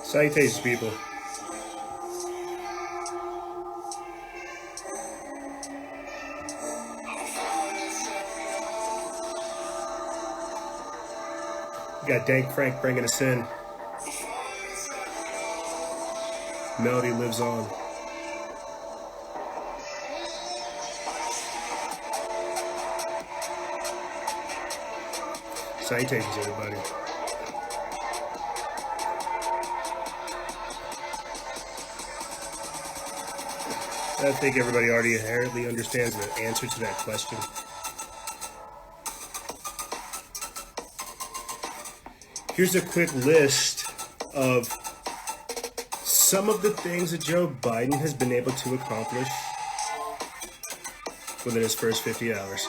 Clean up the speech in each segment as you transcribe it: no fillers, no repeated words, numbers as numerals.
Salutations, people. We got Dank Frank bringing us in. Melody lives on. Salutations, everybody. I think everybody already inherently understands the answer to that question. Here's a quick list of some of the things that Joe Biden has been able to accomplish within his first 50 hours.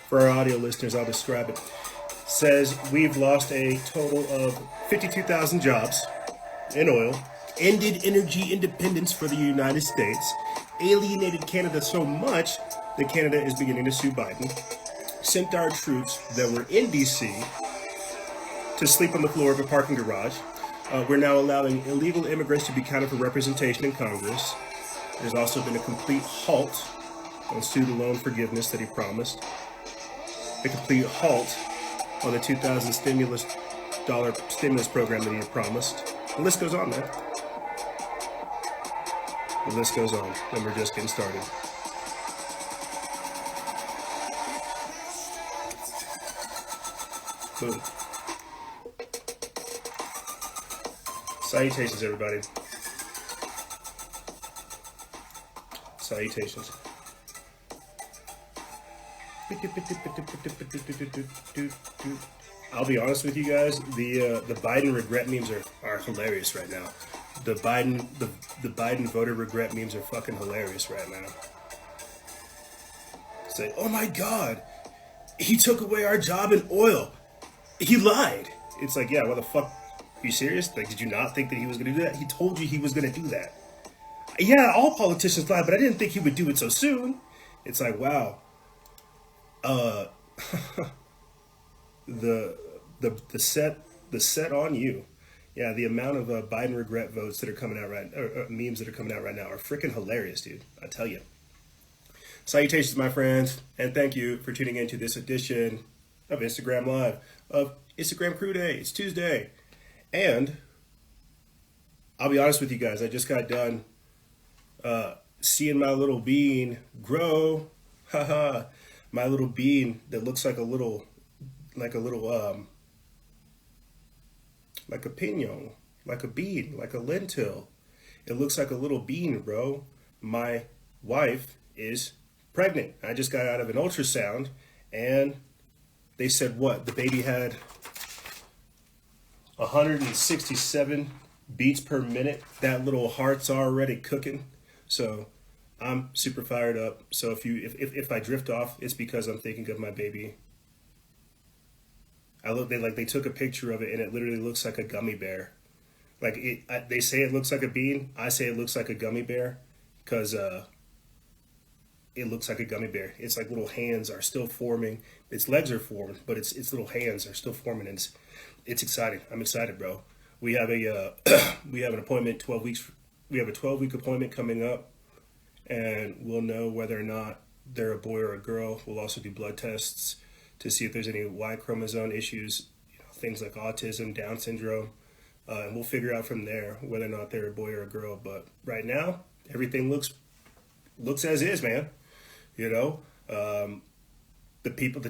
For our audio listeners, I'll describe it. Says we've lost a total of 52,000 jobs in oil, ended energy independence for the United States, alienated Canada so much that Canada is beginning to sue Biden, sent our troops that were in D.C. to sleep on the floor of a parking garage. We're now allowing illegal immigrants to be counted for representation in Congress. There's also been a complete halt on student loan forgiveness that he promised, a complete halt on the 2000 stimulus program that he had promised. The list goes on, man. The list goes on, and we're just getting started. Boom. Salutations, everybody. Salutations. I'll be honest with you guys. The Biden regret memes are hilarious right now. The Biden voter regret memes are fucking hilarious right now. Say, oh my God, he took away our job in oil. He lied. It's like, yeah, what the fuck? Are you serious? Like, did you not think that he was going to do that? He told you he was going to do that. Yeah, all politicians lie, but I didn't think he would do it so soon. It's like, wow. The set on you. Yeah, the amount of Biden regret votes that are coming out memes that are coming out right now are freaking hilarious, dude. I tell you. Salutations, my friends, and thank you for tuning into this edition of Instagram Live, of Instagram Crew Day. It's Tuesday. And I'll be honest with you guys, I just got done seeing my little bean grow. Haha. My little bean that looks like a pignon, like a bean, like a lentil. It looks like a little bean, bro. My wife is pregnant. I just got out of an ultrasound, and they said what? The baby had 167 beats per minute. That little heart's already cooking. So I'm super fired up. So if I drift off, it's because I'm thinking of my baby. They took a picture of it, and it literally looks like a gummy bear. They say it looks like a bean. I say it looks like a gummy bear because it looks like a gummy bear. It's like little hands are still forming. Its legs are formed, but its little hands are still forming. And it's exciting. I'm excited, bro. We have we have an appointment 12 weeks. We have a 12-week appointment coming up, and we'll know whether or not they're a boy or a girl. We'll also do blood tests to see if there's any Y chromosome issues, things like autism, Down syndrome, and we'll figure out from there whether or not they're a boy or a girl. But right now, everything looks as is, man. The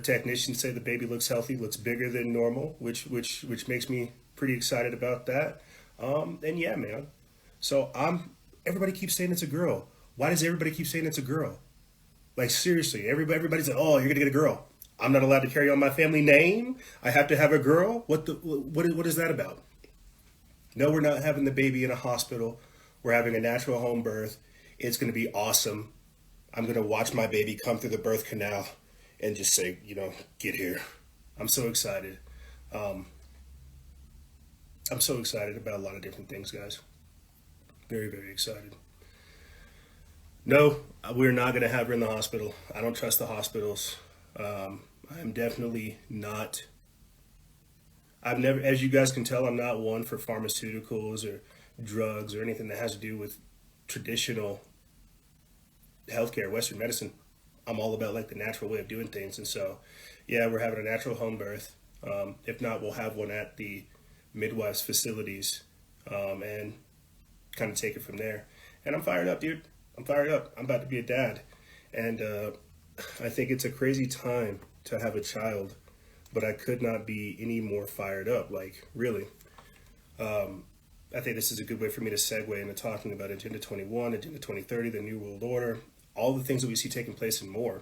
technicians say the baby looks healthy, looks bigger than normal, which makes me pretty excited about that. And yeah, man. So everybody keeps saying it's a girl. Why does everybody keep saying it's a girl? Like, seriously, everybody's like, oh, you're gonna get a girl. I'm not allowed to carry on my family name. I have to have a girl. What is that about? No, we're not having the baby in a hospital. We're having a natural home birth. It's going to be awesome. I'm going to watch my baby come through the birth canal and just say, get here. I'm so excited. I'm so excited about a lot of different things, guys. Very, very excited. No, we're not going to have her in the hospital. I don't trust the hospitals. I am definitely not. I've never, as you guys can tell, I'm not one for pharmaceuticals or drugs or anything that has to do with traditional healthcare, Western medicine. I'm all about like the natural way of doing things. And so, yeah, we're having a natural home birth. If not, we'll have one at the midwives facilities, and kind of take it from there. And I'm fired up, dude. I'm fired up. I'm about to be a dad. And I think it's a crazy time to have a child, but I could not be any more fired up. Like, really. I think this is a good way for me to segue into talking about Agenda 21, Agenda 2030, the New World Order, all the things that we see taking place and more.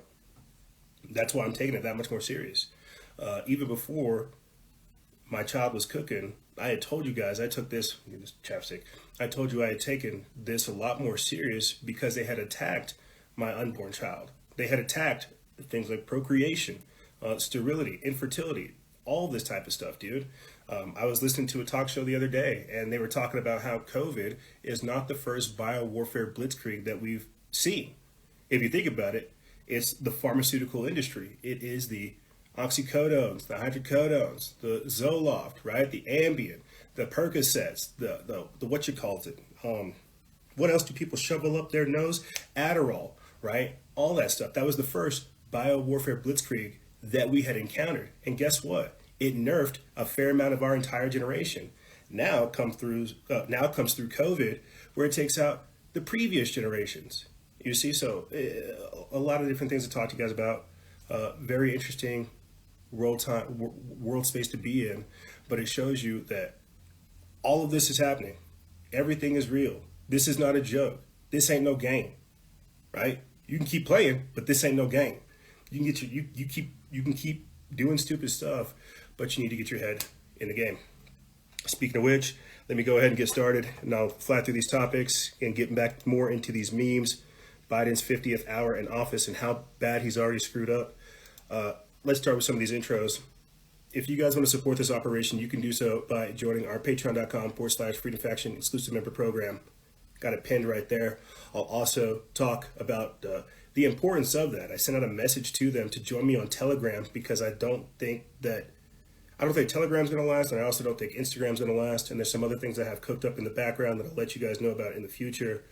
That's why I'm taking it that much more serious. Even before my child was cooking, I had told you guys I took this chapstick. I told you I had taken this a lot more serious because they had attacked my unborn child. They had attacked things like procreation, sterility, infertility, all this type of stuff, dude. I was listening to a talk show the other day, and they were talking about how COVID is not the first biowarfare blitzkrieg that we've seen. If you think about it, it's the pharmaceutical industry. It is the oxycodones, the hydrocodones, the Zoloft, right? The Ambien, the Percocets, the what you calls it. What else do people shovel up their nose? Adderall, right? All that stuff. That was the first biowarfare blitzkrieg that we had encountered. And guess what? It nerfed a fair amount of our entire generation. Now comes through COVID, where it takes out the previous generations. You see, so a lot of different things to talk to you guys about. Very interesting world space to be in, but it shows you that all of this is happening. Everything is real. This is not a joke. This ain't no game, right? You can keep playing, but this ain't no game. You can get you can keep doing stupid stuff, but you need to get your head in the game. Speaking of which, let me go ahead and get started, and I'll fly through these topics and get back more into these memes. Biden's 50th hour in office and how bad he's already screwed up. Let's start with some of these intros. If you guys want to support this operation, you can do so by joining our patreon.com/Freedom Faction exclusive member program. Got it pinned right there. I'll also talk about the importance of that. I sent out a message to them to join me on Telegram because I don't think Telegram's going to last, and I also don't think Instagram's going to last. And there's some other things I have cooked up in the background that I'll let you guys know about in the future.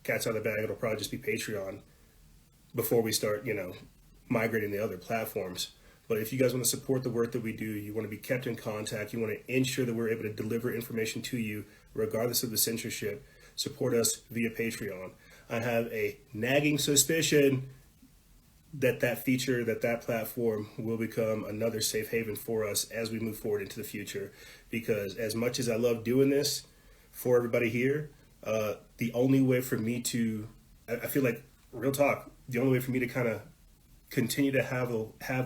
Cat's out of the bag. It'll probably just be Patreon before we start, migrating to other platforms. But if you guys want to support the work that we do, you want to be kept in contact, you want to ensure that we're able to deliver information to you regardless of the censorship, support us via Patreon. I have a nagging suspicion that that platform will become another safe haven for us as we move forward into the future. Because as much as I love doing this for everybody here, the only way for me to, I feel like, real talk, the only way for me to kind of continue to have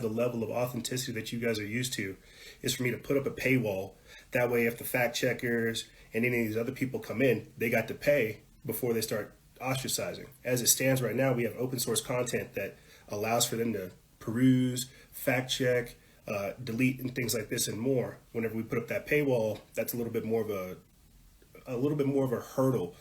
the level of authenticity that you guys are used to is for me to put up a paywall. That way, if the fact checkers and any of these other people come in, they got to pay before they start ostracizing. As it stands right now, we have open source content that allows for them to peruse, fact check, delete, and things like this and more. Whenever we put up that paywall, that's a little bit more of a hurdle,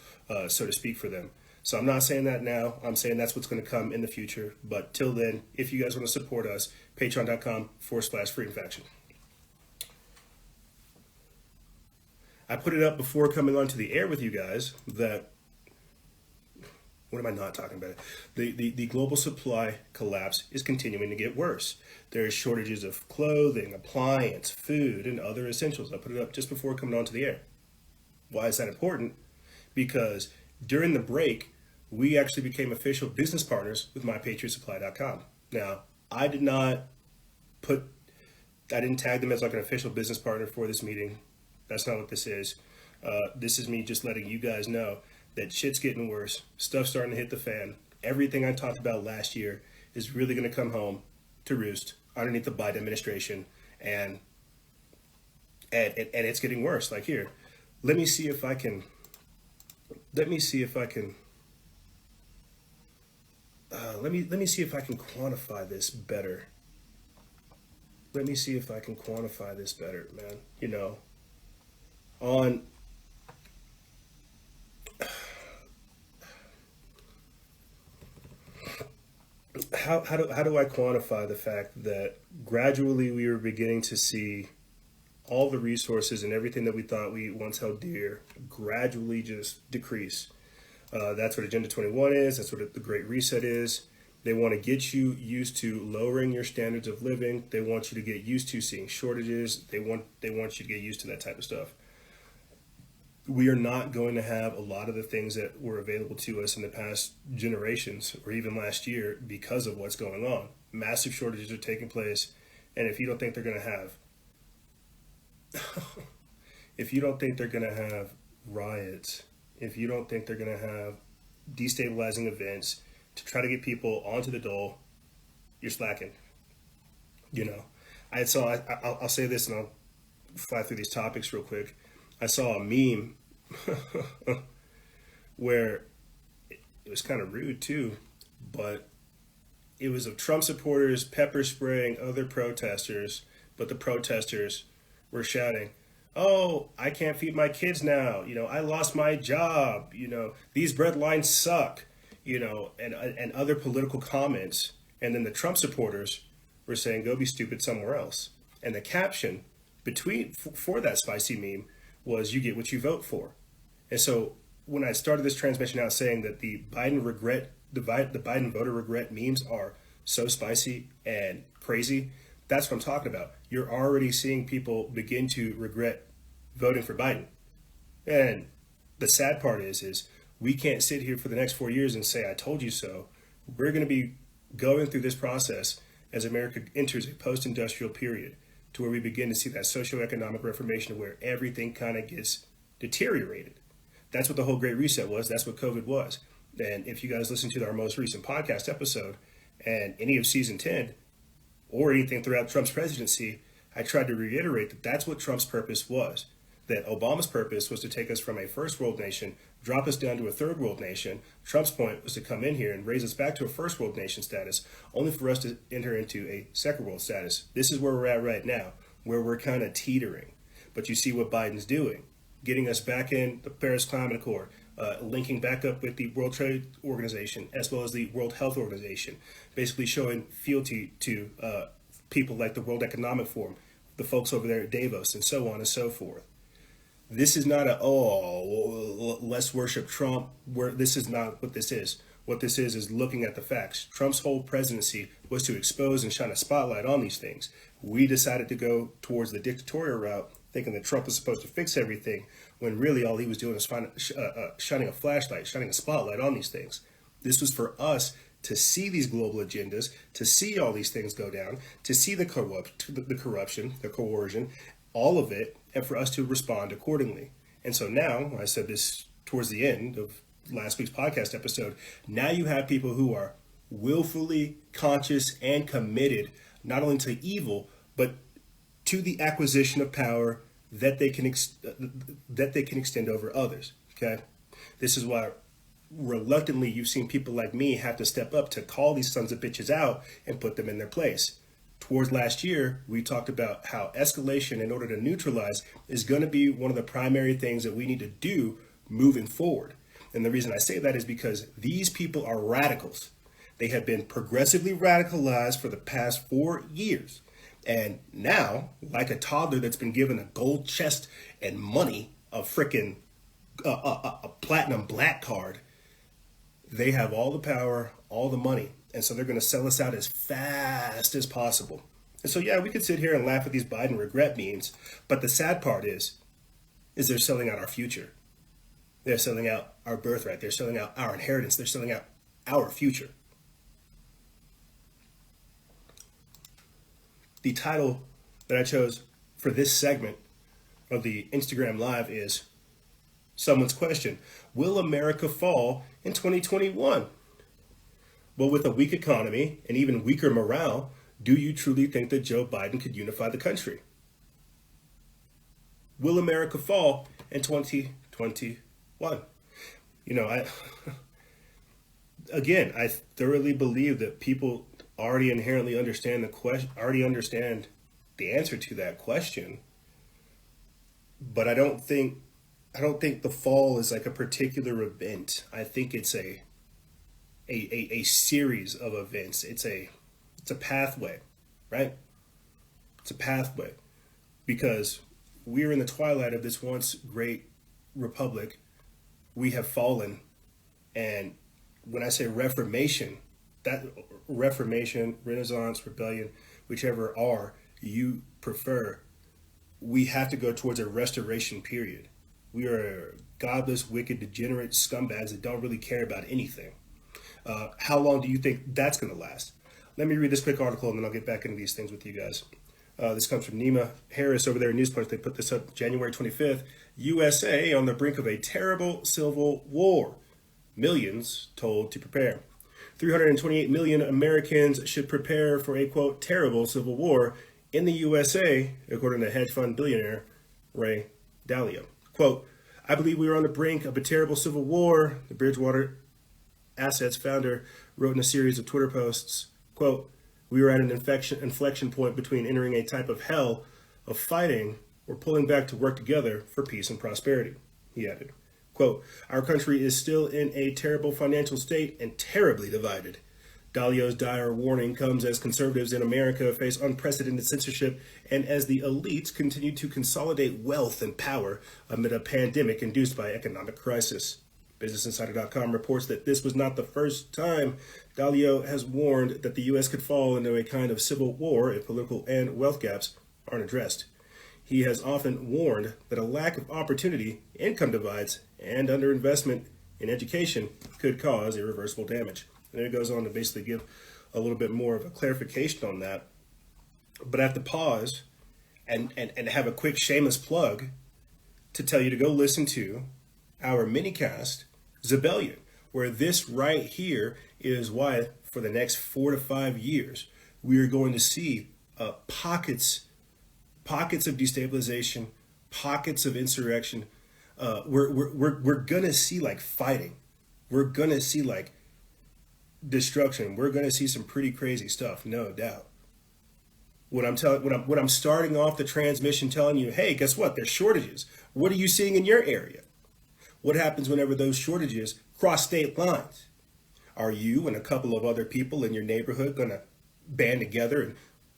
so to speak, for them. So I'm not saying that now. I'm saying that's what's going to come in the future. But till then, if you guys want to support us, patreon.com/Freedom Faction. I put it up before coming onto the air with you guys that, what am I not talking about? The global supply collapse is continuing to get worse. There are shortages of clothing, appliance, food, and other essentials. I put it up just before coming onto the air. Why is that important? Because during the break, we actually became official business partners with MyPatriotSupply.com. Now, I didn't tag them as like an official business partner for this meeting. That's not what this is. This is me just letting you guys know that shit's getting worse. Stuff's starting to hit the fan. Everything I talked about last year is really going to come home to roost underneath the Biden administration, and it's getting worse. Like here, let me see if I can quantify this better. Let me see if I can quantify this better, man. On how do I quantify the fact that gradually we were beginning to see all the resources and everything that we thought we once held dear gradually just decrease? That's what Agenda 21 is. That's what the Great Reset is. They want to get you used to lowering your standards of living. They want you to get used to seeing shortages. They want you to get used to that type of stuff. We are not going to have a lot of the things that were available to us in the past generations or even last year because of what's going on. Massive shortages are taking place. And if you don't think they're going to have, if you don't think they're going to have riots, if you don't think they're going to have destabilizing events to try to get people onto the dole, you're slacking. You know, I'll say this and I'll fly through these topics real quick. I saw a meme where it was kind of rude too, but it was of Trump supporters pepper spraying other protesters, but the protesters were shouting, "Oh, I can't feed my kids now. You know, I lost my job. You know, these bread lines suck." You know, and other political comments. And then the Trump supporters were saying, "Go be stupid somewhere else." And the caption for that spicy meme was, "You get what you vote for." And so when I started this transmission out saying that the Biden voter regret memes are so spicy and crazy, that's what I'm talking about. You're already seeing people begin to regret voting for Biden. And the sad part is we can't sit here for the next 4 years and say, "I told you so." We're going to be going through this process as America enters a post-industrial period to where we begin to see that socioeconomic reformation where everything kind of gets deteriorated. That's what the whole Great Reset was. That's what COVID was. And if you guys listen to our most recent podcast episode and any of season 10 or anything throughout Trump's presidency, I tried to reiterate that that's what Trump's purpose was. That Obama's purpose was to take us from a first world nation, drop us down to a third world nation. Trump's point was to come in here and raise us back to a first world nation status, only for us to enter into a second world status. This is where we're at right now, where we're kind of teetering. But you see what Biden's doing, getting us back in the Paris Climate Accord, linking back up with the World Trade Organization, as well as the World Health Organization, basically showing fealty to people like the World Economic Forum, the folks over there at Davos, and so on and so forth. This is not let's worship Trump. This is not what this is. What this is looking at the facts. Trump's whole presidency was to expose and shine a spotlight on these things. We decided to go towards the dictatorial route, thinking that Trump was supposed to fix everything, when really all he was doing was shining a flashlight, shining a spotlight on these things. This was for us to see these global agendas, to see all these things go down, to see the corruption, the coercion, all of it, and for us to respond accordingly. And so now, I said this towards the end of last week's podcast episode, now you have people who are willfully conscious and committed, not only to evil, but to the acquisition of power that they can extend over others. Okay, this is why reluctantly you've seen people like me have to step up to call these sons of bitches out and put them in their place. Towards last year, we talked about how escalation in order to neutralize is going to be one of the primary things that we need to do moving forward. And the reason I say that is because these people are radicals. They have been progressively radicalized for the past 4 years. And now, like a toddler that's been given a gold chest and money, a freaking a platinum black card, they have all the power, all the money. And so they're going to sell us out as fast as possible. And so, yeah, we could sit here and laugh at these Biden regret memes. But the sad part is they're selling out our future. They're selling out our birthright. They're selling out our inheritance. They're selling out our future. The title that I chose for this segment of the Instagram Live is someone's question: will America fall in 2021? Well, with a weak economy and even weaker morale, do you truly think that Joe Biden could unify the country? Will America fall in 2021? You know, I thoroughly believe that people already inherently understand the answer to that question. But I don't think the fall is like a particular event. I think it's a series of events. It's a pathway, right? It's a pathway because we're in the twilight of this once great republic. We have fallen, and when I say reformation, that reformation, renaissance, rebellion, whichever R you prefer, we have to go towards a restoration period. We are godless, wicked, degenerate scumbags that don't really care about anything. How long do you think that's going to last? Let me read this quick article and then I'll get back into these things with you guys. This comes from Nima Harris over there in News Punch. They put this up January 25th. USA on the brink of a terrible civil war. Millions told to prepare. 328 million Americans should prepare for a, quote, terrible civil war in the USA, according to hedge fund billionaire Ray Dalio. Quote, I believe we are on the brink of a terrible civil war, the Bridgewater Assets founder wrote in a series of Twitter posts. Quote, we are at an inflection point between entering a type of hell of fighting or pulling back to work together for peace and prosperity, he added. Quote, our country is still in a terrible financial state and terribly divided. Dalio's dire warning comes as conservatives in America face unprecedented censorship and as the elites continue to consolidate wealth and power amid a pandemic induced by economic crisis. BusinessInsider.com reports that this was not the first time Dalio has warned that the U.S. could fall into a kind of civil war if political and wealth gaps aren't addressed. He has often warned that a lack of opportunity, income divides, and underinvestment in education could cause irreversible damage. And it goes on to basically give a little bit more of a clarification on that. But I have to pause and have a quick shameless plug to tell you to go listen to our minicast, Zebellion, where this right here is why for the next 4 to 5 years, we are going to see pockets of destabilization, pockets of insurrection. We're going to see like fighting. We're going to see like destruction. We're going to see some pretty crazy stuff, no doubt. When I'm starting off the transmission telling you, hey, guess what? There's shortages. What are you seeing in your area? What happens whenever those shortages cross state lines? Are you and a couple of other people in your neighborhood going to band together and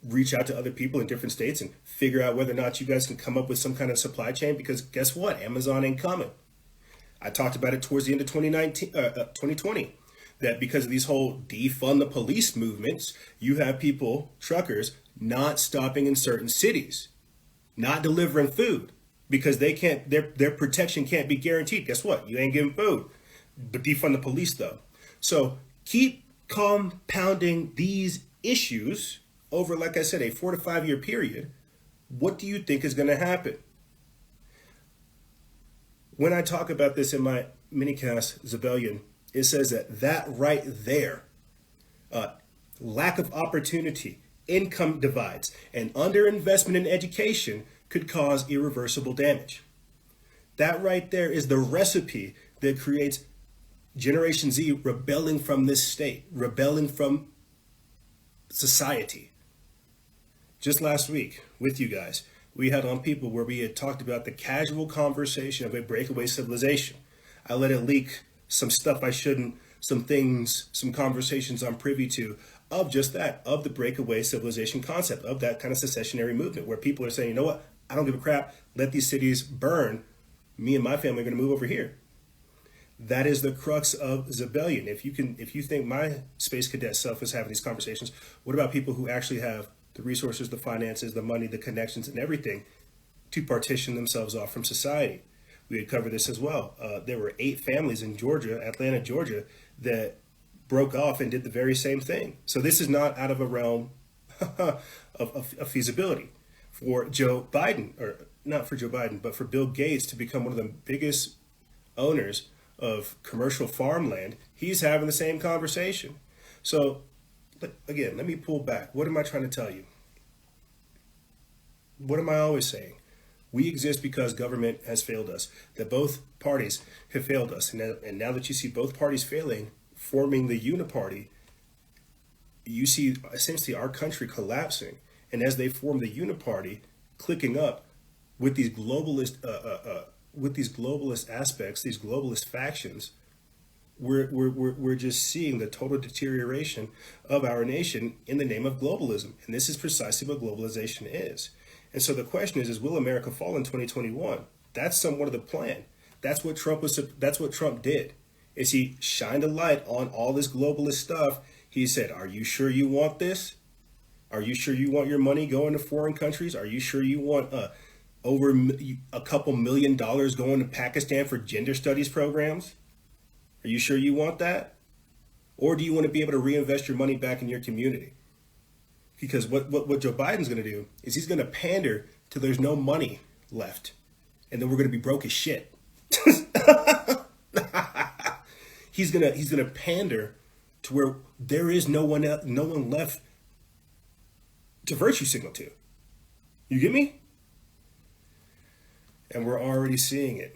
reach out to other people in different states and figure out whether or not you guys can come up with some kind of supply chain? Because guess what? Amazon ain't coming. I talked about it towards the end of 2020, that because of these whole defund the police movements, you have people, truckers, not stopping in certain cities, not delivering food because they can't, their protection can't be guaranteed. Guess what? You ain't getting food. But defund the police though. So keep compounding these issues over, like I said, a 4 to 5 year period. What do you think is going to happen? When I talk about this in my minicast, Zebellion, it says that right there, lack of opportunity, income divides, and underinvestment in education could cause irreversible damage. That right there is the recipe that creates Generation Z rebelling from this state, rebelling from society. Just last week with you guys, we had on people where we had talked about the casual conversation of a breakaway civilization. I let it leak some stuff I shouldn't, some things, some conversations I'm privy to of just that, of the breakaway civilization concept, of that kind of secessionary movement where people are saying, you know what, I don't give a crap, let these cities burn, me and my family are going to move over here. That is the crux of Zebellion. If you think my space cadet self is having these conversations, what about people who actually have the resources, the finances, the money, the connections, and everything to partition themselves off from society? We had covered this as well. There were 8 families in Georgia, Atlanta, Georgia, that broke off and did the very same thing. So this is not out of a realm of feasibility for Joe Biden, or not for Joe Biden, but for Bill Gates to become one of the biggest owners of commercial farmland. He's having the same conversation. So again, let me pull back. What am I trying to tell you? What am I always saying? We exist because government has failed us, that both parties have failed us. And now that you see both parties failing, forming the uniparty, you see essentially our country collapsing. And as they form the uniparty, clicking up with these globalist aspects, these globalist factions, we're just seeing the total deterioration of our nation in the name of globalism. And this is precisely what globalization is. And so the question is will America fall in 2021? That's somewhat of the plan. That's what Trump did. Is he shined a light on all this globalist stuff. He said, are you sure you want this? Are you sure you want your money going to foreign countries? Are you sure you want over a couple $1 million going to Pakistan for gender studies programs? Are you sure you want that? Or do you want to be able to reinvest your money back in your community? Because what Joe Biden's going to do is he's going to pander till there's no money left. And then we're going to be broke as shit. He's gonna pander to where there is no one left to virtue signal to. You get me? And we're already seeing it.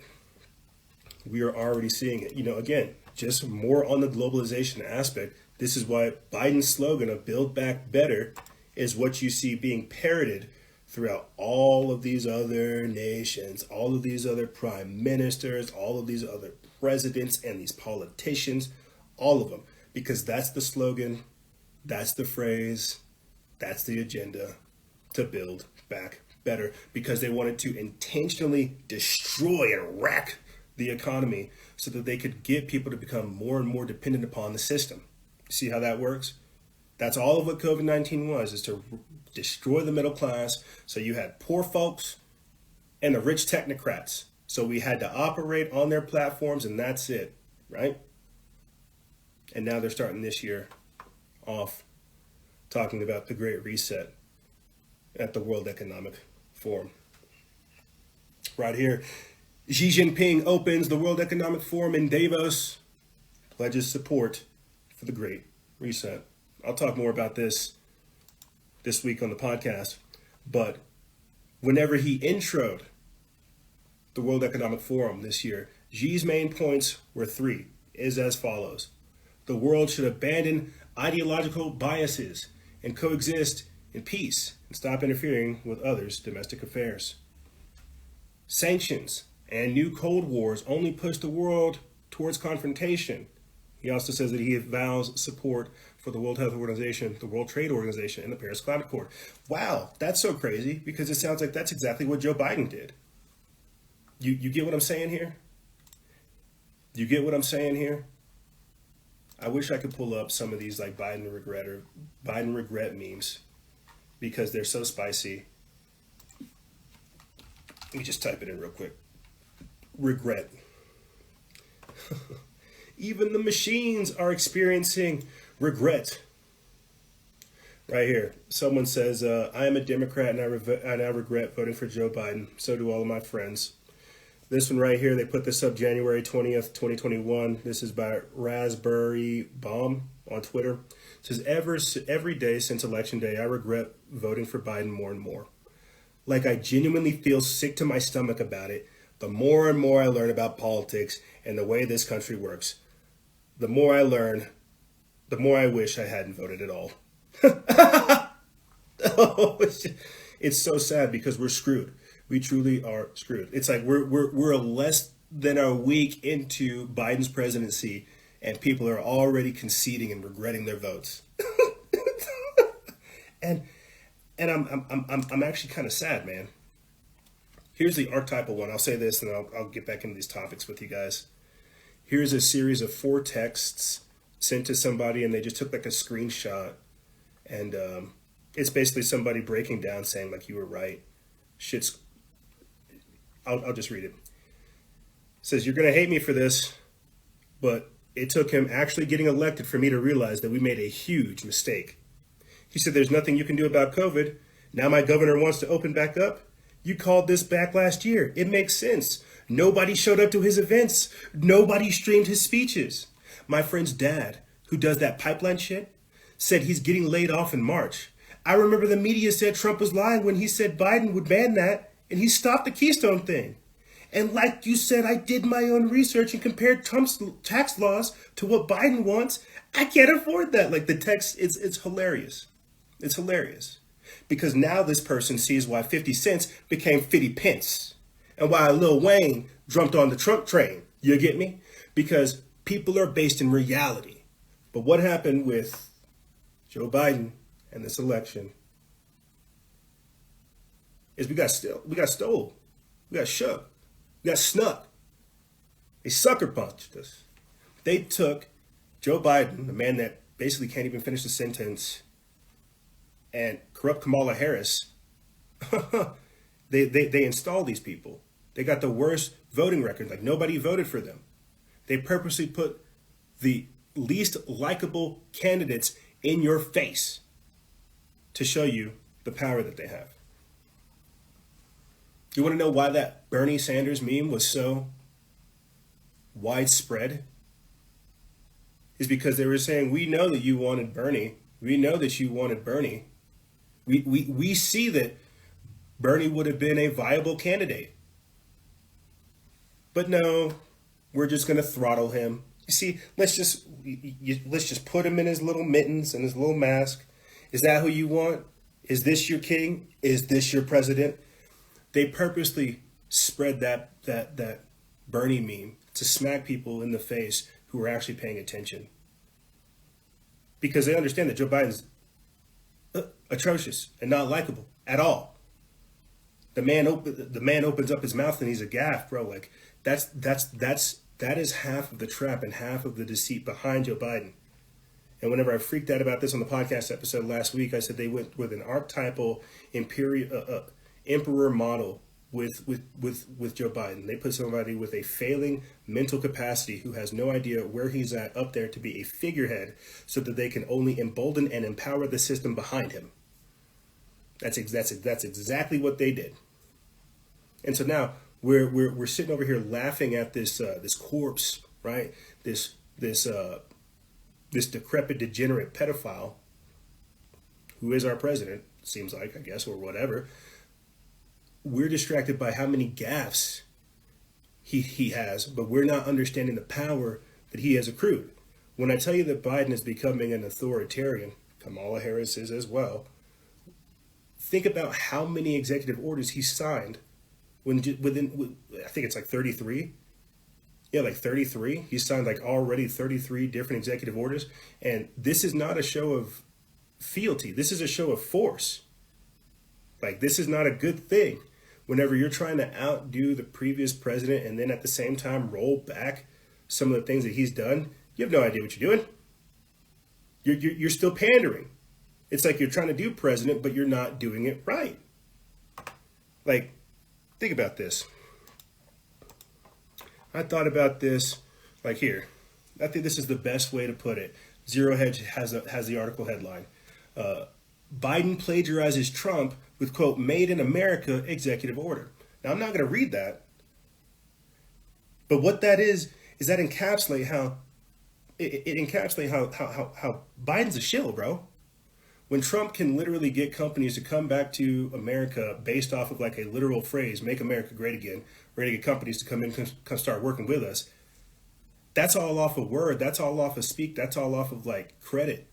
We are already seeing it. Again, just more on the globalization aspect. This is why Biden's slogan of Build Back Better is what you see being parroted throughout all of these other nations, all of these other prime ministers, all of these other presidents and these politicians, all of them. Because that's the slogan, that's the phrase, that's the agenda, to build back better. Because they wanted to intentionally destroy and wreck the economy so that they could get people to become more and more dependent upon the system. See how that works? That's all of what COVID-19 was, is to destroy the middle class. So you had poor folks and the rich technocrats. So we had to operate on their platforms, and that's it, right? And now they're starting this year off talking about the Great Reset at the World Economic Forum. Right here, Xi Jinping opens the World Economic Forum in Davos, pledges support for the Great Reset. I'll talk more about this week on the podcast, but whenever he introed the World Economic Forum this year, Xi's main points were three, is as follows. The world should abandon ideological biases and coexist in peace and stop interfering with others' domestic affairs. Sanctions and new Cold Wars only push the world towards confrontation. He also says that he vows support for the World Health Organization, the World Trade Organization, and the Paris Climate Accord. Wow, that's so crazy because it sounds like that's exactly what Joe Biden did. You get what I'm saying here? You get what I'm saying here? I wish I could pull up some of these like Biden regret memes because they're so spicy. Let me just type it in real quick. Regret. Even the machines are experiencing regret. Right here. Someone says, I am a Democrat and I regret voting for Joe Biden. So do all of my friends. This one right here, they put this up January 20th, 2021. This is by Raspberry Bomb on Twitter. It says, every day since Election Day, I regret voting for Biden more and more. Like I genuinely feel sick to my stomach about it. The more and more I learn about politics and the way this country works, the more I learn, the more I wish I hadn't voted at all. Oh, it's so sad because we're screwed. We truly are screwed. It's like we're less than a week into Biden's presidency, and people are already conceding and regretting their votes. and I'm actually kind of sad, man. Here's the archetypal one. I'll say this, and then I'll get back into these topics with you guys. Here's a series of 4 texts sent to somebody, and they just took like a screenshot, and it's basically somebody breaking down saying like, you were right. Shit's. I'll just read it. It says, you're going to hate me for this, but it took him actually getting elected for me to realize that we made a huge mistake. He said, there's nothing you can do about COVID. Now my governor wants to open back up. You called this back last year. It makes sense. Nobody showed up to his events. Nobody streamed his speeches. My friend's dad, who does that pipeline shit, said he's getting laid off in March. I remember the media said Trump was lying when he said Biden would ban that, and he stopped the Keystone thing. And like you said, I did my own research and compared Trump's tax laws to what Biden wants. I can't afford that. Like the text, it's hilarious. It's hilarious. Because now this person sees why 50 cents became 50 pence. And why Lil Wayne jumped on the Trump train. You get me? Because People are based in reality. But what happened with Joe Biden and this election is we got stole, we got shook, we got snuck. They sucker punched us. They took Joe Biden, the man that basically can't even finish the sentence, and corrupt Kamala Harris. they installed these people. They got the worst voting record. Like, nobody voted for them. They purposely put the least likable candidates in your face to show you the power that they have. You want to know why that Bernie Sanders meme was so widespread? Is because they were saying, we know that you wanted Bernie. We know that you wanted Bernie. We see that Bernie would have been a viable candidate. But no, we're just going to throttle him. You see, let's just put him in his little mittens and his little mask. Is that who you want? Is this your king? Is this your president? They purposely spread that Bernie meme to smack people in the face who are actually paying attention. Because they understand that Joe Biden's atrocious and not likable at all. The man opens up his mouth and he's a gaff, bro. Like, that is half of the trap and half of the deceit behind Joe Biden. And whenever I freaked out about this on the podcast episode last week, I said they went with an archetypal emperor model with Joe Biden. They put somebody with a failing mental capacity who has no idea where he's at up there to be a figurehead, so that they can only embolden and empower the system behind him. That's exactly what they did. And so now we're sitting over here laughing at this corpse, right? This decrepit, degenerate pedophile who is our president, seems like, I guess, or whatever. We're distracted by how many gaffes he has, but we're not understanding the power that he has accrued. When I tell you that Biden is becoming an authoritarian, Kamala Harris is as well, think about how many executive orders he signed within, I think it's like 33. Yeah, like 33. He signed like already 33 different executive orders. And this is not a show of fealty. This is a show of force. Like, this is not a good thing. Whenever you're trying to outdo the previous president and then at the same time roll back some of the things that he's done, you have no idea what you're doing. You're still pandering. It's like you're trying to do president, but you're not doing it right. Like, think about this. I thought about this like here. I think this is the best way to put it. Zero Hedge has the article headline. Biden plagiarizes Trump with, quote, "Made in America" executive order. Now, I'm not going to read that. But what that is that encapsulate how how Biden's a shill, bro. When Trump can literally get companies to come back to America based off of like a literal phrase, "Make America Great Again," we're going to get companies to come in, come start working with us. That's all off of word. That's all off of speak. That's all off of like credit.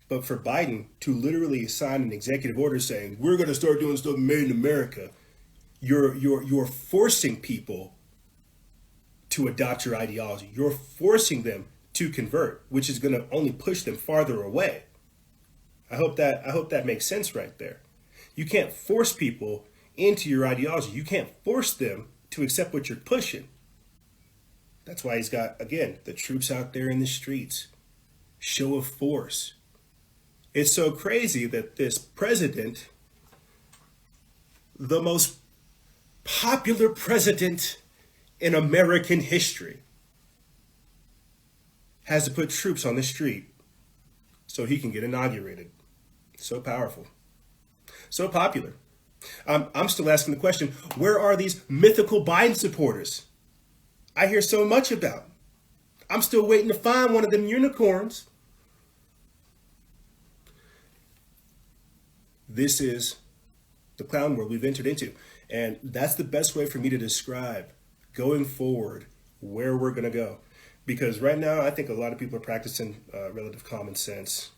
But for Biden to literally sign an executive order saying, "We're going to start doing stuff made in America," you're forcing people to adopt your ideology. You're forcing them to convert, which is going to only push them farther away. I hope that makes sense right there. You can't force people into your ideology. You can't force them to accept what you're pushing. That's why he's got, again, the troops out there in the streets. Show of force. It's so crazy that this president, the most popular president in American history, has to put troops on the street so he can get inaugurated. So powerful. So popular. I'm still asking the question, where are these mythical Biden supporters I hear so much about? I'm still waiting to find one of them unicorns. This is the clown world we've entered into. And that's the best way for me to describe going forward where we're going to go. Because right now, I think a lot of people are practicing relative common sense,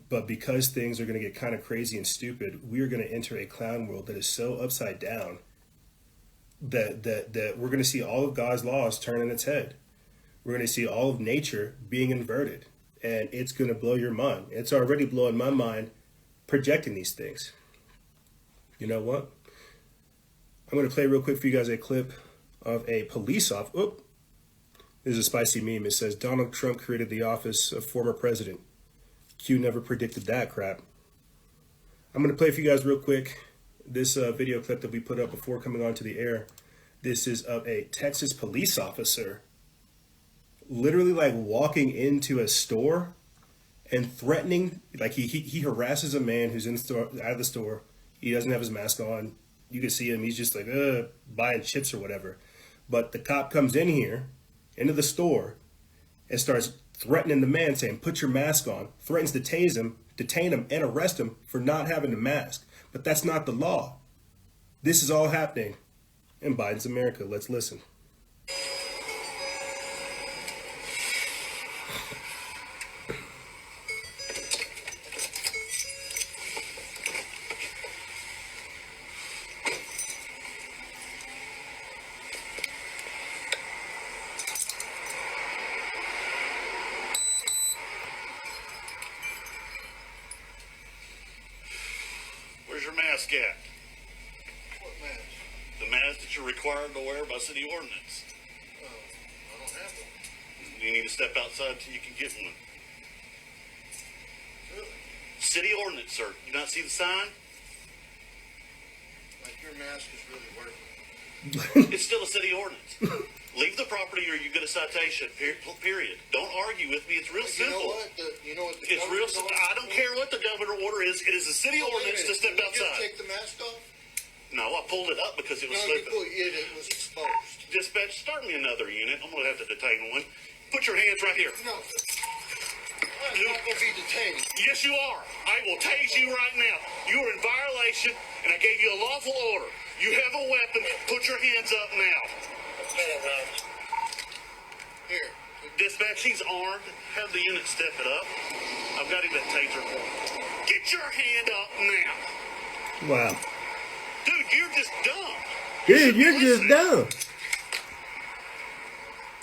But because things are going to get kind of crazy and stupid, we are going to enter a clown world that is so upside down that we're going to see all of God's laws turn on its head. We're going to see all of nature being inverted. And it's going to blow your mind. It's already blowing my mind projecting these things. You know what? I'm going to play real quick for you guys a clip of a police officer. Oop. This is a spicy meme. It says, Donald Trump created the office of former president. Q never predicted that crap. I'm going to play for you guys real quick this video clip that we put up before coming onto the air. This is of a Texas police officer literally like walking into a store and threatening, like he harasses a man who's in the store, out of the store. He doesn't have his mask on. You can see him. He's just like buying chips or whatever. But the cop comes in here, into the store, and starts threatening the man, saying, "Put your mask on." Threatens to detain him, and arrest him for not having a mask. But that's not the law. This is all happening in Biden's America. Let's listen. Where's your mask at? What mask? The mask that you're required to wear by city ordinance. I don't have one. You need to step outside till you can get one. Really? City ordinance, sir. You not see the sign? Like your mask is really working. It's still a city ordinance. Leave the property or you get a citation. Period. Don't argue with me. It's real simple. You know what? It's real simple. I don't care what the governor order is. It is a city ordinance to step outside. Did you take the mask off? No, I pulled it up because it was No, slipping. it was exposed. Dispatch, start me another unit. I'm going to have to detain one. Put your hands right here. No. I'm not going to be detained. Yes, you are. I will tase you right now. You are in violation, and I gave you a lawful order. You have a weapon. Put your hands up now. Here. Dispatch, he's armed. Have the unit step it up. I've got him at taser point. Get your hand up now. Wow. Dude, you're just dumb. Dude, you're just dumb.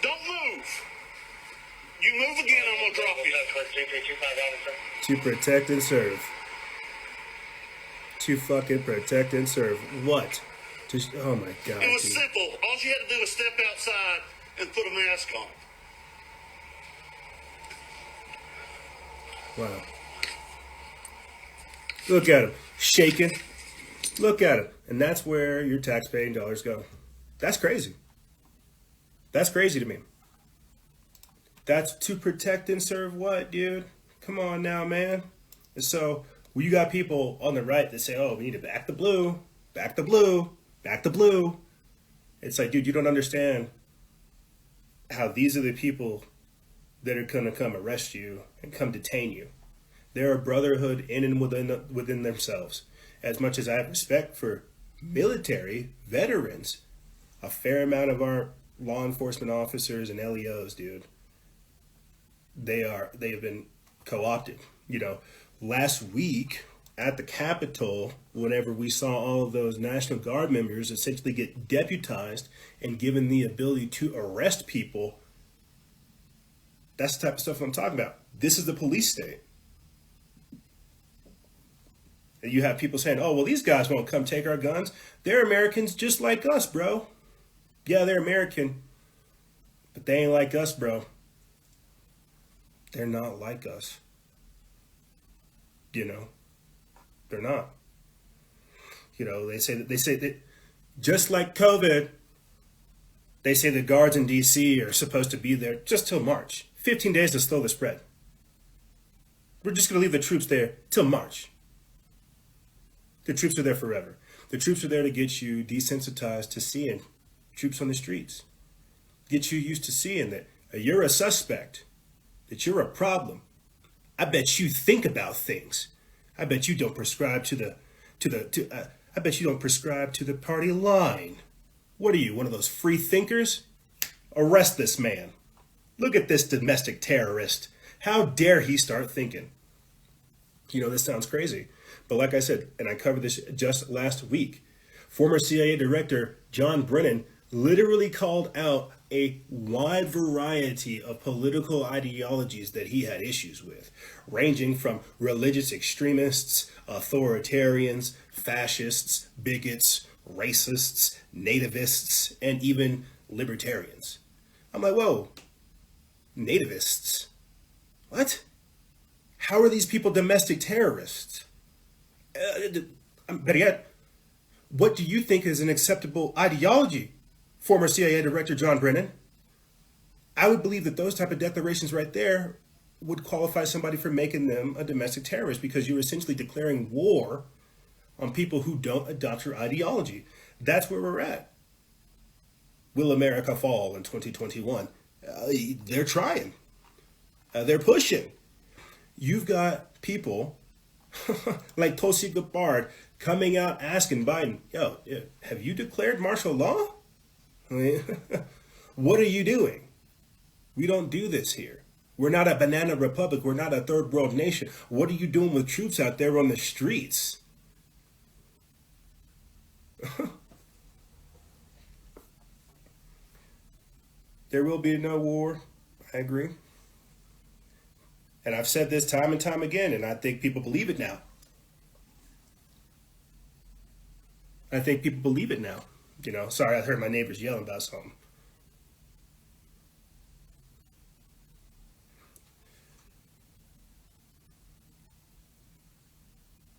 Don't move. You move again, I'm going to drop you. To protect and serve. To fucking protect and serve. What? Just, oh my God. It was dude. simple. All you had to do was step outside and put a mask on. Wow. Look at him. Shaking. Look at him. And that's where your taxpaying dollars go. That's crazy. That's crazy to me. That's to protect and serve what, dude? Come on now, man. And so, well, you got people on the right that say, oh, we need to back the blue, back the blue, back the blue. It's like, dude, you don't understand how these are the people that are going to come arrest you and come detain you. They're a brotherhood in and within themselves. As much as I have respect for military veterans, a fair amount of our law enforcement officers and LEOs, dude, they have been co-opted. You know, last week at the Capitol, whenever we saw all of those National Guard members essentially get deputized and given the ability to arrest people, that's the type of stuff I'm talking about. This is the police state. And you have people saying, oh, well, these guys won't come take our guns. They're Americans just like us, bro. Yeah, they're American, but they ain't like us, bro. They're not like us. You know, they're not. You know, they say that just like COVID, they say the guards in DC are supposed to be there just till March. 15 days to slow the spread. We're just going to leave the troops there till March. The troops are there forever. The troops are there to get you desensitized to seeing troops on the streets. Get you used to seeing that you're a suspect, that you're a problem. I bet you think about things. I bet you don't prescribe I bet you don't prescribe to the party line. What are you, one of those free thinkers? Arrest this man. Look at this domestic terrorist. How dare he start thinking? You know, this sounds crazy. But like I said, and I covered this just last week, former CIA Director John Brennan literally called out a wide variety of political ideologies that he had issues with, ranging from religious extremists, authoritarians, fascists, bigots, racists, nativists, and even libertarians. I'm like, whoa, nativists? What? How are these people domestic terrorists? Better yet, what do you think is an acceptable ideology, former CIA Director John Brennan? I would believe that those type of declarations right there would qualify somebody for making them a domestic terrorist, because you're essentially declaring war on people who don't adopt your ideology. That's where we're at. Will America fall in 2021? They're trying. They're pushing. You've got people like Tulsi Gabbard coming out asking Biden, yo, have you declared martial law? What are you doing? We don't do this here. We're not a banana republic. We're not a third world nation. What are you doing with troops out there on the streets? There will be no war. I agree. And I've said this time and time again, and I think people believe it now. I think people believe it now. You know, sorry, I heard my neighbors yelling about something.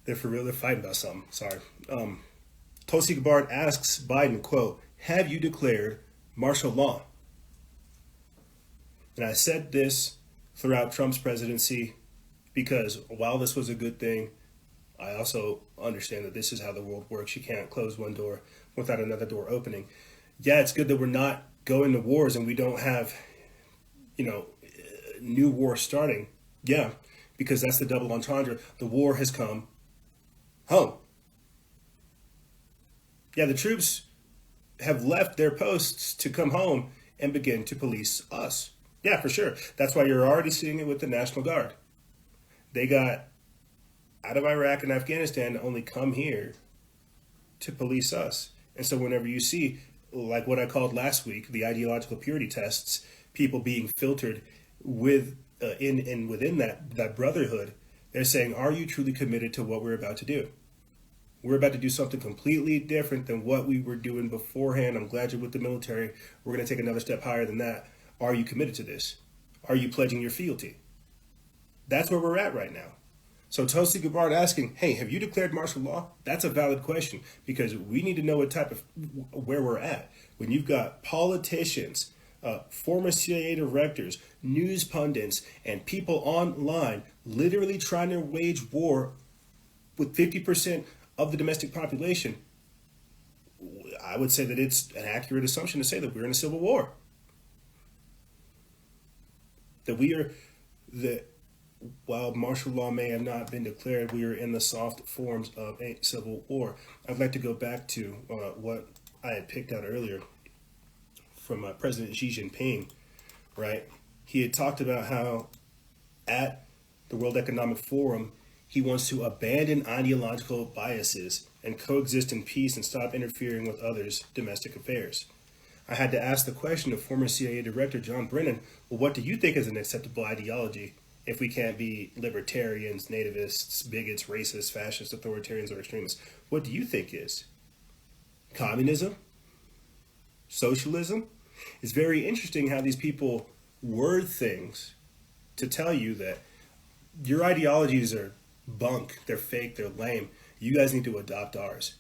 They're for real, they're fighting about something. Sorry. Tulsi Gabbard asks Biden, quote, have you declared martial law? And I said this throughout Trump's presidency because while this was a good thing, I also understand that this is how the world works. You can't close one door without another door opening. Yeah, it's good that we're not going to wars and we don't have, new war starting. Yeah, because that's the double entendre. The war has come home. Yeah, the troops have left their posts to come home and begin to police us. Yeah, for sure. That's why you're already seeing it with the National Guard. They got out of Iraq and Afghanistan to only come here to police us. And so whenever you see, like what I called last week, the ideological purity tests, people being filtered within that brotherhood, they're saying, are you truly committed to what we're about to do? We're about to do something completely different than what we were doing beforehand. I'm glad you're with the military. We're going to take another step higher than that. Are you committed to this? Are you pledging your fealty? That's where we're at right now. So Tulsi Gabbard asking, hey, have you declared martial law? That's a valid question because we need to know where we're at. When you've got politicians, former CIA directors, news pundits, and people online literally trying to wage war with 50% of the domestic population, I would say that it's an accurate assumption to say that we're in a civil war. While martial law may have not been declared, we are in the soft forms of a civil war. I'd like to go back to what I had picked out earlier from President Xi Jinping, right? He had talked about how at the World Economic Forum, he wants to abandon ideological biases and coexist in peace and stop interfering with others' domestic affairs. I had to ask the question of former CIA Director John Brennan, well, what do you think is an acceptable ideology if we can't be libertarians, nativists, bigots, racists, fascists, authoritarians, or extremists? What do you think is? Communism? Socialism? It's very interesting how these people word things to tell you that your ideologies are bunk, they're fake, they're lame. You guys need to adopt ours.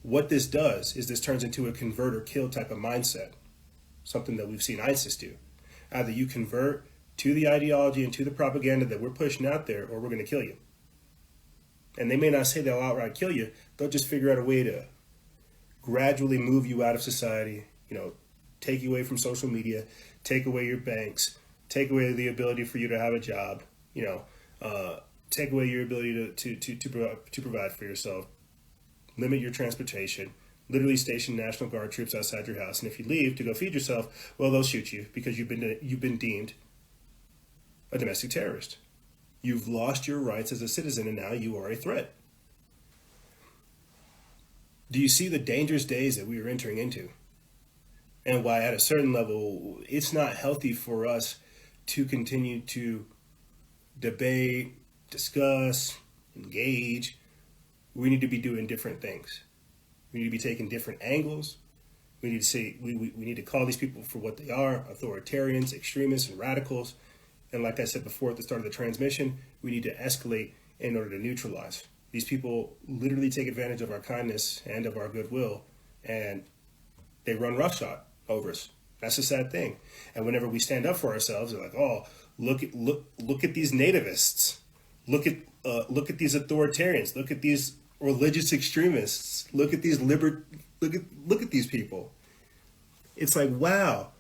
What this does is this turns into a convert or kill type of mindset, something that we've seen ISIS do. Either you convert to the ideology and to the propaganda that we're pushing out there, or we're going to kill you. And they may not say they'll outright kill you. They'll just figure out a way to gradually move you out of society, take you away from social media, take away your banks, take away the ability for you to have a job, take away your ability to provide for yourself, limit your transportation, literally station National Guard troops outside your house. And if you leave to go feed yourself, well, they'll shoot you because you've been deemed a domestic terrorist. You've lost your rights as a citizen and now you are a threat. Do you see the dangerous days that we are entering into? and why at a certain level it's not healthy for us to continue to debate, discuss, engage. We need to be doing different things. We need to be taking different angles. We need to say we need to call these people for what they are: authoritarians, extremists, and radicals. And like I said before at the start of the transmission, we need to escalate in order to neutralize. These people literally take advantage of our kindness and of our goodwill, and they run roughshod over us. That's a sad thing. And whenever we stand up for ourselves, they're like, "Oh, look at these nativists. Look at these authoritarians. Look at these religious extremists. Look at these look at these people." It's like, wow.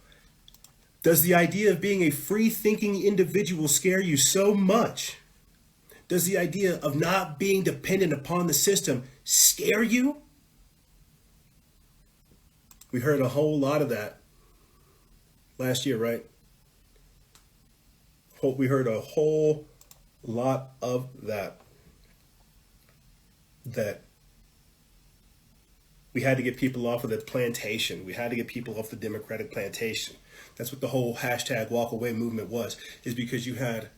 Does the idea of being a free-thinking individual scare you so much? Does the idea of not being dependent upon the system scare you? We heard a whole lot of that last year, right? We heard a whole lot of that. That we had to get people off of the plantation. We had to get people off the Democratic plantation. That's what the whole hashtag walk away movement was, is because you had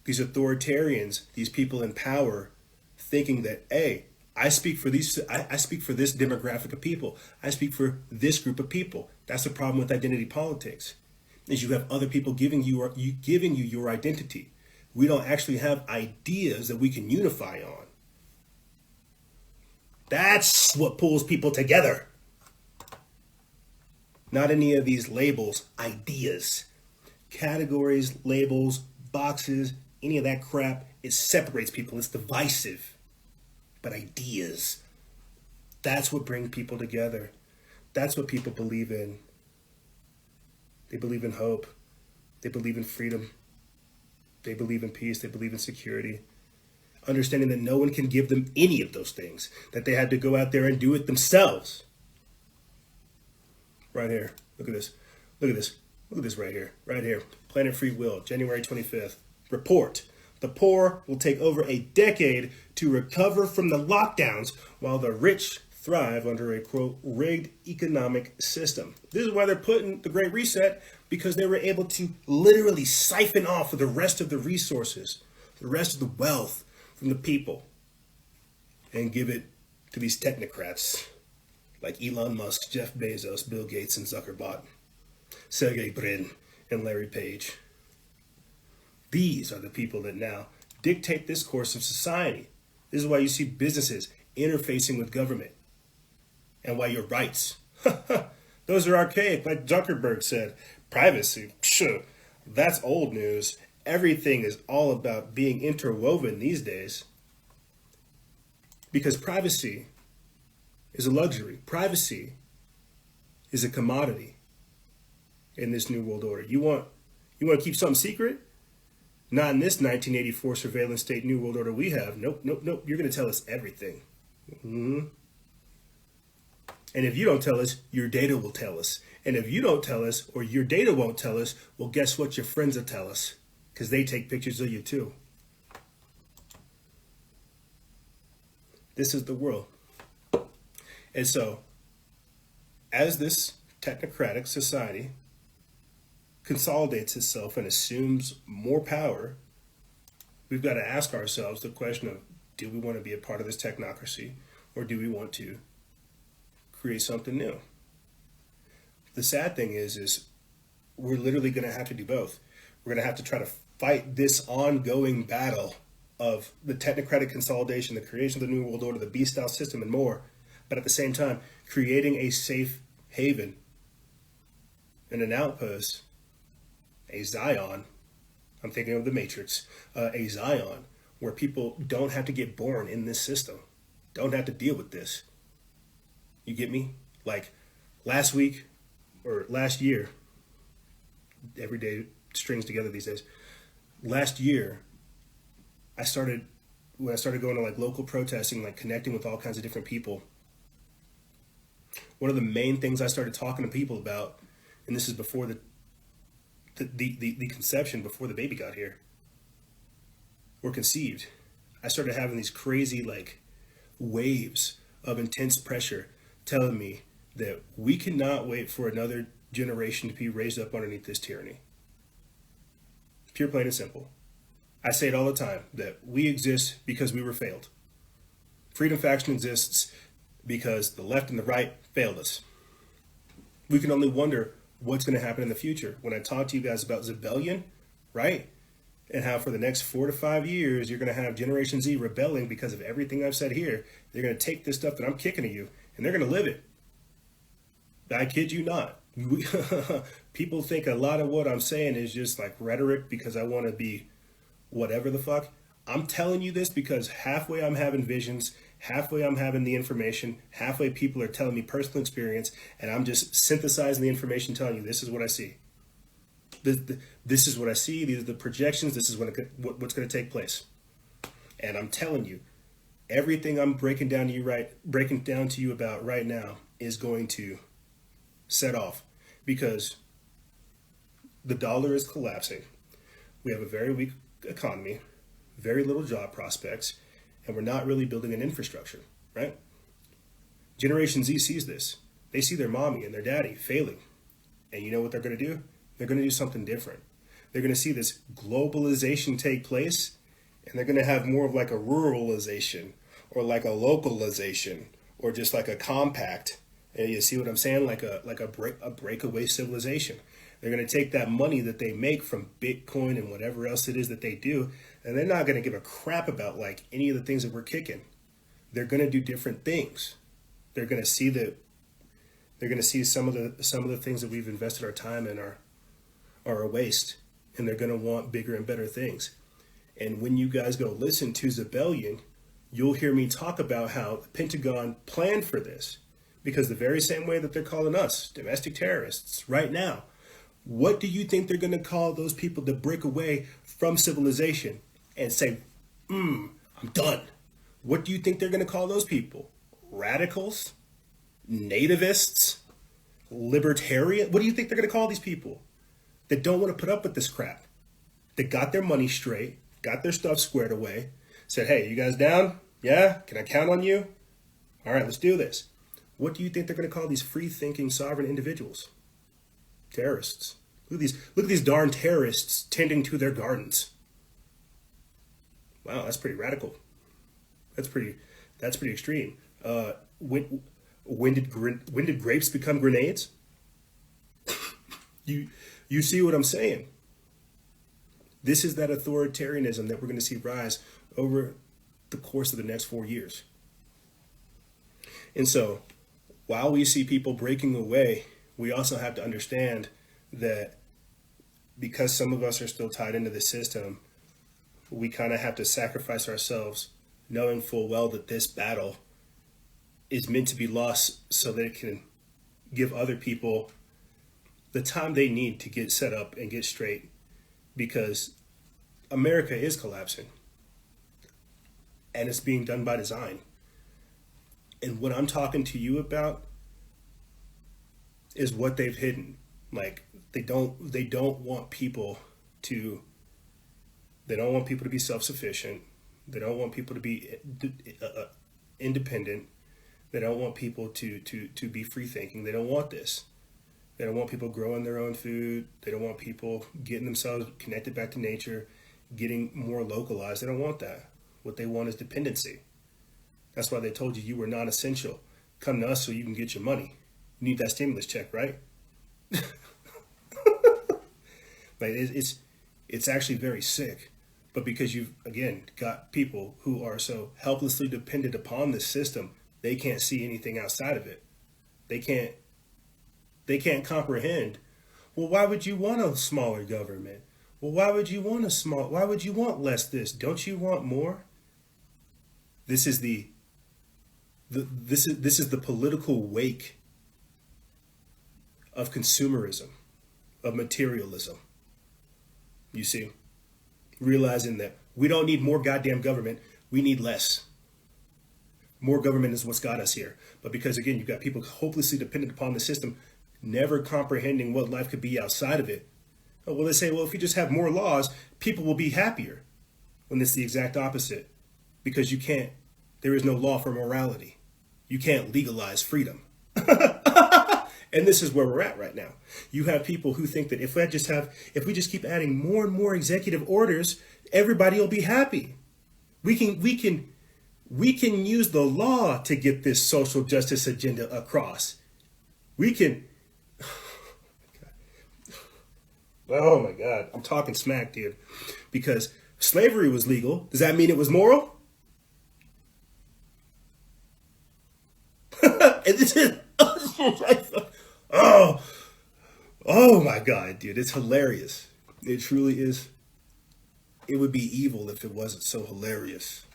these authoritarians, these people in power, thinking that, hey, I speak for this demographic of people. I speak for this group of people. That's the problem with identity politics, is you have other people giving you your identity. We don't actually have ideas that we can unify on. That's what pulls people together. Not any of these labels, ideas, categories, labels, boxes, any of that crap. It separates people. It's divisive. But ideas, that's what brings people together. That's what people believe in. They believe in hope. They believe in freedom. They believe in peace. They believe in security. Understanding that no one can give them any of those things, that they had to go out there and do it themselves. Right here. Look at this. Look at this. Look at this right here. Right here. Planet Free Will, January 25th. Report. The poor will take over a decade to recover from the lockdowns while the rich thrive under a, quote, rigged economic system. This is why they're putting the Great Reset, because they were able to literally siphon off the rest of the resources, the rest of the wealth from the people, and give it to these technocrats like Elon Musk, Jeff Bezos, Bill Gates, and Zuckerberg, Sergey Brin, and Larry Page. These are the people that now dictate this course of society. This is why you see businesses interfacing with government, and why your rights, those are archaic, like Zuckerberg said. Privacy, that's old news. Everything is all about being interwoven these days, because privacy is a luxury. Privacy is a commodity in this new world order. You want to keep something secret? Not in this 1984 surveillance state new world order we have. Nope. You're going to tell us everything. Mm-hmm. And if you don't tell us, your data will tell us. And if you don't tell us, or your data won't tell us, well, guess what? Your friends will tell us, because they take pictures of you too. This is the world. And so, as this technocratic society consolidates itself and assumes more power, we've got to ask ourselves the question of, do we want to be a part of this technocracy, or do we want to create something new? The sad thing is we're literally going to have to do both. We're going to have to try to fight this ongoing battle of the technocratic consolidation, the creation of the New World Order, the B-style system, and more. But at the same time, creating a safe haven and an outpost, a Zion. I'm thinking of the Matrix, a Zion where people don't have to get born in this system, don't have to deal with this. You get me? Like last week or last year, every day strings together these days. Last year, when I started going to like local protesting, like connecting with all kinds of different people, one of the main things I started talking to people about, and this is before the conception, before the baby got here, or conceived, I started having these crazy like waves of intense pressure telling me that we cannot wait for another generation to be raised up underneath this tyranny. Pure, plain, and simple. I say it all the time, that we exist because we were failed. Freedom Faction exists because the left and the right failed us. We can only wonder what's going to happen in the future. When I talk to you guys about Zebellion, right? And how for the next 4 to 5 years, you're going to have Generation Z rebelling because of everything I've said here. They're going to take this stuff that I'm kicking at you, and they're going to live it. I kid you not. People think a lot of what I'm saying is just like rhetoric because I want to be whatever the fuck. I'm telling you this because halfway I'm having visions, halfway I'm having the information, halfway people are telling me personal experience, and I'm just synthesizing the information, telling you this is what I see. This is what I see. These are the projections. This is what's going to take place. And I'm telling you, everything I'm breaking down to you about right now is going to set off because the dollar is collapsing. We have a very weak economy, very little job prospects, and we're not really building an infrastructure, right? Generation Z sees this. They see their mommy and their daddy failing. And you know what they're going to do? They're going to do something different. They're going to see this globalization take place, and they're going to have more of like a ruralization or like a localization or just like a compact. And you see what I'm saying? Like a breakaway civilization. They're going to take that money that they make from Bitcoin and whatever else it is that they do, and they're not going to give a crap about like any of the things that we're kicking. They're going to do different things. They're going to see some of the things that we've invested our time in are a waste, and they're going to want bigger and better things. And when you guys go listen to Zebellion, you'll hear me talk about how the Pentagon planned for this, because the very same way that they're calling us domestic terrorists right now, what do you think they're going to call those people that break away from civilization and say, I'm done? What do you think they're going to call those people? Radicals? Nativists? Libertarian? What do you think they're going to call these people that don't want to put up with this crap? That got their money straight, got their stuff squared away, said, hey, you guys down? Yeah? Can I count on you? All right, let's do this. What do you think they're going to call these free-thinking sovereign individuals? Terrorists. Look at these darn terrorists tending to their gardens. Wow, that's pretty radical. That's pretty extreme. When did grapes become grenades? You see what I'm saying? This is that authoritarianism that we're going to see rise over the course of the next 4 years. And so, while we see people breaking away, we also have to understand that because some of us are still tied into the system, we kind of have to sacrifice ourselves, knowing full well that this battle is meant to be lost so that it can give other people the time they need to get set up and get straight, because America is collapsing and it's being done by design. And what I'm talking to you about is what they've hidden. Like they don't want people to be self-sufficient. They don't want people to be independent. They don't want people to be free thinking. They don't want this. They don't want people growing their own food. They don't want people getting themselves connected back to nature, getting more localized. They don't want that. What they want is dependency. That's why they told you were non-essential. Come to us so you can get your money. You need that stimulus check, right? Like it's actually very sick. But because you've, again, got people who are so helplessly dependent upon this system, they can't see anything outside of it. They can't comprehend. Well, why would you want a smaller government? Well, why would you want less this? Don't you want more? This is the political wake of consumerism, of materialism. You see? Realizing that we don't need more goddamn government, we need less. More government is what's got us here. But because, again, you've got people hopelessly dependent upon the system, never comprehending what life could be outside of it. Oh, well, they say, well, if you just have more laws, people will be happier. When it's the exact opposite. Because there is no law for morality. You can't legalize freedom. And this is where we're at right now. You have people who think that if we just keep adding more and more executive orders, everybody will be happy. We can use the law to get this social justice agenda across. We can. Oh my God, I'm talking smack, dude. Because slavery was legal. Does that mean it was moral? And this is, oh my God, dude, it's hilarious. It truly is. It would be evil if it wasn't so hilarious.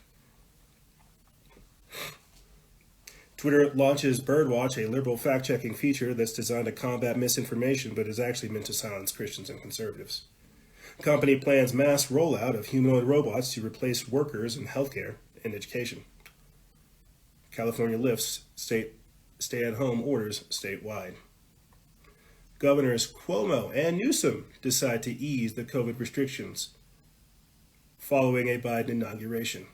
Twitter launches Birdwatch, a liberal fact-checking feature that's designed to combat misinformation, but is actually meant to silence Christians and conservatives. Company plans mass rollout of humanoid robots to replace workers in healthcare and education. California lifts state stay-at-home orders statewide. Governors Cuomo and Newsom decide to ease the COVID restrictions following a Biden inauguration.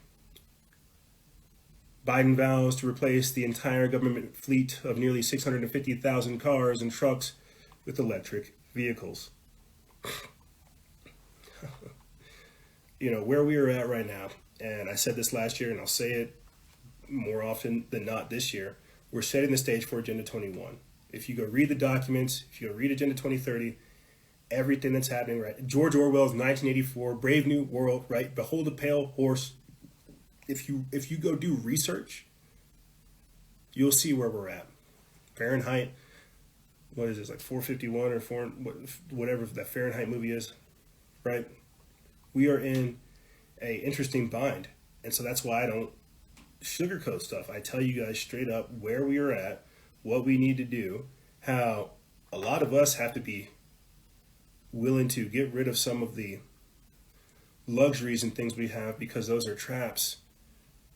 Biden vows to replace the entire government fleet of nearly 650,000 cars and trucks with electric vehicles. You know, where we are at right now, and I said this last year and I'll say it more often than not this year, we're setting the stage for Agenda 21. If you go read the documents, if you go read Agenda 2030, everything that's happening, right? George Orwell's 1984, Brave New World, right? Behold the pale horse. If you go do research, you'll see where we're at. Fahrenheit, what is this, like 451 or whatever that Fahrenheit movie is, right? We are in a interesting bind. And so that's why I don't sugarcoat stuff. I tell you guys straight up where we are at, what we need to do, how a lot of us have to be willing to get rid of some of the luxuries and things we have because those are traps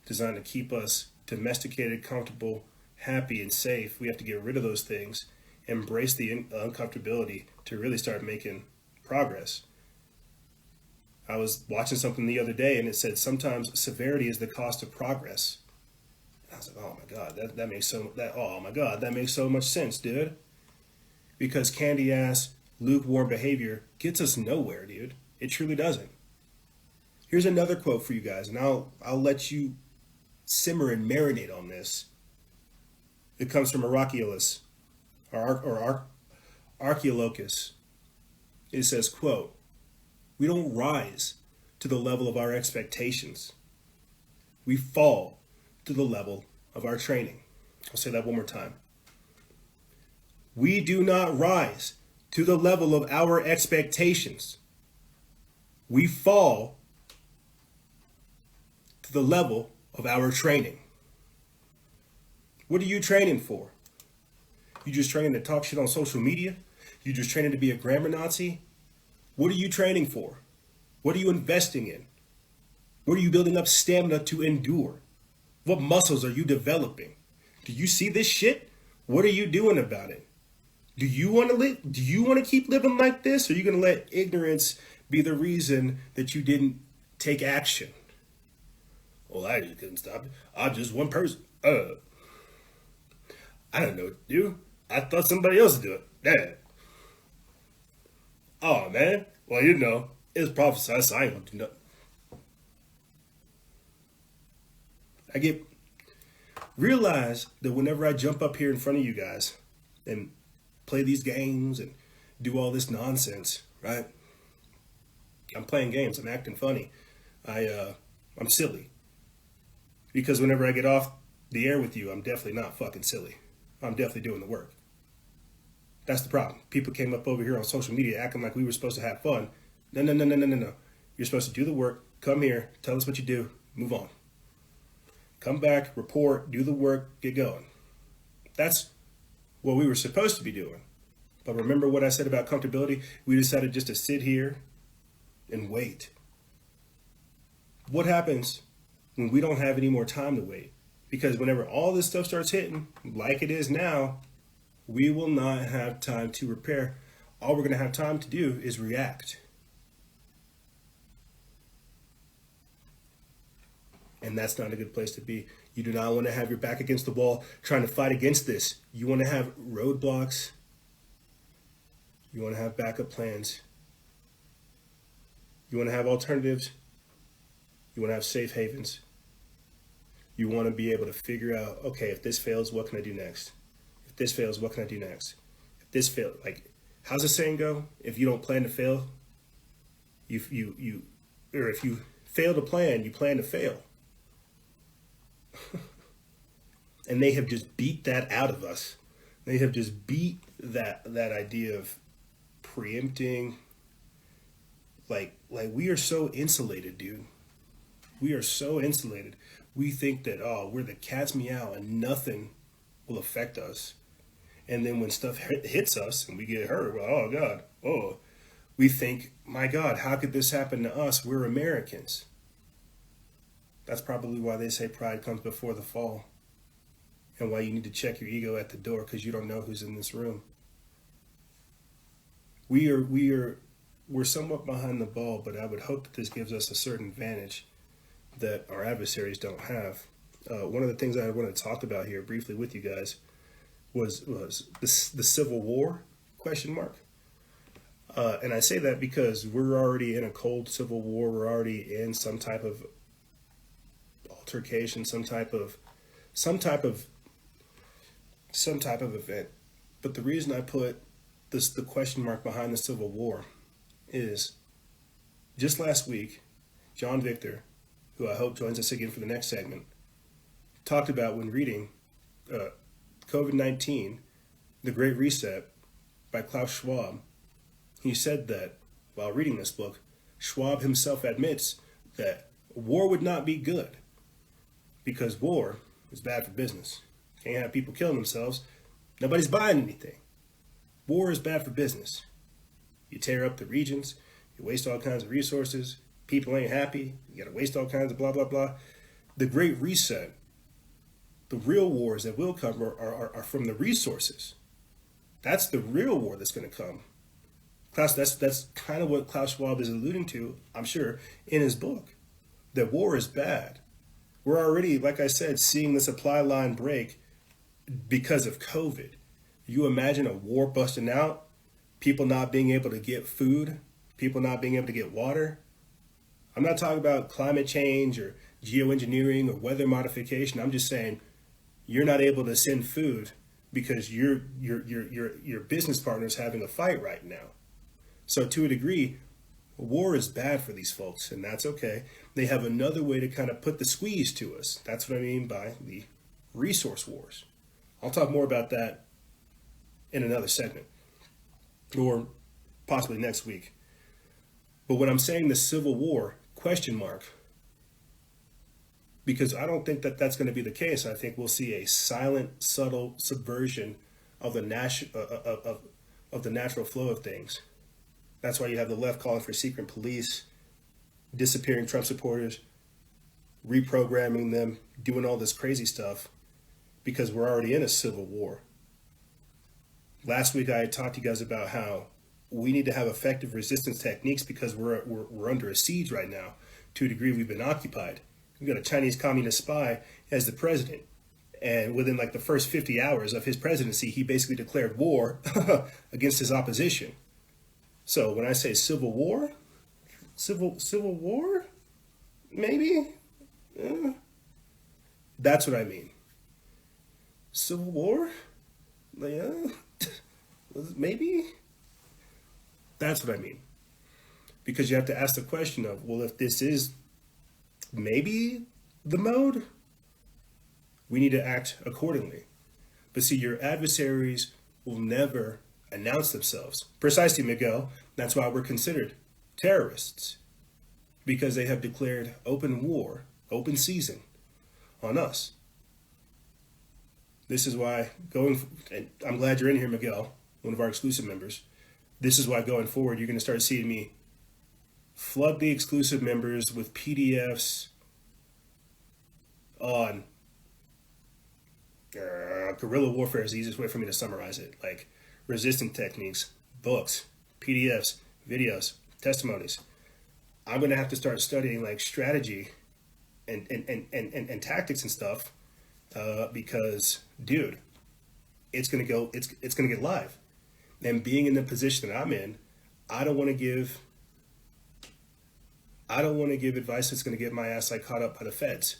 designed to keep us domesticated, comfortable, happy, and safe. We have to get rid of those things, embrace the uncomfortability to really start making progress. I was watching something the other day and it said sometimes severity is the cost of progress. And I was like, oh my God, that makes so much sense, dude. Because candy ass, lukewarm behavior gets us nowhere, dude. It truly doesn't. Here's another quote for you guys, and I'll let you simmer and marinate on this. It comes from Archaeolus, or Archaeolocus. It says, quote, "We don't rise to the level of our expectations. We fall to the level of our training." I'll say that one more time. We do not rise to the level of our expectations. We fall to the level of our training. What are you training for? You just training to talk shit on social media? You just training to be a grammar Nazi? What are you training for? What are you investing in? What are you building up stamina to endure? What muscles are you developing? Do you see this shit? What are you doing about it? Do you want to live? Do you want to keep living like this? Or are you going to let ignorance be the reason that you didn't take action? Well, I just couldn't stop it. I'm just one person. I don't know what to do. I thought somebody else would do it. Yeah. Oh, man. Well, you know, it's prophesied, so I ain't going to do nothing. Realize that whenever I jump up here in front of you guys and play these games and do all this nonsense, right? I'm playing games. I'm acting funny. I'm silly. Because whenever I get off the air with you, I'm definitely not fucking silly. I'm definitely doing the work. That's the problem. People came up over here on social media acting like we were supposed to have fun. No. You're supposed to do the work. Come here. Tell us what you do. Move on. Come back, report, do the work, get going. That's what we were supposed to be doing. But remember what I said about comfortability? We decided just to sit here and wait. What happens when we don't have any more time to wait? Because whenever all this stuff starts hitting, like it is now, we will not have time to repair. All we're going to have time to do is react. And that's not a good place to be. You do not want to have your back against the wall trying to fight against this. You want to have roadblocks You want to have backup plans. You want to have alternatives. You want to have safe havens. You want to be able to figure out, okay, if this fails, what can I do next? If this fails, what can I do next? If this fails, like, how's the saying go? If you don't plan to fail, or if you fail to plan, you plan to fail. And they have just beat that out of us. They have just beat that idea of preempting. Like we are so insulated, dude. We are so insulated. We think that, oh, we're the cat's meow and nothing will affect us. And then when stuff hits us and we get hurt, well, oh God, oh, we think, my God, how could this happen to us? We're Americans. That's probably why they say pride comes before the fall. And why you need to check your ego at the door, because you don't know who's in this room. We're somewhat behind the ball, but I would hope that this gives us a certain advantage that our adversaries don't have. One of the things I want to talk about here briefly with you guys was the Civil War ? And I say that because we're already in a cold civil war. We're already in some type of altercation, some type of event. But the reason I put the question mark behind the Civil War is just last week, John Victor, who I hope joins us again for the next segment, talked about when reading COVID-19, The Great Reset by Klaus Schwab. He said that while reading this book, Schwab himself admits that war would not be good because war is bad for business. Can't have people killing themselves. Nobody's buying anything. War is bad for business. You tear up the regions, you waste all kinds of resources, people ain't happy, you gotta waste all kinds of blah, blah, blah. The Great Reset, the real wars that will come are from the resources. That's the real war that's gonna come. That's kind of what Klaus Schwab is alluding to, I'm sure, in his book. That war is bad. We're already, like I said, seeing the supply line break because of COVID. You imagine a war busting out, people not being able to get food, people not being able to get water. I'm not talking about climate change or geoengineering or weather modification. I'm just saying you're not able to send food because your business partner's having a fight right now. So to a degree, war is bad for these folks, and that's okay. They have another way to kind of put the squeeze to us. That's what I mean by the resource wars. I'll talk more about that in another segment, or possibly next week. But when I'm saying the Civil War, ? Because I don't think that that's going to be the case. I think we'll see a silent, subtle subversion of the natural flow of things. That's why you have the left calling for secret police, disappearing Trump supporters, reprogramming them, doing all this crazy stuff, because we're already in a civil war. Last week I talked to you guys about how we need to have effective resistance techniques because we're under a siege right now. To a degree, we've been occupied. We've got a Chinese communist spy as the president. And within like the first 50 hours of his presidency, he basically declared war against his opposition. So when I say civil war, maybe? That's what I mean. Civil war? Yeah, maybe? That's what I mean. Because you have to ask the question of, well, if this is maybe the mode, we need to act accordingly. But see, your adversaries will never announce themselves. Precisely, Miguel. That's why we're considered terrorists. Because they have declared open war, open season on us. This is why and I'm glad you're in here, Miguel, one of our exclusive members. This is why going forward, you're going to start seeing me flood the exclusive members with PDFs on guerrilla warfare is the easiest way for me to summarize it. Like resistance techniques, books, PDFs, videos, testimonies. I'm going to have to start studying like strategy and tactics and stuff because, dude, it's going to get live. And being in the position that I'm in, I don't want to give advice that's going to get my ass like caught up by the feds.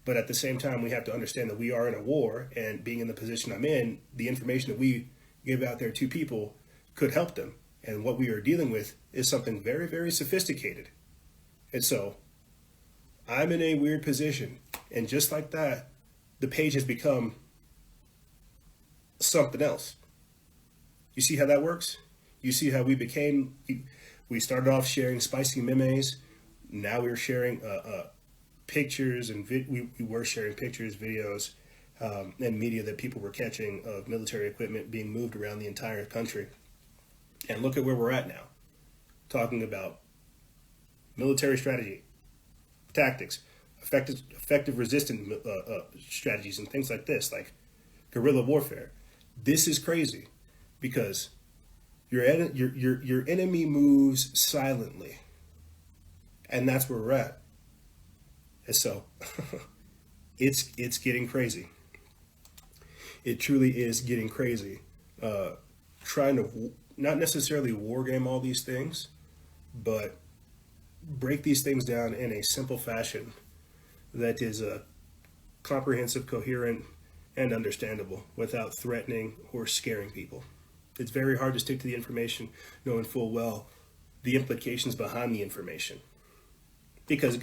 But at the same time, we have to understand that we are in a war, and being in the position I'm in, the information that we give out there to people could help them. And what we are dealing with is something very, very sophisticated. And so I'm in a weird position. And just like that, the page has become something else. You see how that works? You see how we started off sharing spicy memes. Now we're sharing pictures and we were sharing pictures, videos, and media that people were catching of military equipment being moved around the entire country. And look at where we're at now, talking about military strategy, tactics, effective resistance strategies, and things like this, like guerrilla warfare. This is crazy because your enemy moves silently, and that's where we're at. And so it's getting crazy. It truly is getting crazy. Trying to not necessarily war game all these things, but break these things down in a simple fashion that is comprehensive, coherent, and understandable without threatening or scaring people. It's very hard to stick to the information knowing full well the implications behind the information. Because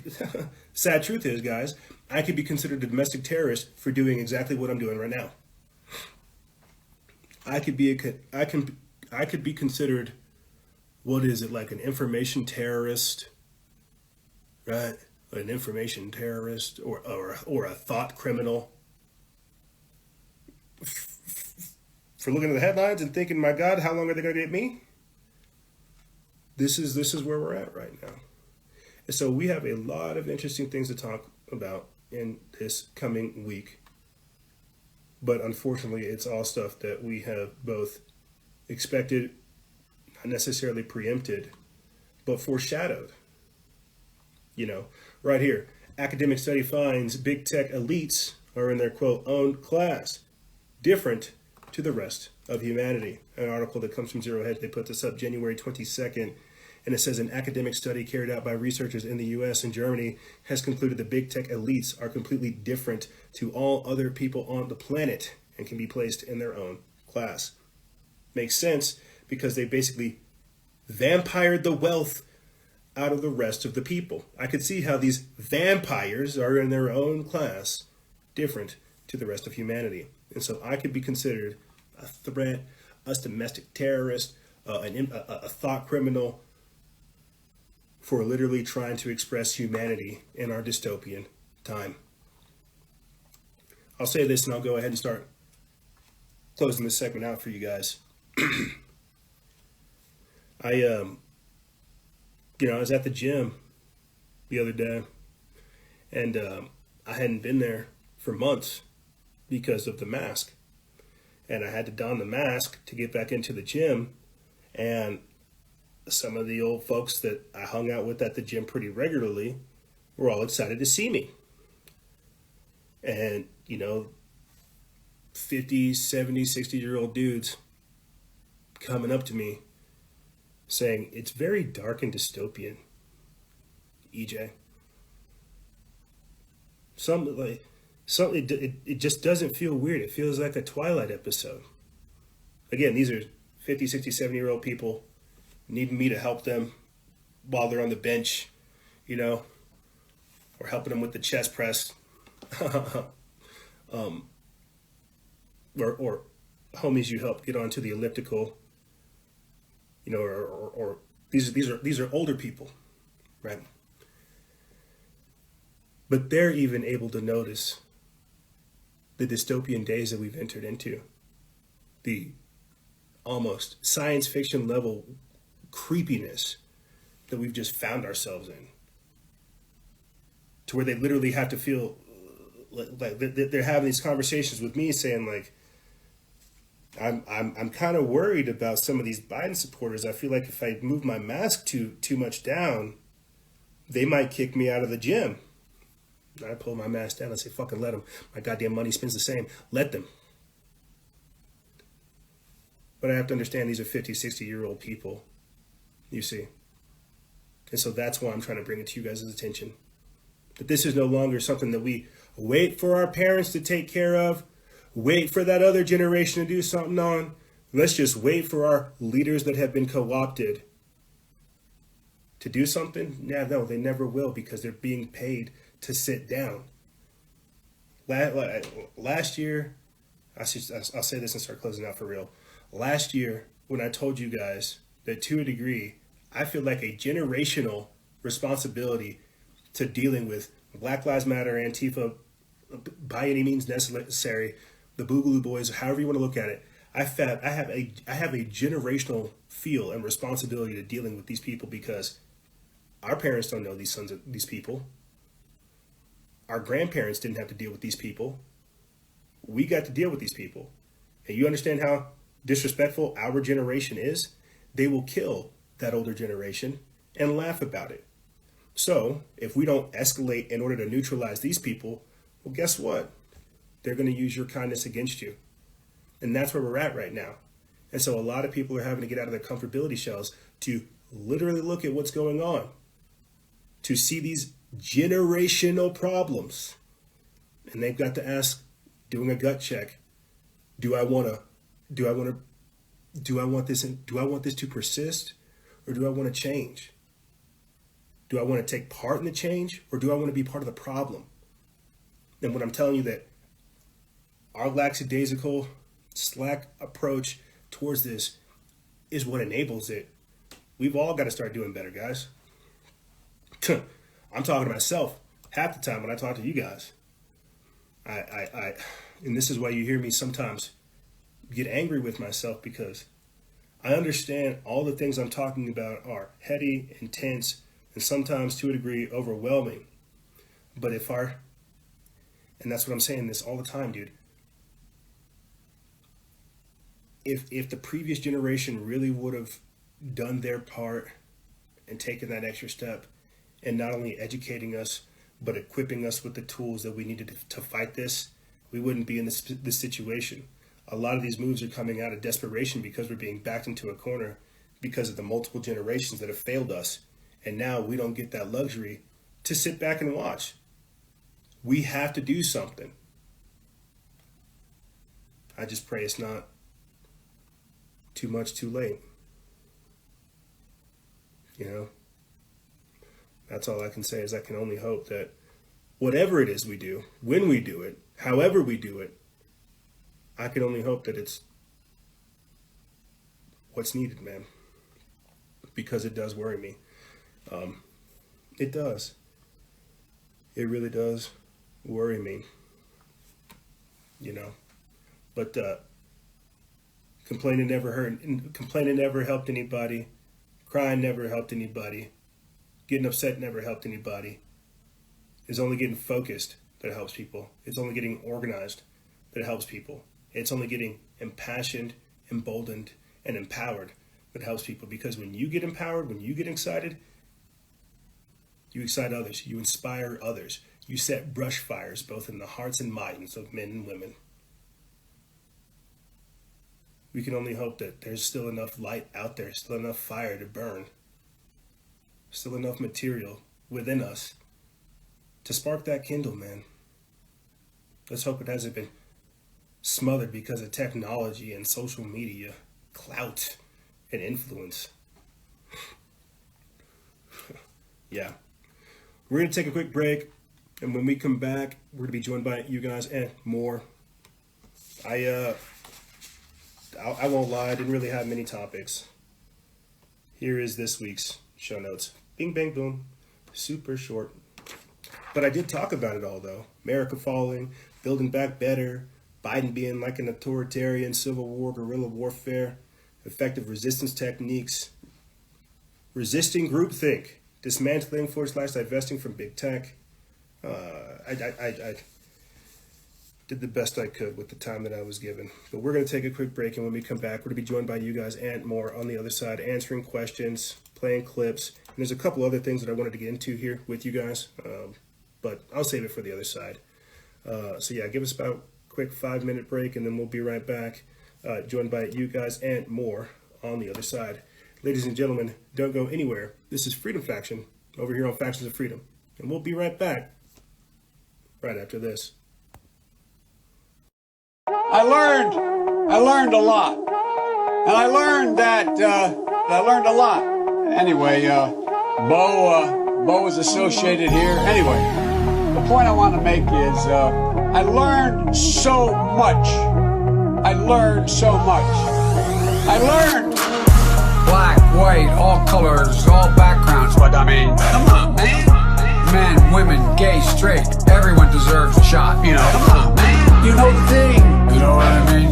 sad truth is, guys, I could be considered a domestic terrorist for doing exactly what I'm doing right now. I could be considered, what is it, like an information terrorist, right? An information terrorist or a thought criminal for looking at the headlines and thinking, my God, how long are they going to get me? This is where we're at right now. And so we have a lot of interesting things to talk about in this coming week. But unfortunately, it's all stuff that we have both expected, not necessarily preempted, but foreshadowed. You know, right here, academic study finds big tech elites are in their, quote, own class, different to the rest of humanity. An article that comes from Zero Hedge. They put this up January 22nd. And it says an academic study carried out by researchers in the US and Germany has concluded the big tech elites are completely different to all other people on the planet and can be placed in their own class. Makes sense because they basically vampired the wealth out of the rest of the people. I could see how these vampires are in their own class, different to the rest of humanity. And so I could be considered a threat, a domestic terrorist, a thought criminal, for literally trying to express humanity in our dystopian time. I'll say this and I'll go ahead and start closing this segment out for you guys. I was at the gym the other day, and I hadn't been there for months because of the mask. And I had to don the mask to get back into the gym, and some of the old folks that I hung out with at the gym pretty regularly were all excited to see me. And, 50, 70, 60-year-old dudes coming up to me saying, it's very dark and dystopian, EJ. It just doesn't feel weird. It feels like a Twilight episode. Again, these are 50, 60, 70-year-old people needing me to help them while they're on the bench, or helping them with the chest press, or homies you help get onto the elliptical, or these are older people, right? But they're even able to notice the dystopian days that we've entered into, the almost science fiction level creepiness that we've just found ourselves in, to where they literally have to feel like they're having these conversations with me saying, like, I'm kind of worried about some of these Biden supporters. I feel like if I move my mask too much down, they might kick me out of the gym. And I pull my mask down and say, fucking let them. My goddamn money spends the same. Let them. But I have to understand these are 50, 60-year-old people, you see. And so that's why I'm trying to bring it to you guys' attention. That this is no longer something that we wait for our parents to take care of, wait for that other generation to do something on. Let's just wait for our leaders that have been co-opted to do something. Yeah, no, they never will, because they're being paid to sit down. Last year, I'll say this and start closing out for real. Last year, when I told you guys that to a degree, I feel like a generational responsibility to dealing with Black Lives Matter, Antifa, by any means necessary, the Boogaloo Boys, however you want to look at it. I have a generational feel and responsibility to dealing with these people, because our parents don't know these people. Our grandparents didn't have to deal with these people. We got to deal with these people. And you understand how disrespectful our generation is? They will kill that older generation and laugh about it. So if we don't escalate in order to neutralize these people, well, guess what? They're going to use your kindness against you. And that's where we're at right now. And so a lot of people are having to get out of their comfortability shells to literally look at what's going on, to see these generational problems. And they've got to ask, doing a gut check, do I want this to persist, or do I want to change? Do I want to take part in the change, or do I want to be part of the problem? And when I'm telling you that our lackadaisical, slack approach towards this is what enables it, we've all got to start doing better, guys. I'm talking to myself half the time when I talk to you guys. And this is why you hear me sometimes get angry with myself, because I understand all the things I'm talking about are heady, intense, and sometimes to a degree overwhelming. But and that's what I'm saying this all the time, dude. If the previous generation really would have done their part and taken that extra step, and not only educating us, but equipping us with the tools that we needed to fight this, we wouldn't be in this situation. A lot of these moves are coming out of desperation because we're being backed into a corner because of the multiple generations that have failed us. And now we don't get that luxury to sit back and watch. We have to do something. I just pray it's not too much too late. You know? That's all I can say, is I can only hope that whatever it is we do, when we do it, however we do it, I can only hope that it's what's needed, man. Because it does worry me. It does. It really does worry me. You know. But complaining never helped anybody. Crying never helped anybody. Getting upset never helped anybody. It's only getting focused that helps people. It's only getting organized that helps people. It's only getting impassioned, emboldened, and empowered that helps people. Because when you get empowered, when you get excited, you excite others. You inspire others. You set brush fires both in the hearts and minds of men and women. We can only hope that there's still enough light out there, still enough fire to burn, still enough material within us to spark that kindle, man. Let's hope it hasn't been smothered because of technology and social media, clout, and influence. Yeah. We're going to take a quick break, and when we come back, we're going to be joined by you guys and more. I won't lie, I didn't really have many topics. Here is this week's show notes. Bing, bang, boom. Super short. But I did talk about it all, though. America falling, building back better, Biden being like an authoritarian, civil war, guerrilla warfare, effective resistance techniques, resisting groupthink, dismantling / divesting from big tech. I did the best I could with the time that I was given. But we're going to take a quick break, and when we come back, we're going to be joined by you guys and more on the other side, answering questions, playing clips, and there's a couple other things that I wanted to get into here with you guys, but I'll save it for the other side. So yeah, give us about a quick 5-minute break, and then we'll be right back. joined by you guys and more on the other side. Ladies and gentlemen, don't go anywhere. This is Freedom Faction over here on Factions of Freedom. And we'll be right back right after this. I learned a lot. And I learned that, I learned a lot. Anyway, Bo is associated here. Anyway, the point I want to make is, I learned so much. I learned black, white, all colors, all backgrounds, but I mean, come on, man. Men, women, gay, straight, everyone deserves a shot, you know. Come on, man. You know the thing. You know what I mean?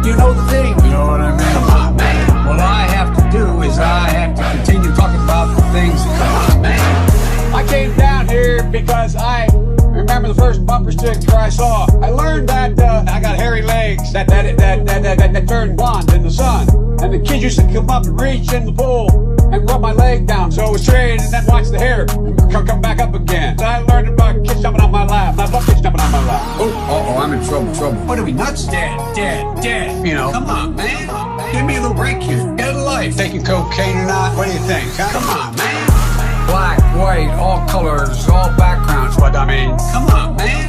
You know the thing. You know what I mean? Come on, man. What I have to do is I have to continue talking about the things. Come on, man. I came down here because I remember the first bumper sticker I saw. I learned that I got hairy legs that turned blonde in the sun. And the kids used to come up and reach in the pool and rub my leg down so it was straight and then watch the hair come back up again. So I learned about kids jumping on my lap. I love kids jumping on my lap. Oh, I'm in trouble. What are we, nuts? Dead. You know. Come on, man. Give me a little break here. Get a life. Taking cocaine or not? What do you think? Huh? Come on, man. Black, white, all colors, all backgrounds, but I mean, come on, man.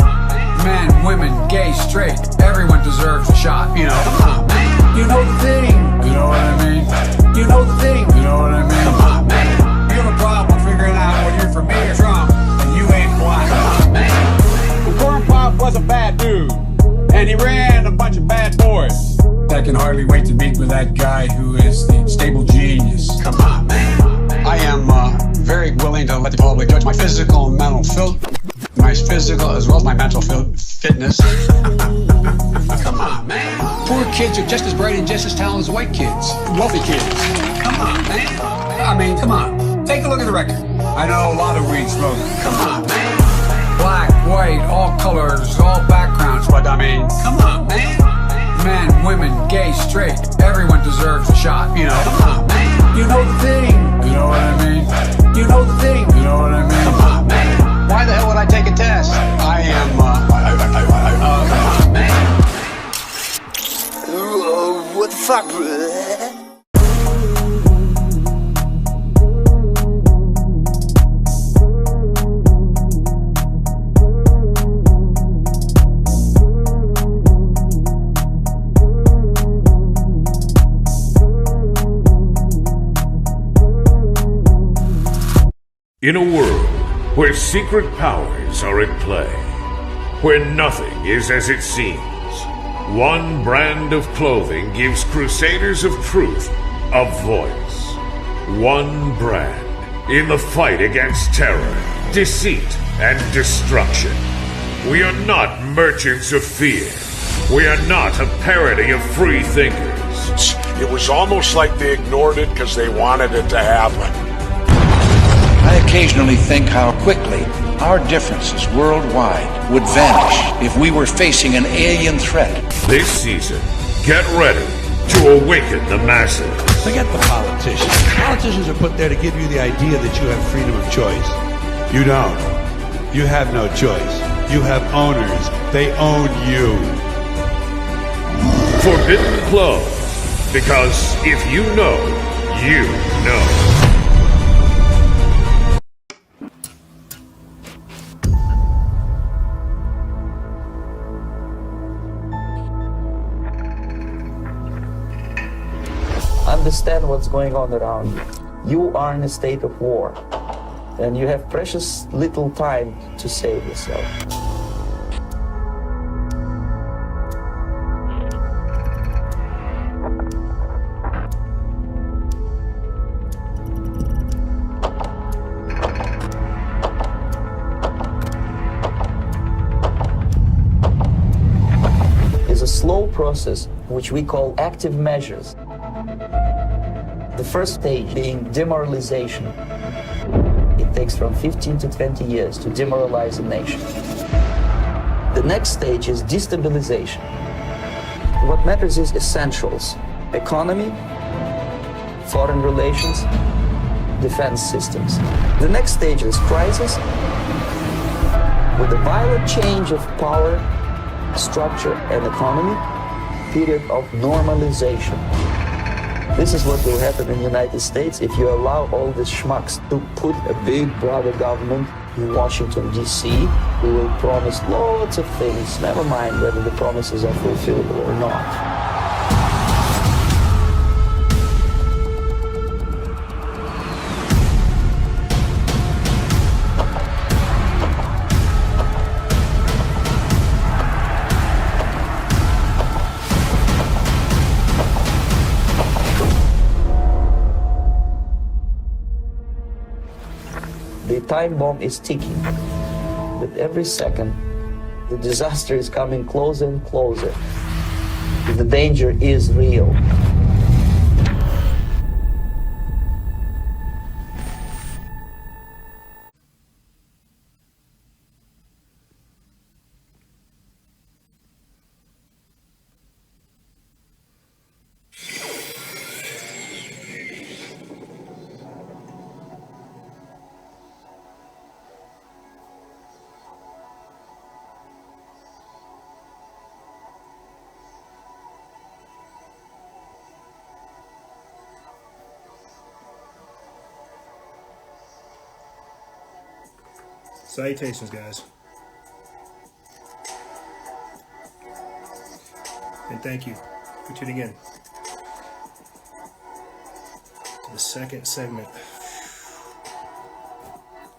Men, women, gay, straight, everyone deserves a shot, you know. Come on, man. You know the thing. You know what I mean? You know the thing. You know what I mean? Come on, man. You have a problem figuring out where you're from here, Trump, and you ain't black. Come on, man. The Corn Pop was a bad dude, and he ran a bunch of bad boys. I can hardly wait to meet with that guy who is the stable genius. Come on, man. I am very willing to let the public judge my physical and mental my physical as well as my mental fitness. Come on, man. Poor kids are just as bright and just as talented as white kids. Wealthy kids. Come on, man. I mean, come on. Take a look at the record. I know a lot of weed smoke. Come on, man. Black, white, all colors, all backgrounds, but I mean, come on, man. Men, women, gay, straight, everyone deserves a shot, you know. Come on, man. You know the thing. You know what I mean? You know the thing. You know what I mean? Come on, man. Why the hell would I take a test? I am, come on, man. What the fuck, bruh? In a world where secret powers are at play, where nothing is as it seems, one brand of clothing gives crusaders of truth a voice. One brand in the fight against terror, deceit, and destruction. We are not merchants of fear. We are not a parody of free thinkers. It was almost like they ignored it because they wanted it to happen. I occasionally think how quickly our differences worldwide would vanish if we were facing an alien threat. This season, get ready to awaken the masses. Forget the politicians. Politicians are put there to give you the idea that you have freedom of choice. You don't. You have no choice. You have owners. They own you. Forbidden clothes. Because if you know, you know. Understand what's going on around you. You are in a state of war, and you have precious little time to save yourself. It's a slow process which we call active measures. The first stage being demoralization. It takes from 15 to 20 years to demoralize a nation. The next stage is destabilization. What matters is essentials: economy, foreign relations, defense systems. The next stage is crisis, with a violent change of power, structure, and economy. period of normalization. This is what will happen in the United States if you allow all these schmucks to put a big brother government in Washington, D.C., who will promise lots of things, never mind whether the promises are fulfillable or not. The time bomb is ticking. With every second, the disaster is coming closer and closer. The danger is real. Salutations, guys. And thank you for tuning in to the second segment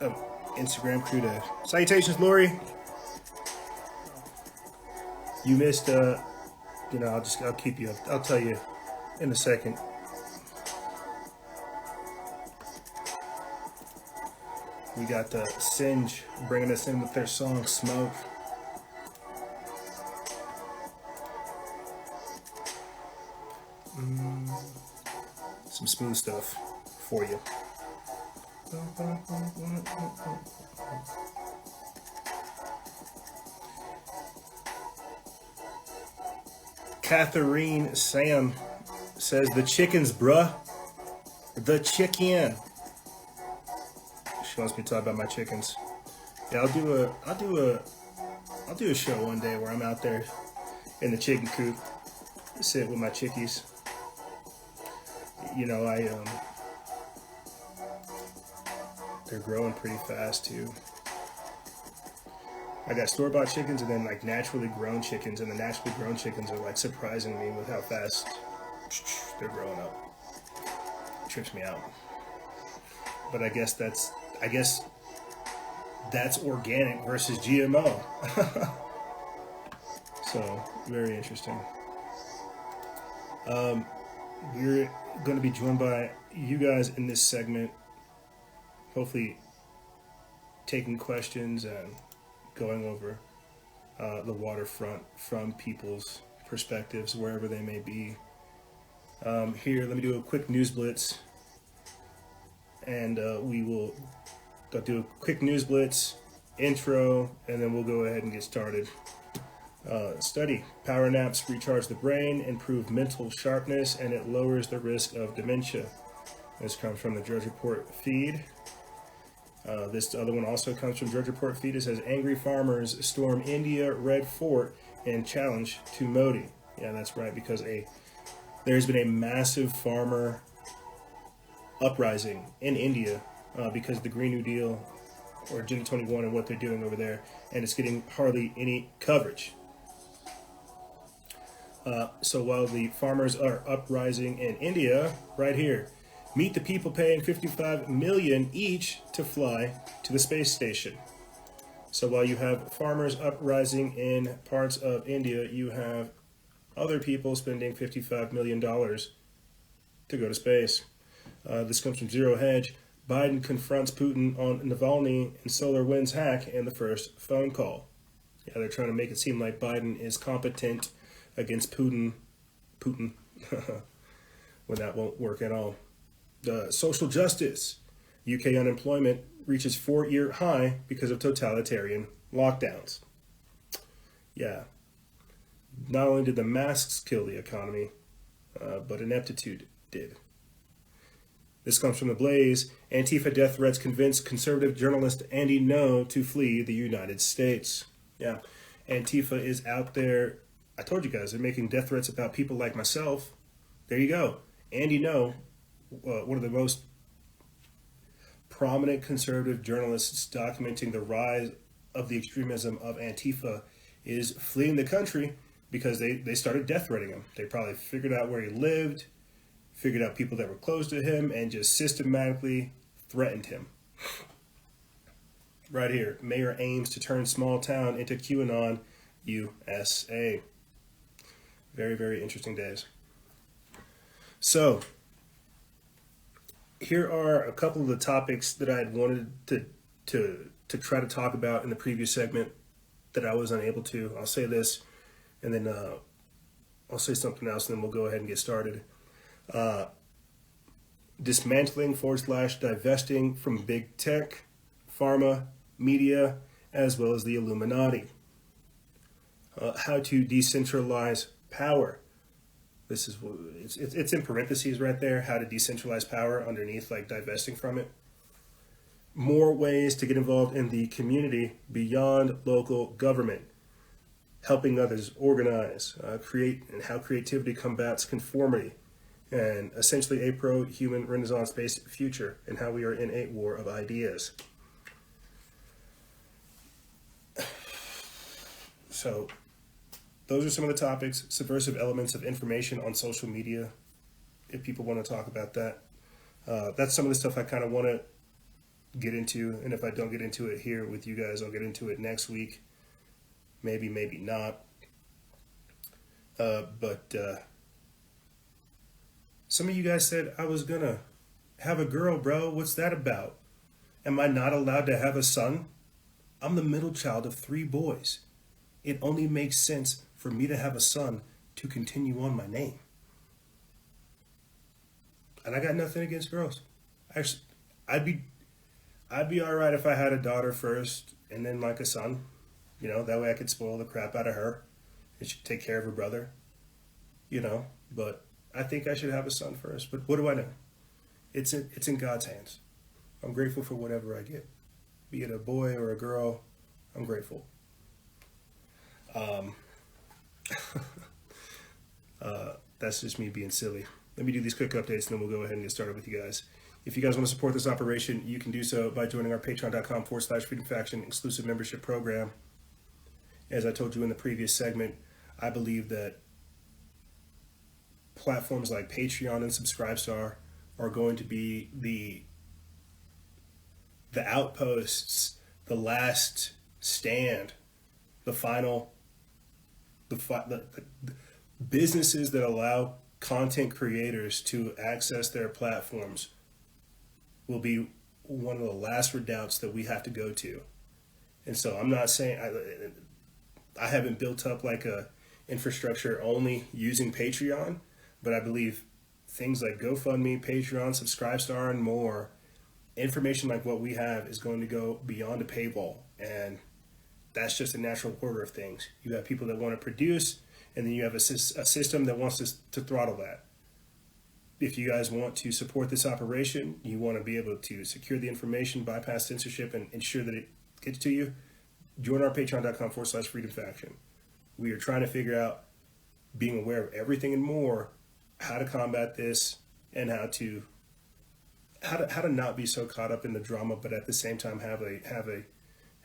of Instagram Crew Day. Salutations, Lori. You missed, I'll keep you up. I'll tell you in a second. We got Singe bringing us in with their song Smoke. Some smooth stuff for you. Catherine Sam says the chickens, bruh. The chicken. She wants me to talk about my chickens. Yeah, I'll do a show one day where I'm out there in the chicken coop, sit with my chickies. You know, they're growing pretty fast too. I got store-bought chickens and then like naturally grown chickens, and the naturally grown chickens are like surprising me with how fast they're growing up. It trips me out. But I guess that's organic versus GMO. So, very interesting. We're going to be joined by you guys in this segment, hopefully taking questions and going over the waterfront from people's perspectives, wherever they may be. Here, let me do a quick news blitz. And we will do a quick news blitz, intro, and then we'll go ahead and get started. Study. Power naps recharge the brain, improve mental sharpness, and it lowers the risk of dementia. This comes from the Drudge Report feed. This other one also comes from Drudge Report feed. It says, angry farmers storm India Red Fort and challenge to Modi. Yeah, that's right, because there's been a massive farmer uprising in India because of the Green New Deal or Agenda 21 and what they're doing over there, and it's getting hardly any coverage. So while the farmers are uprising in India, right here, meet the people paying $55 million each to fly to the space station. So while you have farmers uprising in parts of India, you have other people spending $55 million to go to space. This comes from Zero Hedge. Biden confronts Putin on Navalny and SolarWinds hack in the first phone call. Yeah, they're trying to make it seem like Biden is competent against Putin, when that won't work at all. Social justice. UK unemployment reaches 4-year high because of totalitarian lockdowns. Yeah. Not only did the masks kill the economy, but ineptitude did. This comes from The Blaze. Antifa death threats convince conservative journalist Andy Ngo to flee the United States. Yeah, Antifa is out there I told you guys, they're making death threats about people like myself. There you go. And one of the most prominent conservative journalists documenting the rise of the extremism of Antifa is fleeing the country because they started death threatening him. They probably figured out where he lived, figured out people that were close to him, and just systematically threatened him. Right here, mayor aims to turn small town into QAnon USA. Very, very interesting days. So, here are a couple of the topics that I had wanted to try to talk about in the previous segment that I was unable to. I'll say this, and then I'll say something else, and then we'll go ahead and get started. Dismantling / divesting from big tech, pharma, media, as well as the Illuminati. How to decentralize power. This is it's in parentheses right there. How to decentralize power underneath, like divesting from it. More ways to get involved in the community beyond local government. Helping others organize, create, and how creativity combats conformity. And essentially a pro-human Renaissance-based future, and how we are in a war of ideas. So, those are some of the topics. Subversive elements of information on social media, if people want to talk about that. That's some of the stuff I kind of want to get into, and if I don't get into it here with you guys, I'll get into it next week. Maybe not. But some of you guys said I was gonna have a girl, bro. What's that about? Am I not allowed to have a son? I'm the middle child of 3 boys. It only makes sense for me to have a son to continue on my name. And I got nothing against girls. Actually, I'd be all right if I had a daughter first and then like a son. You know, that way I could spoil the crap out of her and she'd take care of her brother. You know, but I think I should have a son first. But what do I know? It's in God's hands. I'm grateful for whatever I get. Be it a boy or a girl, I'm grateful. That's just me being silly. Let me do these quick updates and then we'll go ahead and get started with you guys. If you guys want to support this operation, you can do so by joining our patreon.com/Freedom Faction exclusive membership program. As I told you in the previous segment, I believe that platforms like Patreon and Subscribestar are going to be the outposts, the last stand, the businesses that allow content creators to access their platforms will be one of the last redoubts that we have to go to. And so I'm not saying I haven't built up like a infrastructure only using Patreon, but I believe things like GoFundMe, Patreon, Subscribestar, and more, information like what we have is going to go beyond a paywall. And that's just a natural order of things. You have people that want to produce, and then you have a system that wants to throttle that. If you guys want to support this operation, you want to be able to secure the information, bypass censorship, and ensure that it gets to you, join our patreon.com/Freedom Faction. We are trying to figure out, being aware of everything and more, how to combat this and how to not be so caught up in the drama, but at the same time have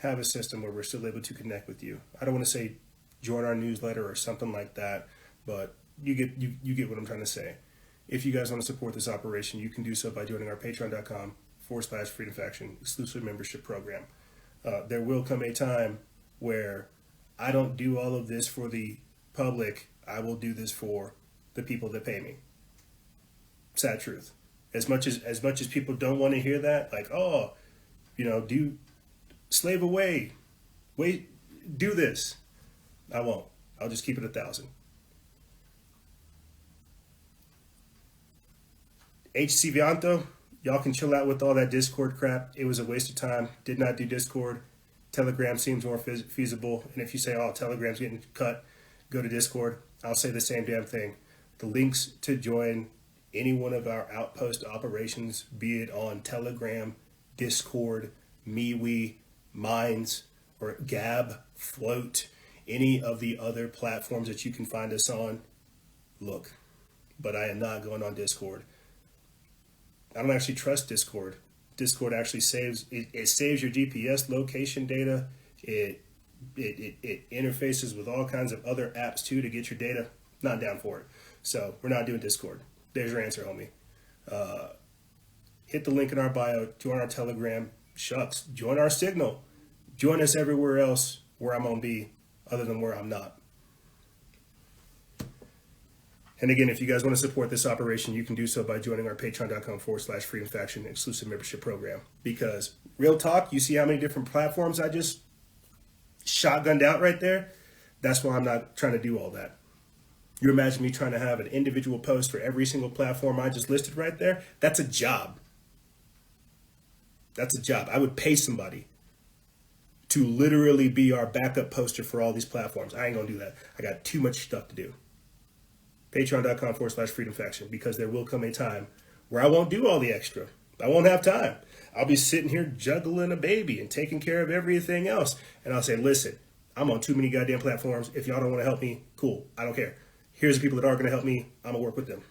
a system where we're still able to connect with you. I don't want to say join our newsletter or something like that, but you get what I'm trying to say. If you guys want to support this operation, you can do so by joining our patreon.com/Freedom Faction exclusive membership program. There will come a time where I don't do all of this for the public. I will do this for the people that pay me. Sad truth. As much as people don't want to hear that, like, oh, do slave away, wait, do this. I won't. I'll just keep it 1,000. HC Vianto, y'all can chill out with all that Discord crap. It was a waste of time. Did not do Discord. Telegram seems more feasible. And if you say, oh, Telegram's getting cut, go to Discord. I'll say the same damn thing. The links to join any one of our outpost operations, be it on Telegram, Discord, MeWe, Minds, or Gab, Float, Any of the other platforms that you can find us on, look. But I am not going on Discord. I don't actually trust Discord. Discord actually saves your GPS location data. It interfaces with all kinds of other apps too to get your data. Not down for it. So we're not doing Discord. There's your answer, homie. Hit the link in our bio. Join our Telegram. Shucks. Join our Signal. Join us everywhere else where I'm gonna be, other than where I'm not. And again, if you guys want to support this operation, you can do so by joining our patreon.com/Freedom Faction exclusive membership program. Because real talk, you see how many different platforms I just shotgunned out right there? That's why I'm not trying to do all that. You imagine me trying to have an individual post for every single platform I just listed right there? That's a job. That's a job. I would pay somebody to literally be our backup poster for all these platforms. I ain't gonna do that. I got too much stuff to do. Patreon.com/Freedom Faction, because there will come a time where I won't do all the extra. I won't have time. I'll be sitting here juggling a baby and taking care of everything else. And I'll say, listen, I'm on too many goddamn platforms. If y'all don't want to help me, cool. I don't care. Here's the people that are going to help me. I'm going to work with them.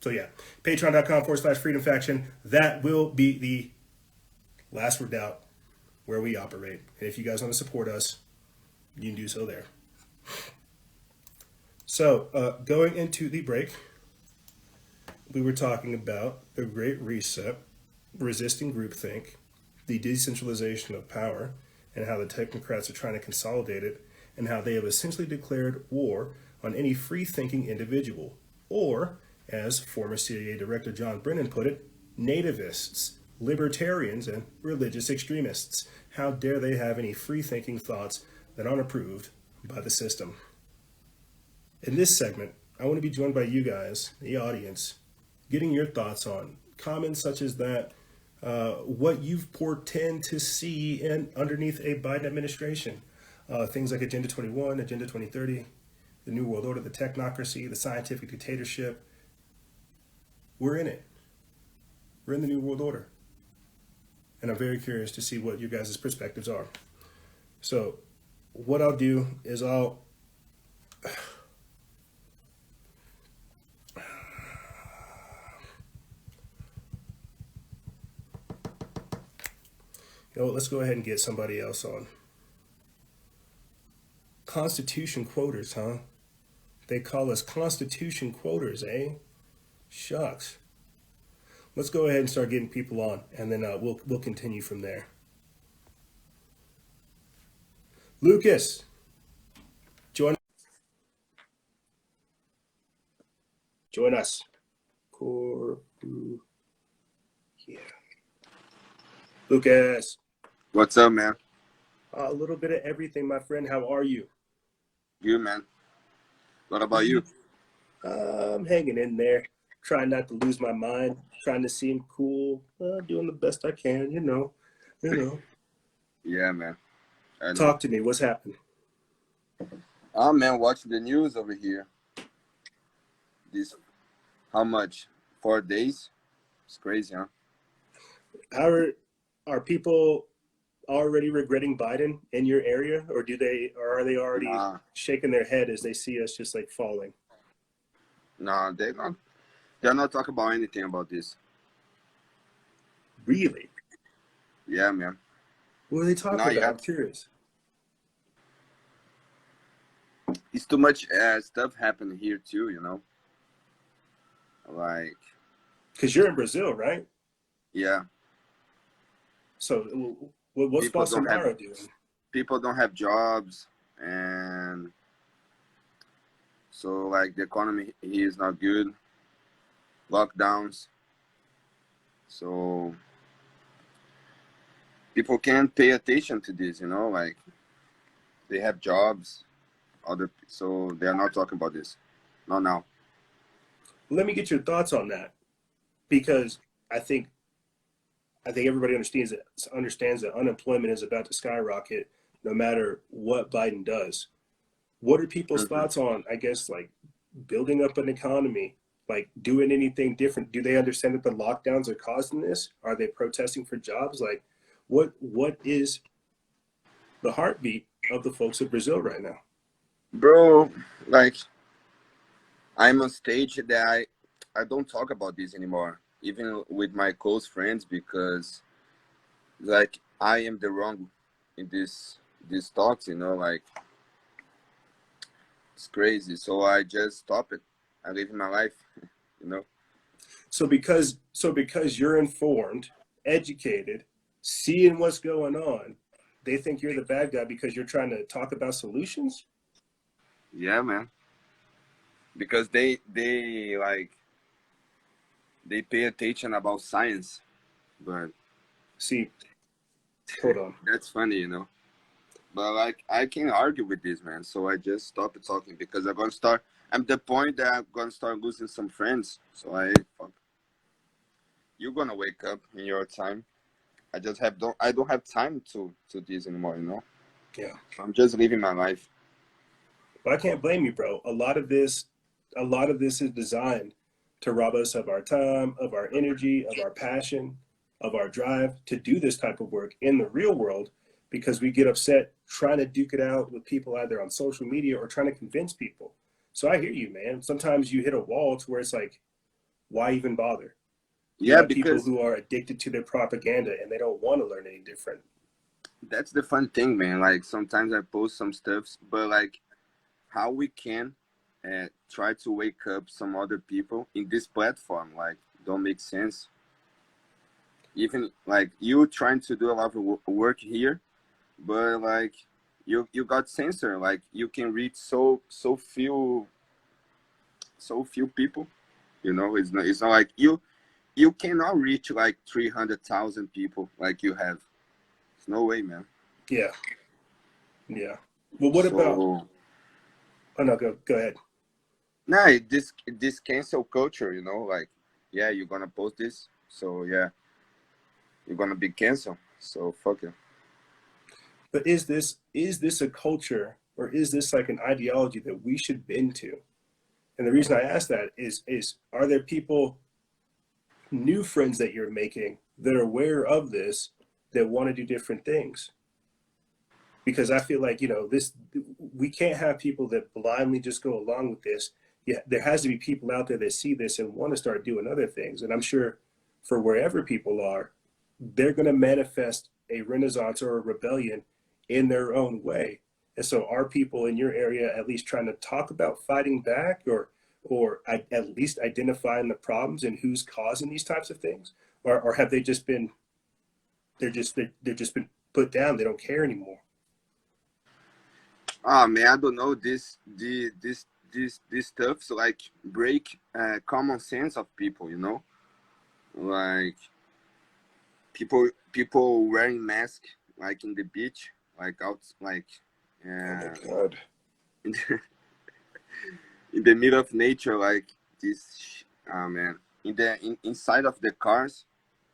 So yeah, patreon.com/Freedom Faction. That will be the last redoubt where we operate. And if you guys want to support us, you can do so there. So, going into the break, we were talking about the Great Reset, resisting groupthink, the decentralization of power, and how the technocrats are trying to consolidate it, and how they have essentially declared war on any free-thinking individual, or, as former CIA Director John Brennan put it, nativists, libertarians, and religious extremists. How dare they have any free-thinking thoughts that aren't approved by the system? In this segment, I want to be joined by you guys, the audience, getting your thoughts on comments such as that, what you portend to see in underneath a Biden administration. Things like Agenda 21, Agenda 2030, the New World Order, the technocracy, the scientific dictatorship. We're in it. We're in the New World Order. And I'm very curious to see what you guys' perspectives are. So what I'll do is let's go ahead and get somebody else on. Constitution quoters, huh? They call us Constitution quoters, eh? Shucks. Let's go ahead and start getting people on, and then we'll continue from there. Lucas, join us. Yeah. Lucas. What's up, man? A little bit of everything, my friend. How are you? Good, man. What about you? I'm hanging in there, trying not to lose my mind, trying to seem cool, doing the best I can, you know. Yeah, man. Talk to me. What's happening? Oh, man, watching the news over here. How much? 4 days? It's crazy, huh? How are people already regretting Biden in your area, or are they already shaking their head as they see us just like falling? No, they're not talking about anything about this. Really? Yeah, man. What are they talking about? I'm curious. It's too much stuff happening here too, you know. Like, because you're in Brazil, right? Yeah. So what's Bolsonaro doing? People don't have jobs, and so like the economy here is not good. Lockdowns. So people can't pay attention to this, you know, like they have jobs, so they are not talking about this. Not now. Let me get your thoughts on that, because I think everybody understands that unemployment is about to skyrocket no matter what Biden does. What are people's thoughts on, I guess, like building up an economy, like doing anything different? Do they understand that the lockdowns are causing this? Are they protesting for jobs? Like what is the heartbeat of the folks of Brazil right now. Bro, like I'm on stage that I don't talk about this anymore, even with my close friends, because like I am the wrong in these talks, like it's crazy. So I just stop it. I live my life, you know. So because you're informed, educated, seeing what's going on, they think you're the bad guy because you're trying to talk about solutions? Yeah, man. Because they pay attention about science, but see, hold on. That's funny, But like I can't argue with this, man. So I just stopped talking because I'm the point that I'm gonna start losing some friends. So fuck. You're gonna wake up in your time. I don't have time to this anymore, Yeah. I'm just living my life. But I can't blame you, bro. A lot of this is designed to rob us of our time, of our energy, of our passion, of our drive to do this type of work in the real world, because we get upset trying to duke it out with people either on social media or trying to convince people. So I hear you, man. Sometimes you hit a wall to where it's like, why even bother? Yeah, because people who are addicted to their propaganda and they don't want to learn any different. That's the fun thing, man. Like sometimes I post some stuff, but like how we can try to wake up some other people in this platform, like don't make sense. Even like you trying to do a lot of work here, but like you got censored. Like you can reach so few people. It's not like you cannot reach like 300,000 people like you have. There's no way, man. Yeah. Well, what about? Oh no, go ahead. Nah, this cancel culture, like yeah, you're gonna post this, so yeah, you're gonna be canceled. So fuck it. But is this a culture, or is this like an ideology that we should bend to? And the reason I ask that is are there people, new friends that you're making, that are aware of this, that want to do different things? Because I feel like, we can't have people that blindly just go along with this. Yeah, there has to be people out there that see this and want to start doing other things. And I'm sure for wherever people are, they're going to manifest a renaissance or a rebellion in their own way. And so are people in your area at least trying to talk about fighting back, or at least identifying the problems and who's causing these types of things? Or have they just been, they're just been put down, they don't care anymore? Oh man, I don't know, this stuff, so like break common sense of people, like people wearing masks like in the beach, like out, like oh my God. In the middle of nature, like this. Man, inside of the cars,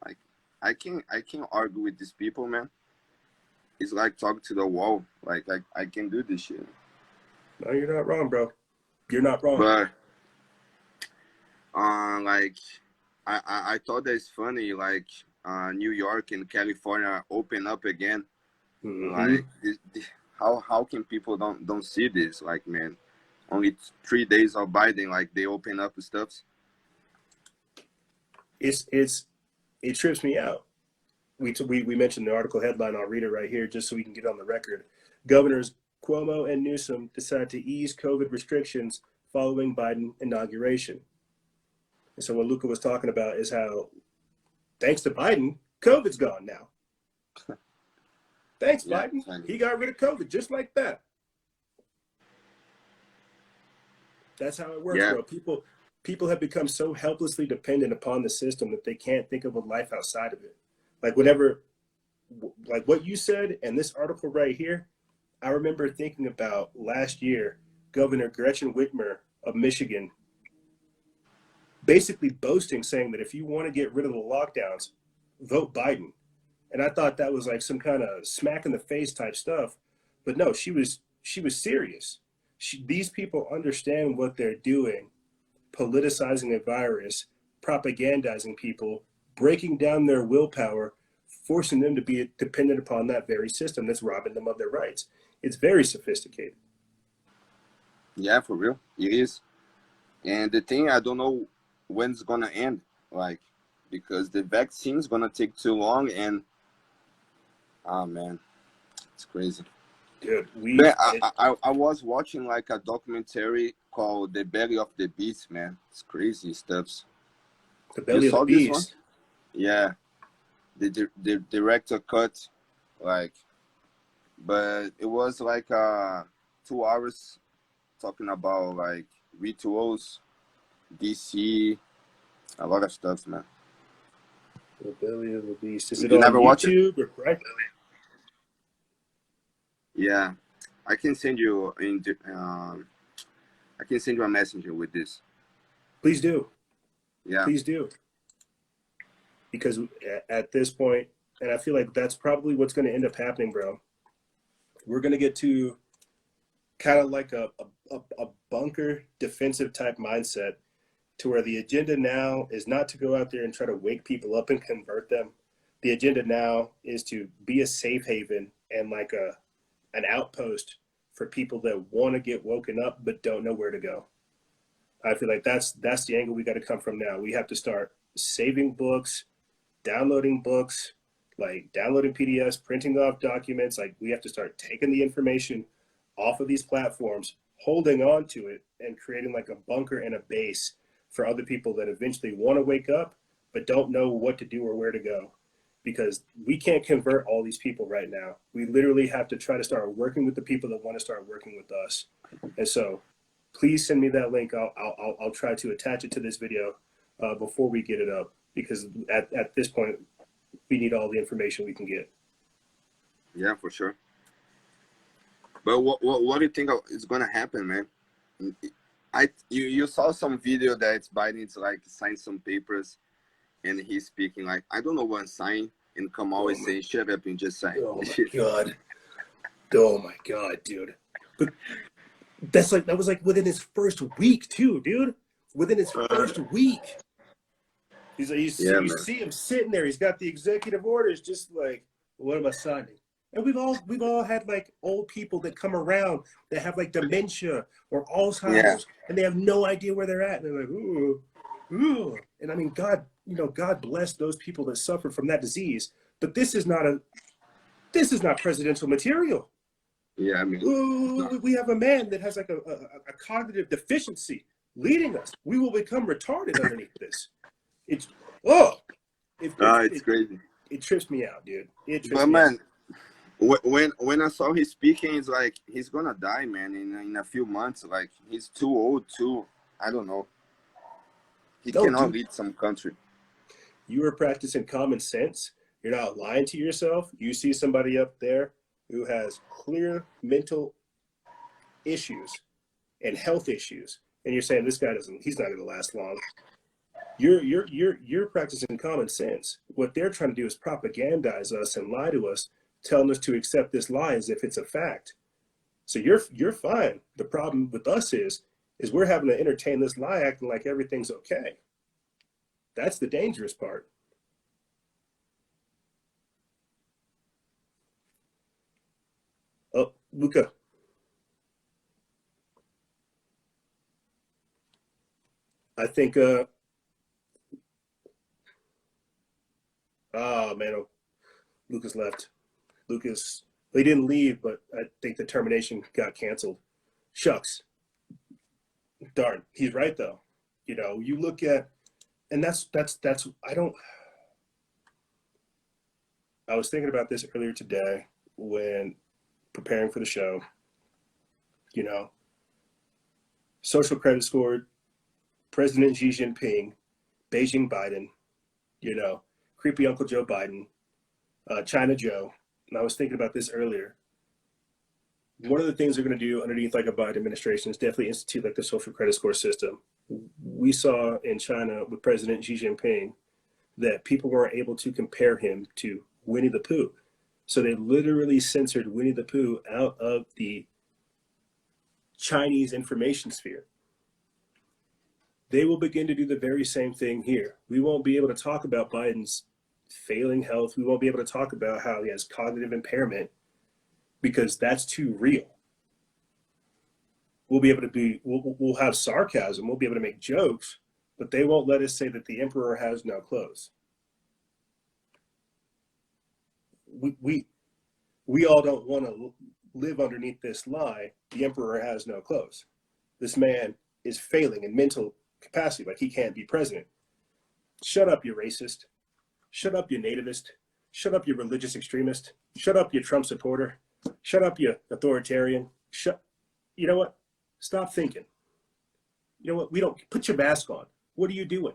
like I can argue with these people, man. It's like talk to the wall. Like I can do this shit. No, you're not wrong, bro. You're not wrong. But like I thought that it's funny, like New York and California open up again. Mm-hmm. Like how can people don't see this? Like, man, only 3 days of Biden, like they open up stuff. It trips me out. We mentioned the article headline. I'll read it right here just so we can get on the record. Governors Cuomo and Newsom decide to ease COVID restrictions following Biden inauguration. And so what Luca was talking about is how, thanks to Biden, COVID's gone now. Thanks, Biden. He got rid of COVID just like that. That's how it works, bro. People have become so helplessly dependent upon the system that they can't think of a life outside of it. Like like what you said and this article right here, I remember thinking about last year, Governor Gretchen Whitmer of Michigan basically boasting, saying that if you want to get rid of the lockdowns, vote Biden. And I thought that was like some kind of smack in the face type stuff. But no, she was serious. These people understand what they're doing, politicizing a virus, propagandizing people, breaking down their willpower forcing them to be dependent upon that very system that's robbing them of their rights. It's very sophisticated. Yeah, for real, it is. And the thing, I don't know when it's gonna end, like, because the vaccine's gonna take too long, and oh man, it's crazy. Dude, I was watching like a documentary called "The Belly of the Beast." Man, it's crazy stuff. The Belly of the This one? Beast. Yeah, the director cut, like, but it was like 2 hours talking about like rituals, DC, a lot of stuff, man. The Belly of the Beast. Is it You on never watch YouTube or right? Yeah, I can send you I can send you a messenger with this. Please do. Yeah. Please do. Because at this point, and I feel like that's probably what's going to end up happening, bro. We're going to get to kind of like a bunker defensive type mindset, to where the agenda now is not to go out there and try to wake people up and convert them. The agenda now is to be a safe haven and like an outpost for people that want to get woken up but don't know where to go. I feel like that's the angle we got to come from now. We have to start saving books, downloading books, like downloading PDFs, printing off documents. Like, we have to start taking the information off of these platforms, holding on to it, and creating like a bunker and a base for other people that eventually want to wake up but don't know what to do or where to go. Because we can't convert all these people right now. We literally have to try to start working with the people that want to start working with us. And so please send me that link. I'll try to attach it to this video before we get it up, because at this point, we need all the information we can get. Yeah, for sure. But what do you think is gonna happen, man? You saw some video that Biden's like signed some papers, and he's speaking like, I don't know what I'm signing, and come always saying, shut up and just sign. Oh my God. Oh my God, dude. But that was like within his first week too, dude. Within his first week. He's like, you see him sitting there, he's got the executive orders, just like, what am I signing? And we've all had like old people that come around that have like dementia or Alzheimer's, and they have no idea where they're at. And they're like, ooh. And I mean, God bless those people that suffer from that disease. But this is not presidential material. Yeah, I mean, we have a man that has like a cognitive deficiency leading us. We will become retarded underneath this. It's crazy. It trips me out, dude. But man, when I saw his speaking, it's like he's gonna die, man, in a few months. Like, he's too old too. I don't know. He cannot lead some country. You are practicing common sense. You're not lying to yourself. You see somebody up there who has clear mental issues and health issues, and you're saying this guy he's not going to last long. You're practicing common sense. What they're trying to do is propagandize us and lie to us, telling us to accept this lie as if it's a fact. So you're fine. The problem with us is we're having to entertain this lie, acting like everything's okay. That's the dangerous part. Oh, Luca. I think, oh man, Lucas left. Lucas, he didn't leave, but I think the termination got canceled. Shucks. Darn, he's right though. You know, you look at, and that's I was thinking about this earlier today when preparing for the show. You know, social credit score, President Xi Jinping, Beijing Biden, you know, creepy Uncle Joe Biden, China Joe. And I was thinking about this earlier. One of the things they're going to do underneath like a Biden administration is definitely institute like the social credit score system. We saw in China with President Xi Jinping that people weren't able to compare him to Winnie the Pooh. So they literally censored Winnie the Pooh out of the Chinese information sphere. They will begin to do the very same thing here. We won't be able to talk about Biden's failing health. We won't be able to talk about how he has cognitive impairment because that's too real. We'll be able to we'll have sarcasm. We'll be able to make jokes, but they won't let us say that the emperor has no clothes. We all don't want to live underneath this lie. The emperor has no clothes. This man is failing in mental capacity, like he can't be president. Shut up, you racist. Shut up, you nativist. Shut up, you religious extremist. Shut up, you Trump supporter. Shut up, you authoritarian. You know what? Stop thinking. You know what? Put your mask on. What are you doing?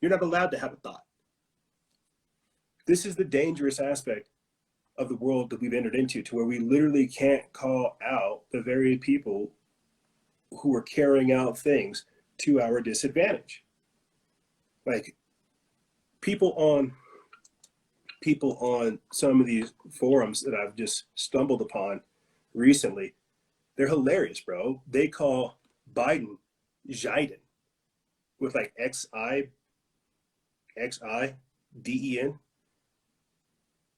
You're not allowed to have a thought. This is the dangerous aspect of the world that we've entered into, to where we literally can't call out the very people who are carrying out things to our disadvantage. Like people on some of these forums that I've just stumbled upon recently, they're hilarious, bro. They call Biden Jiden with like Xiden.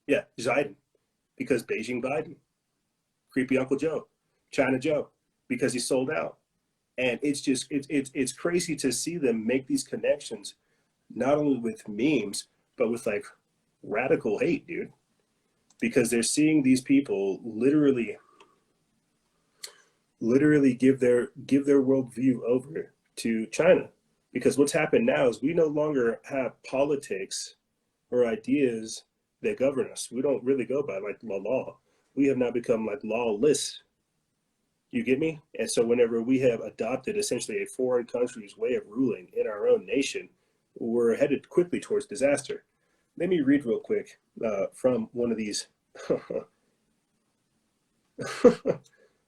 Yeah, Jiden, because Beijing Biden, creepy Uncle Joe, China Joe, because he sold out. And it's crazy to see them make these connections, not only with memes, but with like radical hate, dude, because they're seeing these people literally give their worldview over to China. Because what's happened now is we no longer have politics or ideas that govern us. We don't really go by like the law. We have now become like lawless. You get me? And so whenever we have adopted essentially a foreign country's way of ruling in our own nation, we're headed quickly towards disaster. Let me read real quick from one of these.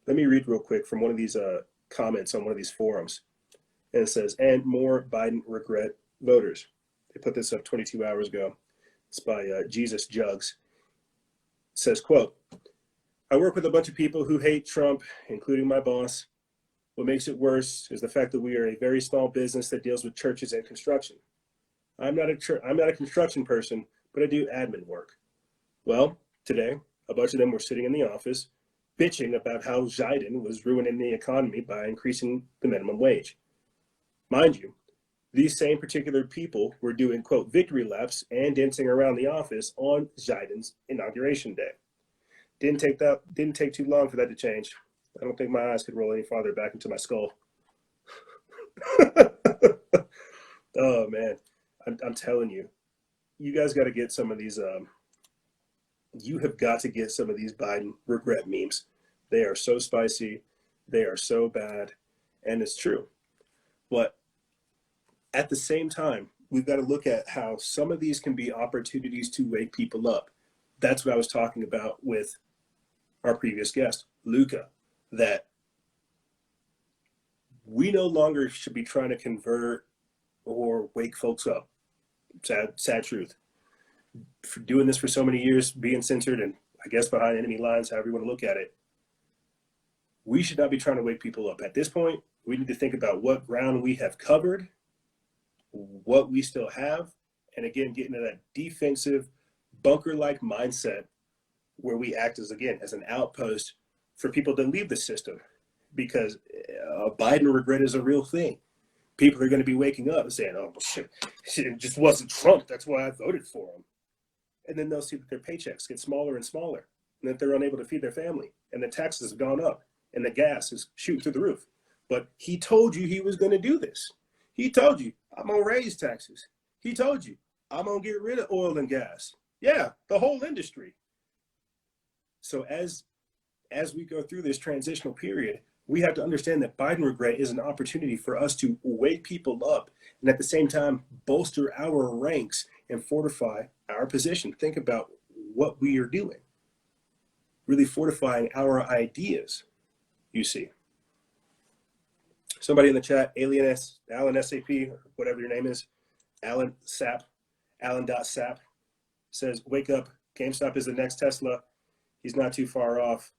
Let me read real quick from one of these comments on one of these forums. And it says, and more Biden regret voters. They put this up 22 hours ago. It's by Jesus Jugs. It says, quote, I work with a bunch of people who hate Trump, including my boss. What makes it worse is the fact that we are a very small business that deals with churches and construction. I'm not a construction person, but I do admin work. Well, today, a bunch of them were sitting in the office bitching about how Biden was ruining the economy by increasing the minimum wage. Mind you, these same particular people were doing, quote, victory laps and dancing around the office on Biden's inauguration day. Didn't take too long for that to change. I don't think my eyes could roll any farther back into my skull. Oh man, I'm telling you, you guys got to get some of these. You have got to get some of these Biden regret memes. They are so spicy, they are so bad, and it's true. But at the same time, we've got to look at how some of these can be opportunities to wake people up. That's what I was talking about with our previous guest, Luca, that we no longer should be trying to convert or wake folks up. Sad truth. For doing this for so many years, being censored and I guess behind enemy lines, however you want to look at it, we should not be trying to wake people up. At this point, we need to think about what ground we have covered, what we still have, and again, get into that defensive, bunker-like mindset where we act as an outpost for people to leave the system, because Biden regret is a real thing. People are going to be waking up and saying, oh, shit, it just wasn't Trump. That's why I voted for him. And then they'll see that their paychecks get smaller and smaller, and that they're unable to feed their family, and the taxes have gone up, and the gas is shooting through the roof. But he told you he was going to do this. He told you, I'm going to raise taxes. He told you, I'm going to get rid of oil and gas. Yeah, the whole industry. So as we go through this transitional period, we have to understand that Biden regret is an opportunity for us to wake people up and at the same time bolster our ranks and fortify our position. Think about what we are doing. Really fortifying our ideas, you see. Somebody in the chat, Alan SAP, or whatever your name is, Alan.sap, says, wake up, GameStop is the next Tesla. He's not too far off.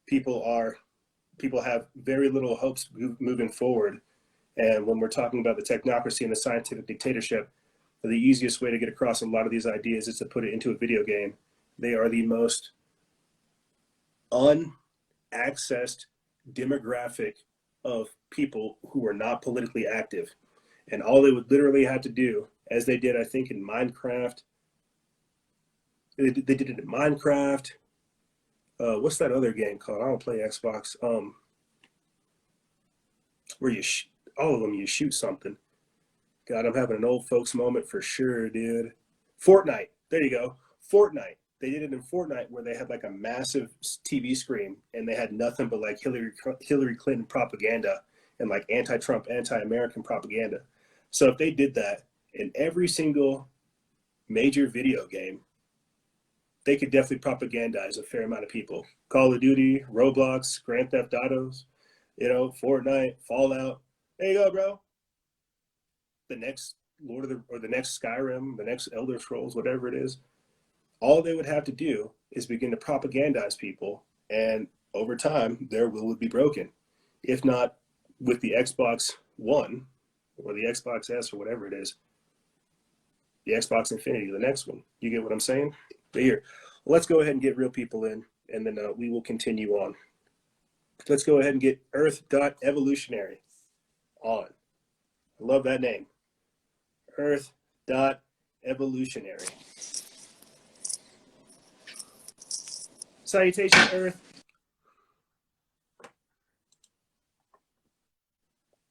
People have very little hopes moving forward. And when we're talking about the technocracy and the scientific dictatorship, the easiest way to get across a lot of these ideas is to put it into a video game. They are the most unaccessed demographic of people who are not politically active. And all they would literally have to do, as they did, I think, in Minecraft, they did it in Minecraft. What's that other game called? I don't play Xbox. Where you all of them, you shoot something. God, I'm having an old folks moment for sure, dude. Fortnite. There you go. Fortnite. They did it in Fortnite where they had like a massive TV screen and they had nothing but like Hillary Clinton propaganda and like anti-Trump, anti-American propaganda. So if they did that in every single major video game, they could definitely propagandize a fair amount of people. Call of Duty, Roblox, Grand Theft Autos, Fortnite, Fallout. There you go, bro. The next the next Skyrim, the next Elder Scrolls, whatever it is. All they would have to do is begin to propagandize people, and over time, their will would be broken. If not with the Xbox One or the Xbox S or whatever it is, the Xbox Infinity, the next one. You get what I'm saying? But here, let's go ahead and get real people in, and then we will continue on. Let's go ahead and get Earth.evolutionary on. I love that name. Earth.evolutionary. Salutation, Earth.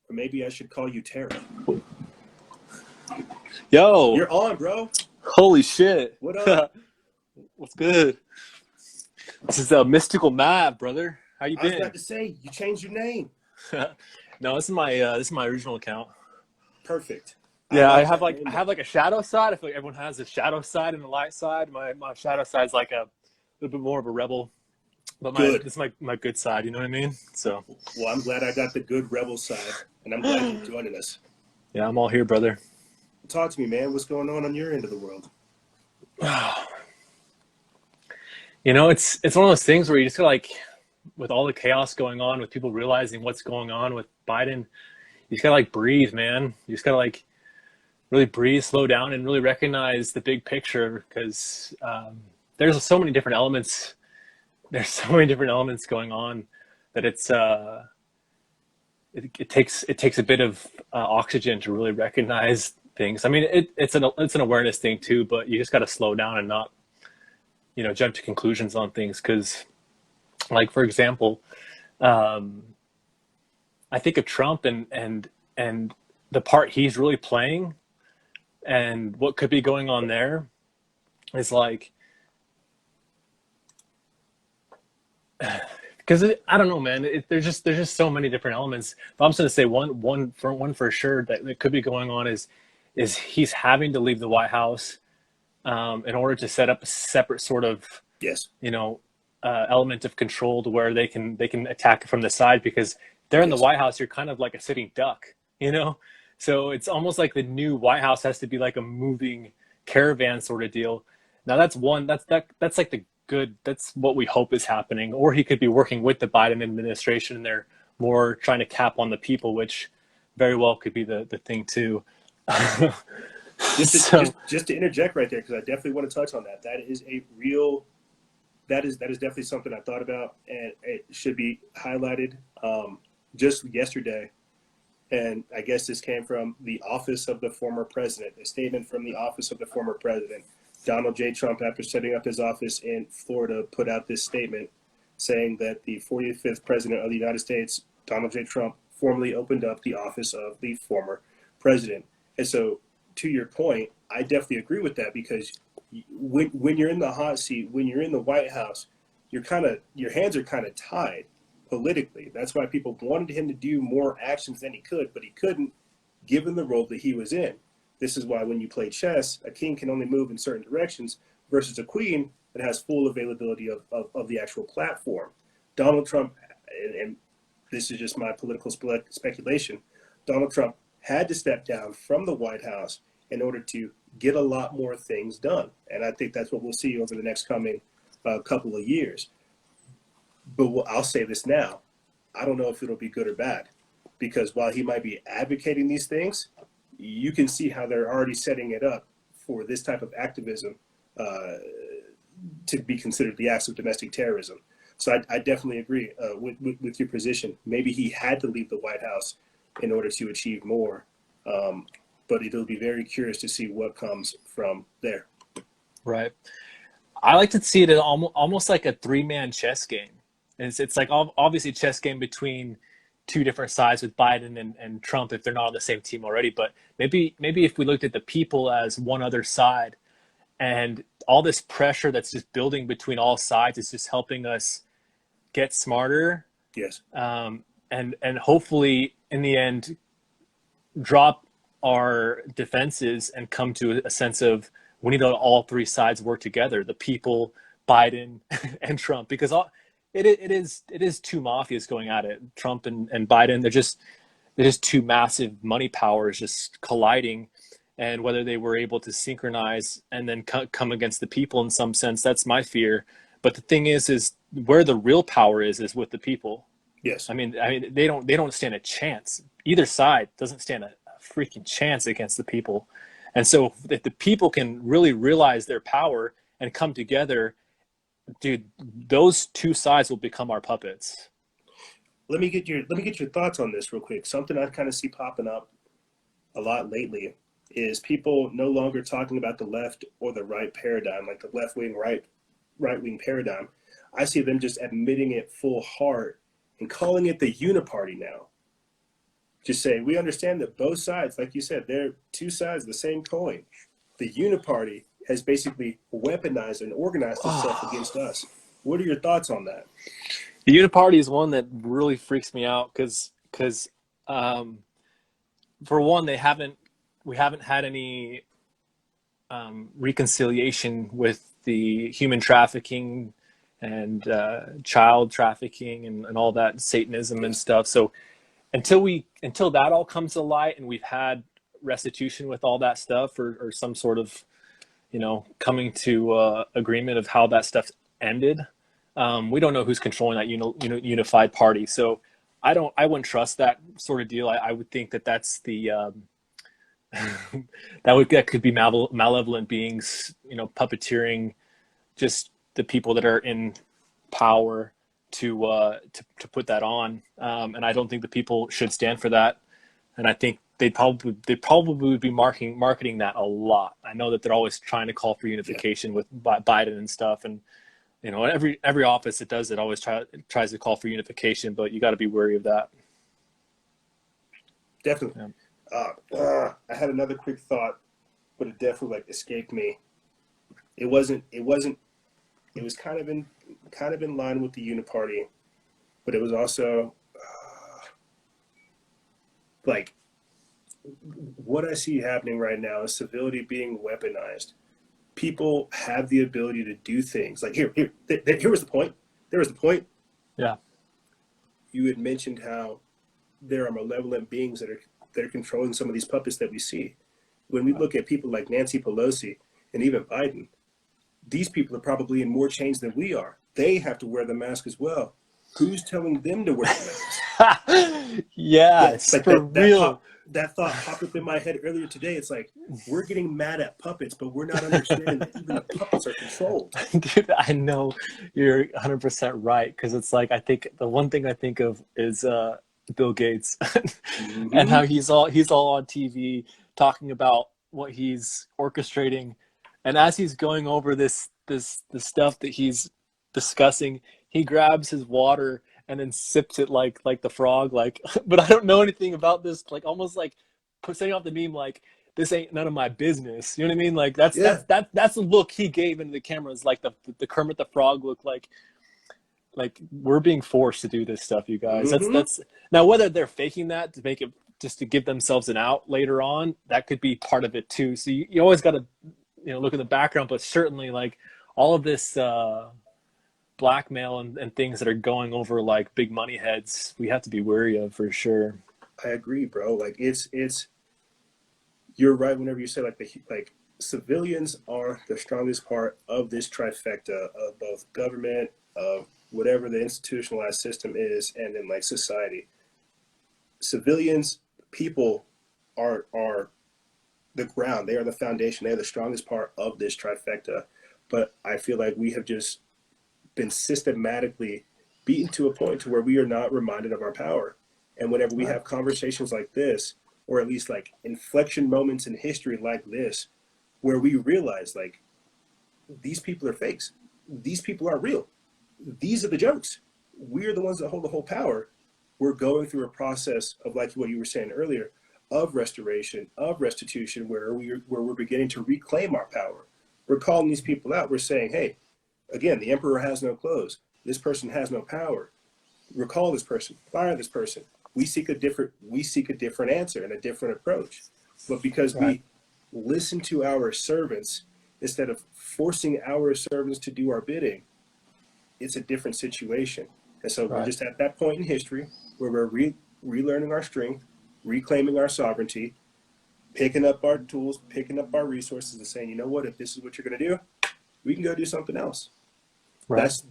Or maybe I should call you Terra. Yo. You're on, bro. Holy shit. What up? What's good? This is a mystical Mav, brother. How you been? I was about to say, you changed your name. No, this is my original account. Perfect. Yeah, I have like a shadow side. I feel like everyone has a shadow side and a light side. My shadow side's like a little bit more of a rebel, but this is my good side. You know what I mean? So. Well, I'm glad I got the good rebel side, and I'm glad you're joining us. Yeah, I'm all here, brother. Talk to me, man. What's going on your end of the world? It's one of those things where you just feel like, with all the chaos going on, with people realizing what's going on with Biden, you just gotta like breathe, man. You just gotta like really breathe, slow down, and really recognize the big picture, because there's so many different elements. There's so many different elements going on that it takes a bit of oxygen to really recognize things. I mean, it's an awareness thing too, but you just got to slow down and not, jump to conclusions on things. Because, like, for example, I think of Trump and the part he's really playing, and what could be going on there is like, because I don't know, man. There's just so many different elements. But I'm just gonna say one for sure that could be going on is he's having to leave the White House in order to set up a separate sort of element of control to where they can attack it from the side, because they're in the White House. You're kind of like a sitting duck, So it's almost like the new White House has to be like a moving caravan sort of deal. Now that's like the good, that's what we hope is happening. Or he could be working with the Biden administration and they're more trying to cap on the people, which very well could be the thing too. Just to interject right there, because I definitely want to touch on that. That is definitely something I thought about, and it should be highlighted. Just yesterday, and I guess this came from the office of the former president, a statement from the office of the former president. Donald J. Trump, after setting up his office in Florida, put out this statement saying that the 45th president of the United States, Donald J. Trump, formally opened up the office of the former president. And so, to your point, I definitely agree with that, because when you're in the hot seat, when you're in the White House, your hands are kind of tied politically. That's why people wanted him to do more actions than he could, but he couldn't, given the role that he was in. This is why when you play chess, a king can only move in certain directions versus a queen that has full availability of the actual platform. Donald Trump, and this is just my political speculation, Donald Trump had to step down from the White House in order to get a lot more things done. And I think that's what we'll see over the next coming couple of years. But I'll say this now, I don't know if it'll be good or bad, because while he might be advocating these things, you can see how they're already setting it up for this type of activism to be considered the acts of domestic terrorism. So I definitely agree with your position. Maybe he had to leave the White House in order to achieve more, but it'll be very curious to see what comes from there. Right. I like to see it as almost like a 3-man chess game. And it's like obviously a chess game between two different sides with Biden and Trump if they're not on the same team already. But maybe if we looked at the people as one other side, and all this pressure that's just building between all sides is just helping us get smarter. Yes. And hopefully in the end drop our defenses and come to a sense of we need all three sides work together, the people, Biden and Trump, because it is two mafias going at it. Trump and Biden, they're just two massive money powers just colliding. And whether they were able to synchronize and then come against the people in some sense, that's my fear. But the thing is where the real power is with the people. Yes. I mean, they don't stand a chance. Either side doesn't stand a freaking chance against the people. And so if the people can really realize their power and come together, dude, those two sides will become our puppets. Let me get your thoughts on this real quick. Something I kind of see popping up a lot lately is people no longer talking about the left or the right paradigm, like the left wing, right wing paradigm. I see them just admitting it full heart and calling it the uniparty now. Just saying, we understand that both sides, like you said, they're two sides of the same coin. The uniparty has basically weaponized and organized itself against us. What are your thoughts on that? The uniparty is one that really freaks me out because for one, we haven't had any reconciliation with the human trafficking and child trafficking and all that Satanism and stuff. So until that all comes to light and we've had restitution with all that stuff or some sort of, coming to agreement of how that stuff ended, we don't know who's controlling that unified party. So I wouldn't trust that sort of deal. I would think that's the that could be malevolent beings, puppeteering just the people that are in power to put that on. And I don't think the people should stand for that. And I think they probably would be marketing that a lot. I know that they're always trying to call for unification with Biden and stuff. And, every office that does it always tries to call for unification, but you got to be wary of that. Definitely. Yeah. I had another quick thought, but it definitely escaped me. It was kind of in line with the uniparty, but it was also what I see happening right now is civility being weaponized. People have the ability to do things like here was the point. There was the point. Yeah. You had mentioned how there are malevolent beings that are controlling some of these puppets that we see. When we look at people like Nancy Pelosi and even Biden, these people are probably in more chains than we are. They have to wear the mask as well. Who's telling them to wear the mask? Yes, for real. That thought popped up in my head earlier today. It's like, we're getting mad at puppets, but we're not understanding that even the puppets are controlled. Dude, I know you're 100% right. Because it's like, I think the one thing I think of is Bill Gates and how he's all on TV talking about what he's orchestrating. And as he's going over the stuff that he's discussing, he grabs his water and then sips it like the frog, but I don't know anything about this, almost setting off the meme, this ain't none of my business. You know what I mean? That's the look he gave into the cameras, like the Kermit the Frog look, like we're being forced to do this stuff, you guys. That's now whether they're faking that to make it just to give themselves an out later on, that could be part of it too. So you always got to look at the background, but certainly all of this blackmail and things that are going over big money heads, we have to be wary of for sure. I agree, bro. It's you're right whenever you say civilians are the strongest part of this trifecta of both government, of whatever the institutionalized system is, and then society. Civilians, people are the ground. They are the foundation. They are the strongest part of this trifecta. But I feel like we have just been systematically beaten to a point to where we are not reminded of our power. And whenever we have conversations like this, or at least like inflection moments in history like this, where we realize like these people are fakes, these people are real, these are the jokes, we're the ones that hold the whole power. We're going through a process of, like what you were saying earlier, of restoration, of restitution, where we're beginning to reclaim our power. We're calling these people out. We're saying, hey, again, the emperor has no clothes. This person has no power. Recall this person. Fire this person. We seek a different answer and a different approach. But because we listen to our servants instead of forcing our servants to do our bidding, it's a different situation. And so we're just at that point in history where we're relearning our strength, reclaiming our sovereignty, picking up our tools, picking up our resources, and saying, you know what, if this is what you're going to do, we can go do something else. That's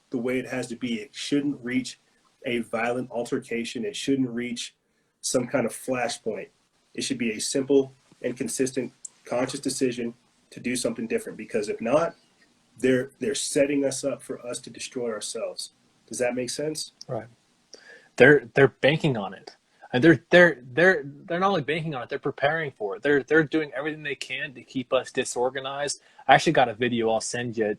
the way it has to be. It shouldn't reach a violent altercation. It shouldn't reach some kind of flashpoint. It should be a simple and consistent, conscious decision to do something different. Because if not, they're setting us up for us to destroy ourselves. Does that make sense? Right. They're banking on it. And they're not only banking on it, they're preparing for it. They're doing everything they can to keep us disorganized. I actually got a video I'll send you.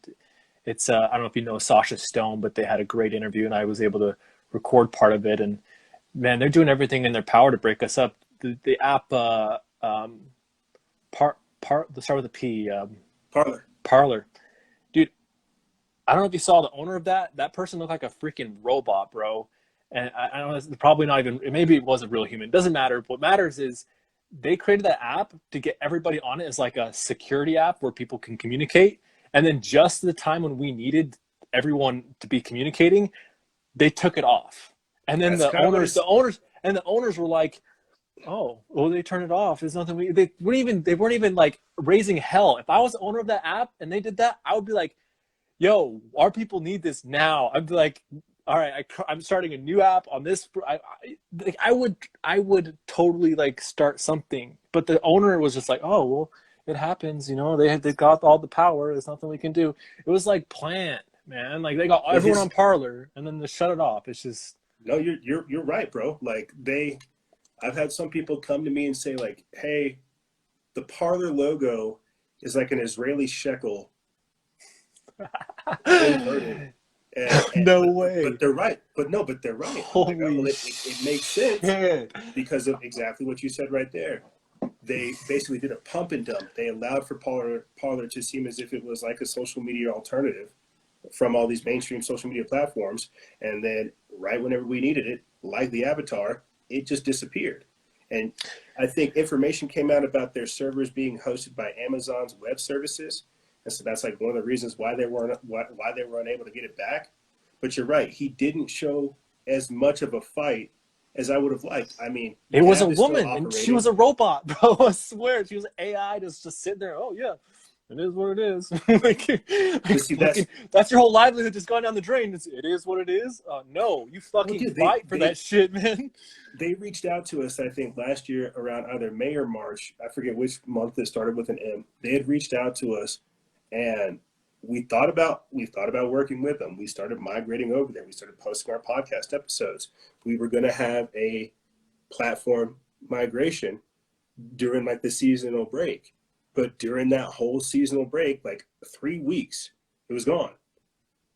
It's I don't know if you know Sasha Stone, but they had a great interview and I was able to record part of it. And man, they're doing everything in their power to break us up. The app let's start with a P. Parlor. Dude, I don't know if you saw the owner of that person looked like a freaking robot, bro. And I don't know, it's probably not even, maybe it was a real human. It doesn't matter. What matters is they created that app to get everybody on it as like a security app where people can communicate. And then just the time when we needed everyone to be communicating, they took it off. And then the owners were like, oh, well, they turned it off. There's nothing they weren't even like raising hell. If I was the owner of that app and they did that, I would be like, yo, our people need this now. I'd be like, all right, I'm starting a new app on this. I would totally like start something, but the owner was just like, oh, well, it happens, you know. They got all the power. There's nothing we can do. It was like planned, man. Like they got everyone on Parlor, and then they shut it off. It's just no. You're right, bro. Like I've had some people come to me and say like, hey, the Parlor logo is like an Israeli shekel inverted. No way. But they're right. But they're right. Holy it makes sense because of exactly what you said right there. They basically did a pump and dump. They allowed for Parlor to seem as if it was like a social media alternative from all these mainstream social media platforms. And then right whenever we needed it, like the avatar, it just disappeared. And I think information came out about their servers being hosted by Amazon's web services. And so that's like one of the reasons why they were unable to get it back. But you're right. He didn't show as much of a fight as I would have liked. I mean, it was a woman and she was a robot, bro. I swear. She was AI just sitting there. Oh, yeah, it is what it is. That's your whole livelihood just gone down the drain. It is what it is. No, you fucking fight for that shit, man. They reached out to us, I think, last year around either May or March. I forget which month it started with an M. They had reached out to us. And we thought about working with them. We started migrating over there. We started posting our podcast episodes. We were going to have a platform migration during like the seasonal break. But during that whole seasonal break, like 3 weeks, it was gone.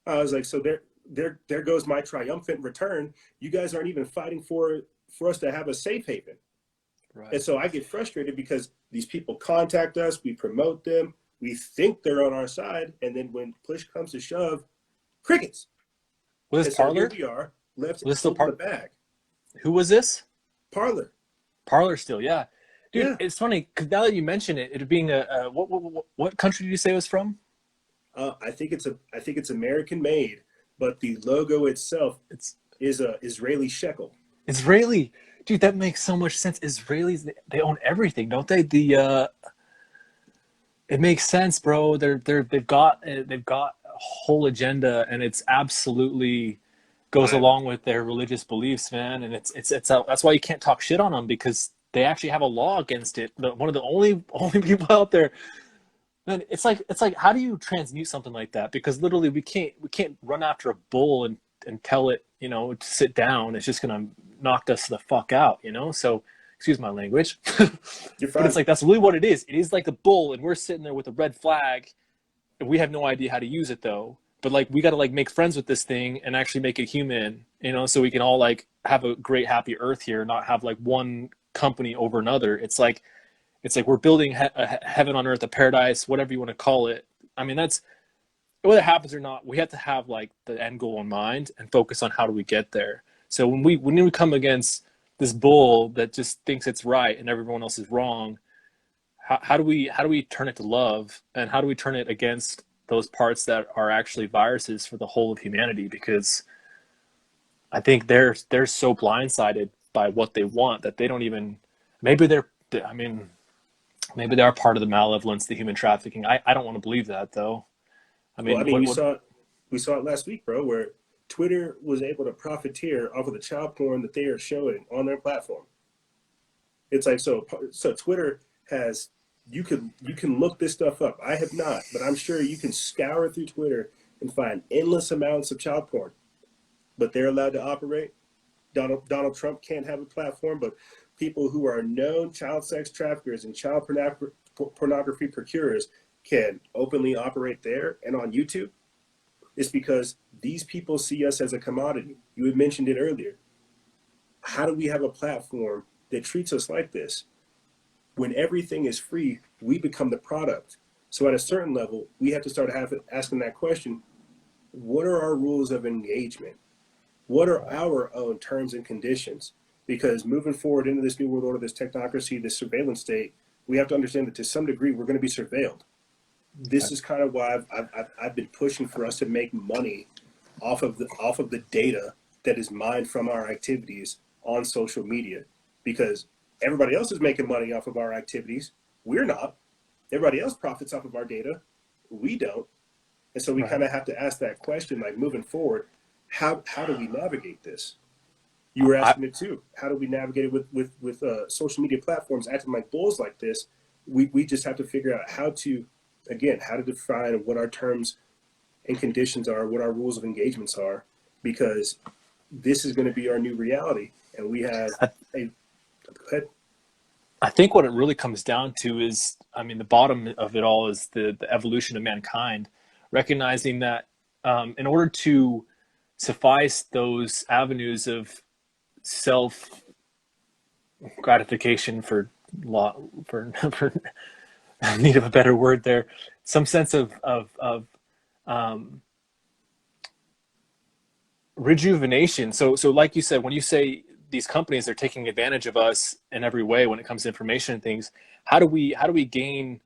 I was like, so there goes my triumphant return. You guys aren't even fighting for us to have a safe haven. Right. And so I get frustrated because these people contact us, we promote them. We think they're on our side, and then when push comes to shove, crickets. Was this Parlor? So here we are, left in the bag. Who was this? Parlor. Parlor still, yeah. Dude, yeah. It's funny, because now that you mention it being what country did you say it was from? I think it's American made, but the logo itself is a Israeli shekel. Israeli. Dude, that makes so much sense. Israelis, they own everything, don't they? It makes sense, bro. They've got a whole agenda, and it's absolutely goes along with their religious beliefs, man. And it's that's why you can't talk shit on them, because they actually have a law against it. One of the only people out there. Man, it's like how do you transmute something like that? Because literally we can't run after a bull and tell it, you know, to sit down. It's just gonna knock us the fuck out, you know. So excuse my language. You're fine. But it's like that's really what it is. It is like the bull, and we're sitting there with a red flag, and we have no idea how to use it though. But like we got to like make friends with this thing and actually make it human, you know, so we can all like have a great happy earth here, not have like one company over another. It's like we're building a heaven on earth, a paradise, whatever you want to call it. I mean, that's whether it happens or not. We have to have like the end goal in mind and focus on how do we get there. So when we come against this bull that just thinks it's right and everyone else is wrong, how do we turn it to love, and how do we turn it against those parts that are actually viruses for the whole of humanity? Because I think they're so blindsided by what they want that they don't even, maybe they are part of the malevolence, the human trafficking. I don't want to believe that though. I mean, we saw it last week, bro, where Twitter was able to profiteer off of the child porn that they are showing on their platform. It's like, so Twitter has, you can look this stuff up. I have not, but I'm sure you can scour through Twitter and find endless amounts of child porn. But they're allowed to operate. Donald Trump can't have a platform, but people who are known child sex traffickers and child pornography procurers can openly operate there and on YouTube. It's because these people see us as a commodity. You had mentioned it earlier. How do we have a platform that treats us like this? When everything is free, we become the product. So at a certain level, we have to start asking that question: what are our rules of engagement? What are our own terms and conditions? Because moving forward into this new world order, this technocracy, this surveillance state, we have to understand that to some degree we're going to be surveilled. This is kind of why I've been pushing for us to make money off of the data that is mined from our activities on social media, because everybody else is making money off of our activities. We're not. Everybody else profits off of our data. We don't. And so we kind of have to ask that question, like moving forward, how do we navigate this? You were asking it too. How do we navigate it with social media platforms acting like bulls like this? We just have to figure out how to define what our terms and conditions are, what our rules of engagements are, because this is going to be our new reality. And we have I think what it really comes down to is, I mean, the bottom of it all is the evolution of mankind, recognizing that in order to suffice those avenues of self gratification, for need of a better word there, some sense of rejuvenation. So like you said, when you say these companies are taking advantage of us in every way when it comes to information and things, how do we gain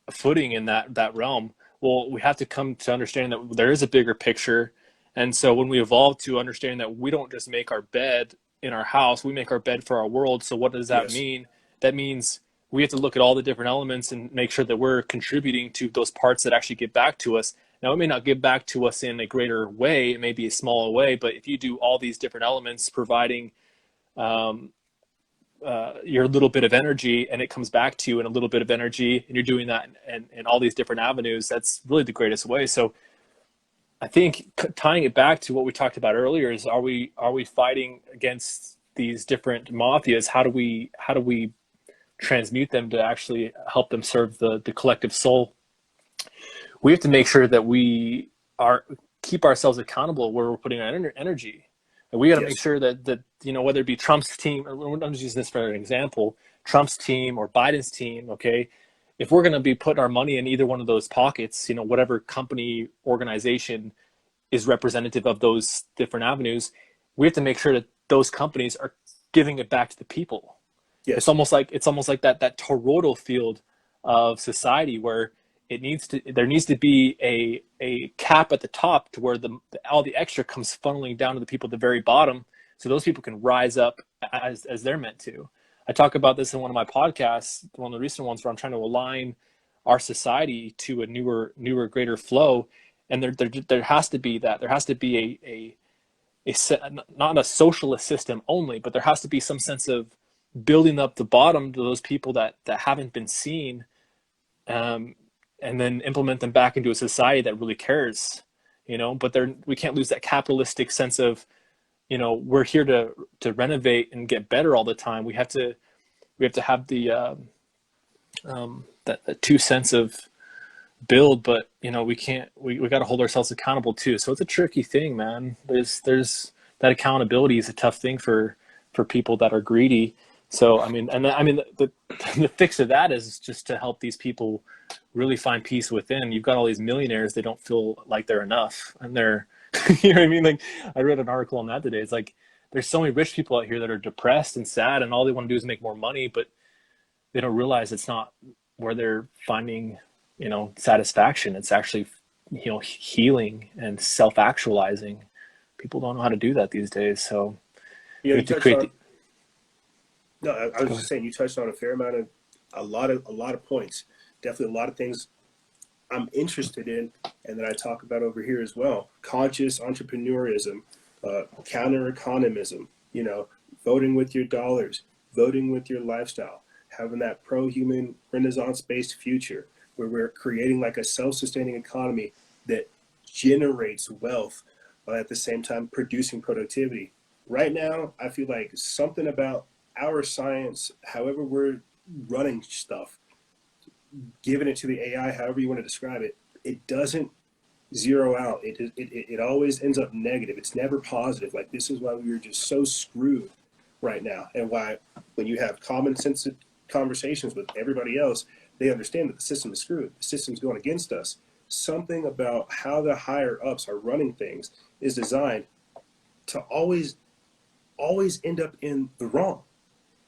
a footing in that realm? Well, we have to come to understand that there is a bigger picture. And so when we evolve to understand that we don't just make our bed in our house, we make our bed for our world. So what does that mean? That means we have to look at all the different elements and make sure that we're contributing to those parts that actually get back to us. Now, it may not give back to us in a greater way, it may be a smaller way, but if you do all these different elements providing your little bit of energy, and it comes back to you in a little bit of energy, and you're doing that in all these different avenues, that's really the greatest way. So I think tying it back to what we talked about earlier is, are we fighting against these different mafias? How do we transmute them to actually help them serve the collective soul? We have to make sure that we keep ourselves accountable where we're putting our energy. And we got to make sure that you know, whether it be Trump's team, or I'm just using this for an example, Trump's team or Biden's team, okay, if we're going to be putting our money in either one of those pockets, you know, whatever company, organization is representative of those different avenues, we have to make sure that those companies are giving it back to the people. Yes. It's almost like that toroidal field of society where there needs to be a cap at the top to where all the extra comes funneling down to the people at the very bottom, so those people can rise up as they're meant to. I talk about this in one of my podcasts, one of the recent ones, where I'm trying to align our society to a newer, greater flow, and there has to be that. There has to be not a socialist system only, but there has to be some sense of building up the bottom to those people that haven't been seen, and then implement them back into a society that really cares, but we can't lose that capitalistic sense of, we're here to renovate and get better all the time. We have to have the that 2 cents of build, but we can't, we got to hold ourselves accountable too. So it's a tricky thing, man. There's that accountability is a tough thing for people that are greedy. So the fix of that is just to help these people really find peace within. You've got all these millionaires, they don't feel like they're enough, and they're you know what I mean? Like, I read an article on that today. It's like there's so many rich people out here that are depressed and sad, and all they want to do is make more money, but they don't realize it's not where they're finding satisfaction. It's actually healing and self-actualizing. People don't know how to do that these days. So you touched on, no, I was just saying, you touched on a fair amount of a lot of points. Definitely a lot of things I'm interested in, and that I talk about over here as well. Conscious entrepreneurism, counter economism, voting with your dollars, voting with your lifestyle, having that pro-human Renaissance-based future where we're creating like a self-sustaining economy that generates wealth while at the same time producing productivity. Right now, I feel like something about our science, however we're running stuff, giving it to the AI, however you want to describe it, it doesn't zero out. It always ends up negative. It's never positive. Like, this is why we are just so screwed right now, and why when you have common sense conversations with everybody else, they understand that the system is screwed. The system's going against us. Something about how the higher ups are running things is designed to always end up in the wrong.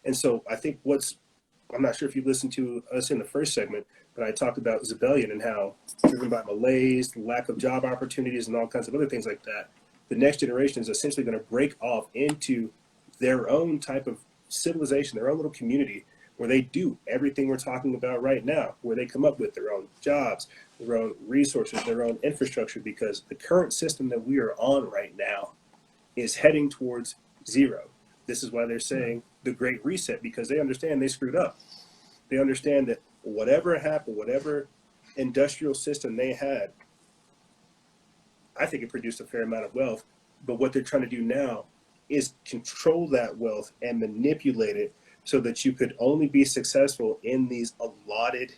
And so I think I'm not sure if you listened to us in the first segment, but I talked about Zebellion and how, driven by malaise, lack of job opportunities, and all kinds of other things like that, the next generation is essentially going to break off into their own type of civilization, their own little community, where they do everything we're talking about right now, where they come up with their own jobs, their own resources, their own infrastructure, because the current system that we are on right now is heading towards zero. This is why they're saying the Great Reset, because they understand they screwed up. They understand that whatever happened, whatever industrial system they had, I think it produced a fair amount of wealth, but what they're trying to do now is control that wealth and manipulate it so that you could only be successful in these allotted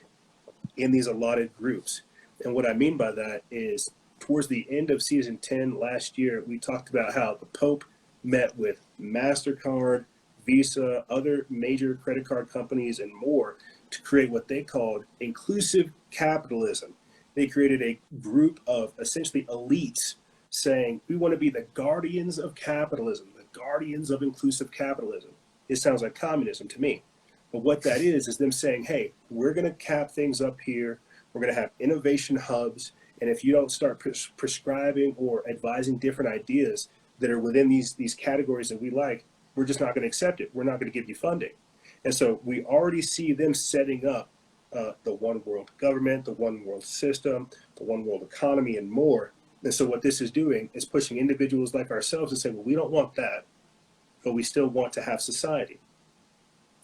groups. And what I mean by that is, towards the end of season 10 last year, we talked about how the Pope met with MasterCard, Visa, other major credit card companies, and more to create what they called inclusive capitalism. They created a group of essentially elites saying, we want to be the guardians of capitalism, the guardians of inclusive capitalism. It sounds like communism to me. But what that is them saying, hey, we're going to cap things up here. We're going to have innovation hubs. And if you don't start prescribing or advising different ideas that are within these categories that we like, we're just not going to accept it. We're not going to give you funding. And so we already see them setting up the one world government, the one world system, the one world economy, and more. And so what this is doing is pushing individuals like ourselves to say, well, we don't want that, but we still want to have society.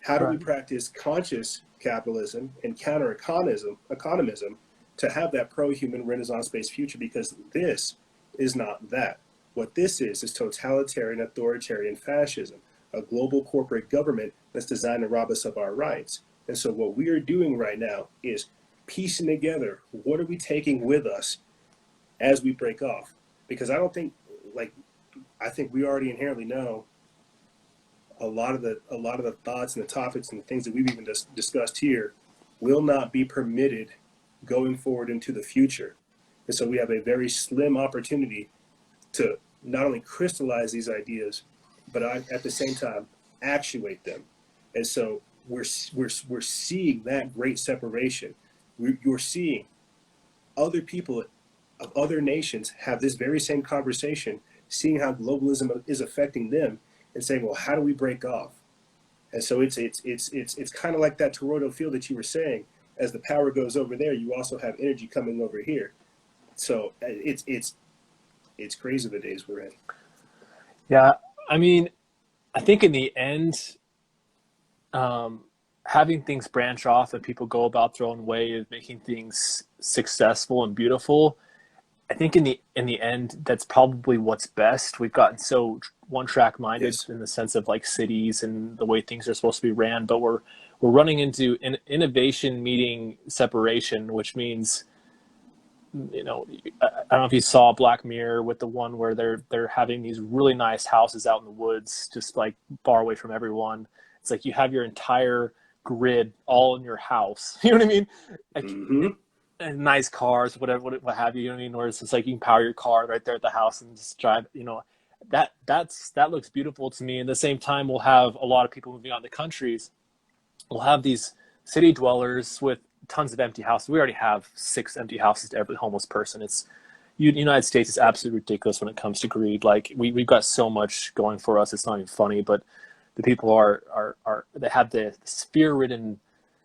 How do we practice conscious capitalism and counter economism to have that pro-human Renaissance-based future? Because this is not that. What this is totalitarian, authoritarian fascism, a global corporate government that's designed to rob us of our rights. And so what we are doing right now is piecing together, what are we taking with us as we break off? Because I think we already inherently know a lot of the thoughts and the topics and the things that we've even discussed here will not be permitted going forward into the future. And so we have a very slim opportunity to not only crystallize these ideas, but at the same time actuate them. And so we're seeing that great separation. You're seeing other people of other nations have this very same conversation, seeing how globalism is affecting them, and saying, well, how do we break off? And so it's kind of like that toroidal field that you were saying. As the power goes over there, you also have energy coming over here. So it's crazy the days we're in. Yeah, I mean, I think in the end, having things branch off and people go about their own way of making things successful and beautiful, I think in the end, that's probably what's best. We've gotten so one track minded in the sense of like cities and the way things are supposed to be ran, but we're running into innovation meeting separation, which means, you know, I don't know if you saw Black Mirror with the one where they're having these really nice houses out in the woods, just like far away from everyone. It's like you have your entire grid all in your house. You know what I mean? Like, and nice cars, whatever, what have you. You know what I mean? Where it's just like you can power your car right there at the house and just drive. You know, that looks beautiful to me. And at the same time, we'll have a lot of people moving out in the countries. We'll have these city dwellers with tons of empty houses. We already have 6 empty houses to every homeless person. It's United States is absolutely ridiculous when it comes to greed. Like we've got so much going for us. It's not even funny, but the people are they have the fear-ridden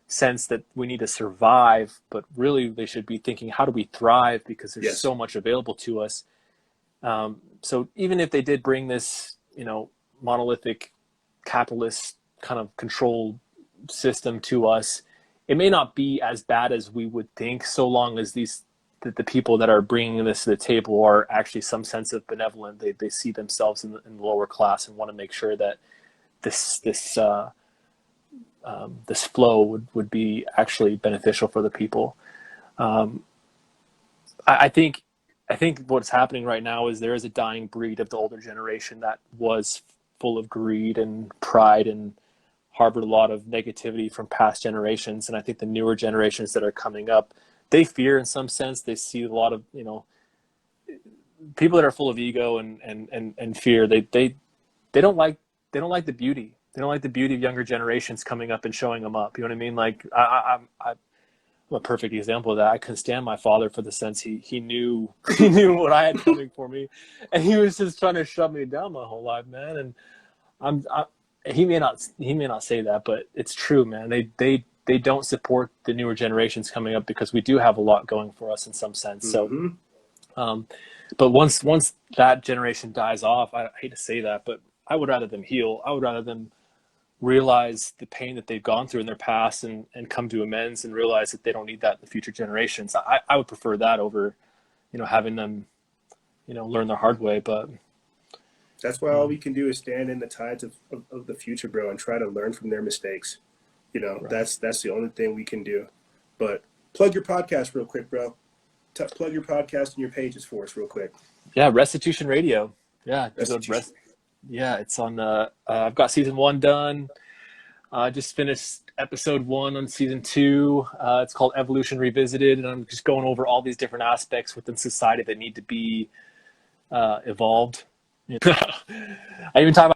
sense that we need to survive, but really they should be thinking, how do we thrive? Because there's so much available to us. So even if they did bring this, you know, monolithic capitalist kind of control system to us, it may not be as bad as we would think, so long as the people that are bringing this to the table are actually some sense of benevolent. They see themselves in the lower class and want to make sure that this flow would be actually beneficial for the people. I think what's happening right now is there is a dying breed of the older generation that was full of greed and pride and harbored a lot of negativity from past generations. And I think the newer generations that are coming up, they fear in some sense. They see a lot of, you know, people that are full of ego and fear. They don't like the beauty. They don't like the beauty of younger generations coming up and showing them up. You know what I mean? Like I'm a perfect example of that. I couldn't stand my father for the sense he knew what I had coming for me, and he was just trying to shove me down my whole life, man. And he may not say that, but it's true, man. They don't support the newer generations coming up because we do have a lot going for us in some sense. So, but once that generation dies off, I hate to say that, but I would rather them heal. I would rather them realize the pain that they've gone through in their past and come to amends and realize that they don't need that in the future generations. I would prefer that over, you know, having them, you know, learn the hard way. But that's why all we can do is stand in the tides of the future, bro, and try to learn from their mistakes. You know, that's the only thing we can do. But plug your podcast real quick, bro. Plug your podcast and your pages for us real quick. Yeah, Restitution Radio. Yeah, yeah, it's on. I've got season 1 done. I just finished episode 1 on season 2. It's called Evolution Revisited, and I'm just going over all these different aspects within society that need to be evolved. You know? I even talk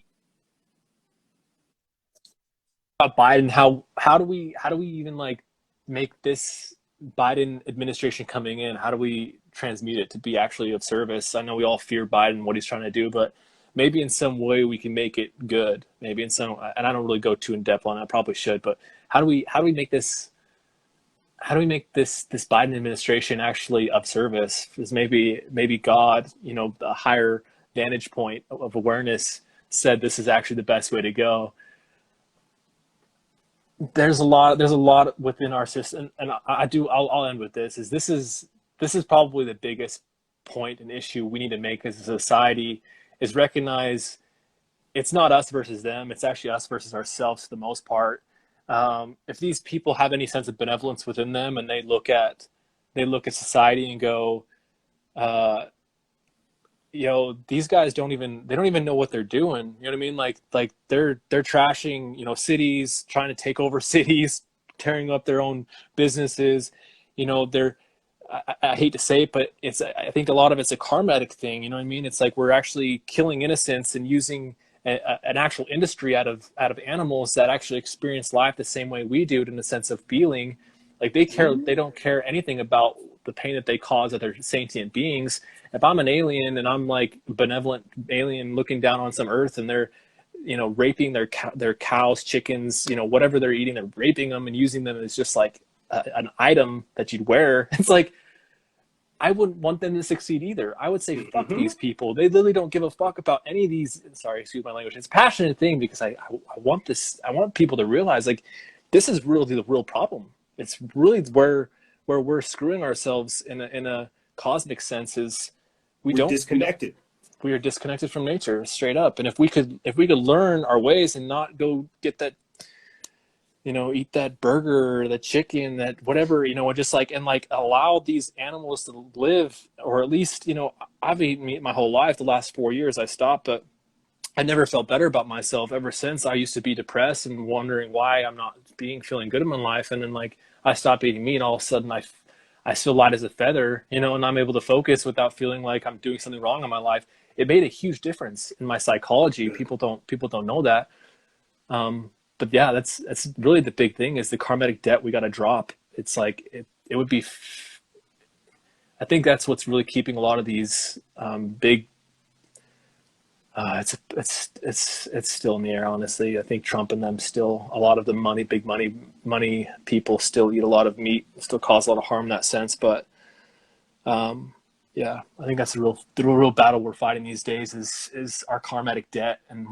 about Biden. How do we even like make this Biden administration coming in? How do we transmute it to be actually of service? I know we all fear Biden, what he's trying to do, but maybe in some way we can make it good. Maybe in some, and I don't really go too in depth on it. I probably should, but how do we make this Biden administration actually of service? Because maybe God, you know, the higher vantage point of awareness said this is actually the best way to go. There's a lot within our system, and I'll end with this. This is probably the biggest point and issue we need to make as a society, is recognize it's not us versus them. It's actually us versus ourselves for the most part. If these people have any sense of benevolence within them, and they look at society and go, you know, these guys don't even know what they're doing. You know what I mean? Like they're trashing, you know, cities, trying to take over cities, tearing up their own businesses. You know, I hate to say it, but I think a lot of it's a karmatic thing. You know what I mean? It's like we're actually killing innocents and using an actual industry out of animals that actually experience life the same way we do, in the sense of feeling. Like they don't care anything about the pain that they cause other sentient beings. If I'm an alien and I'm like a benevolent alien looking down on some earth, and they're, you know, raping their cows, chickens, you know, whatever they're eating, they're raping them and using them as just like an item that you'd wear. It's like, I wouldn't want them to succeed either. I would say, fuck these people. They literally don't give a fuck about any of these. Sorry, excuse my language. It's a passionate thing because I want this. I want people to realize, like, this is really the real problem. It's really where we're screwing ourselves in a cosmic sense. Is we're disconnected. We are disconnected from nature, straight up. And if we could learn our ways and not go get that, eat that burger, that chicken, that whatever, just like, and like allow these animals to live, or at least, I've eaten meat my whole life. The last 4 years I stopped, but I never felt better about myself ever since. I used to be depressed and wondering why I'm not feeling good in my life. And then like I stopped eating meat and all of a sudden I feel light as a feather, and I'm able to focus without feeling like I'm doing something wrong in my life. It made a huge difference in my psychology. People don't know that. But yeah, that's really the big thing is the karmatic debt we got to drop. It's like, it would be, I think that's what's really keeping a lot of these big, it's still in the air, honestly. I think Trump and them still, a lot of the big money people still eat a lot of meat, still cause a lot of harm in that sense. But yeah, I think that's the real battle we're fighting these days is our karmatic debt. And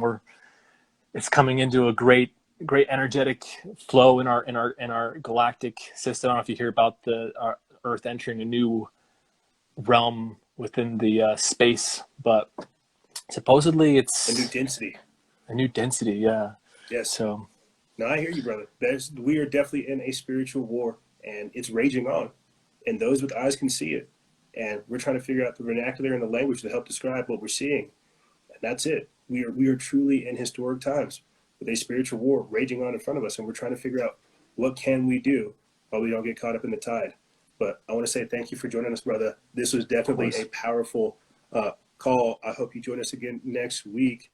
it's coming into a great energetic flow in our galactic system. I don't know if you hear about our Earth entering a new realm within the space, but supposedly it's a new density. Yeah. Yes. So no, I hear you, brother. We are definitely in a spiritual war, and it's raging on, and those with eyes can see it. And we're trying to figure out the vernacular and the language to help describe what we're seeing. And that's it. We are truly in historic times with a spiritual war raging on in front of us, and we're trying to figure out what can we do while we don't get caught up in the tide. But I want to say thank you for joining us, brother. This was definitely a powerful call. I hope you join us again next week.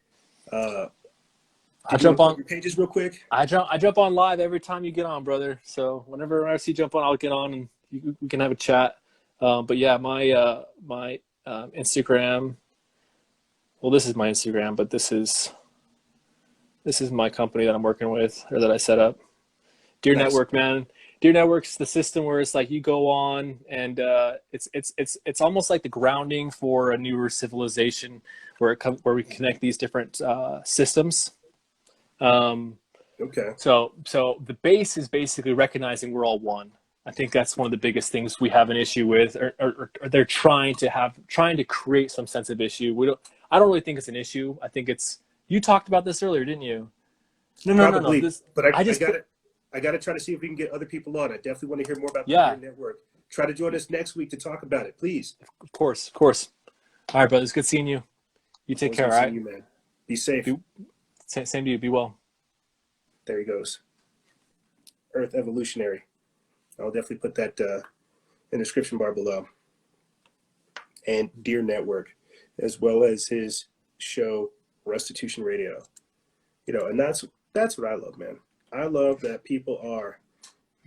I jump on your pages real quick. I jump on live every time you get on, brother. So whenever I see you jump on, I'll get on and we can have a chat. But yeah, my Instagram. Well, this is my Instagram, but this is my company that I'm working with, or that I set up. Deer Network, man. Deer Network's the system where it's like you go on and it's almost like the grounding for a newer civilization where we connect these different systems. Okay. So the base is basically recognizing we're all one. I think that's one of the biggest things we have an issue with, or they're trying to create some sense of issue. I don't really think it's an issue. I think you talked about this earlier, didn't you? No. But I got to try to see if we can get other people on. I definitely want to hear more about the Deer Network. Try to join us next week to talk about it, please. Of course. All right, brother. It's good seeing you. You take care, all right? You, man. Be safe. Same to you. Be well. There he goes. Earth Evolutionary. I'll definitely put that in the description bar below. And Deer Network, as well as his show, Restitution Radio. And that's what I love, man. I love that people are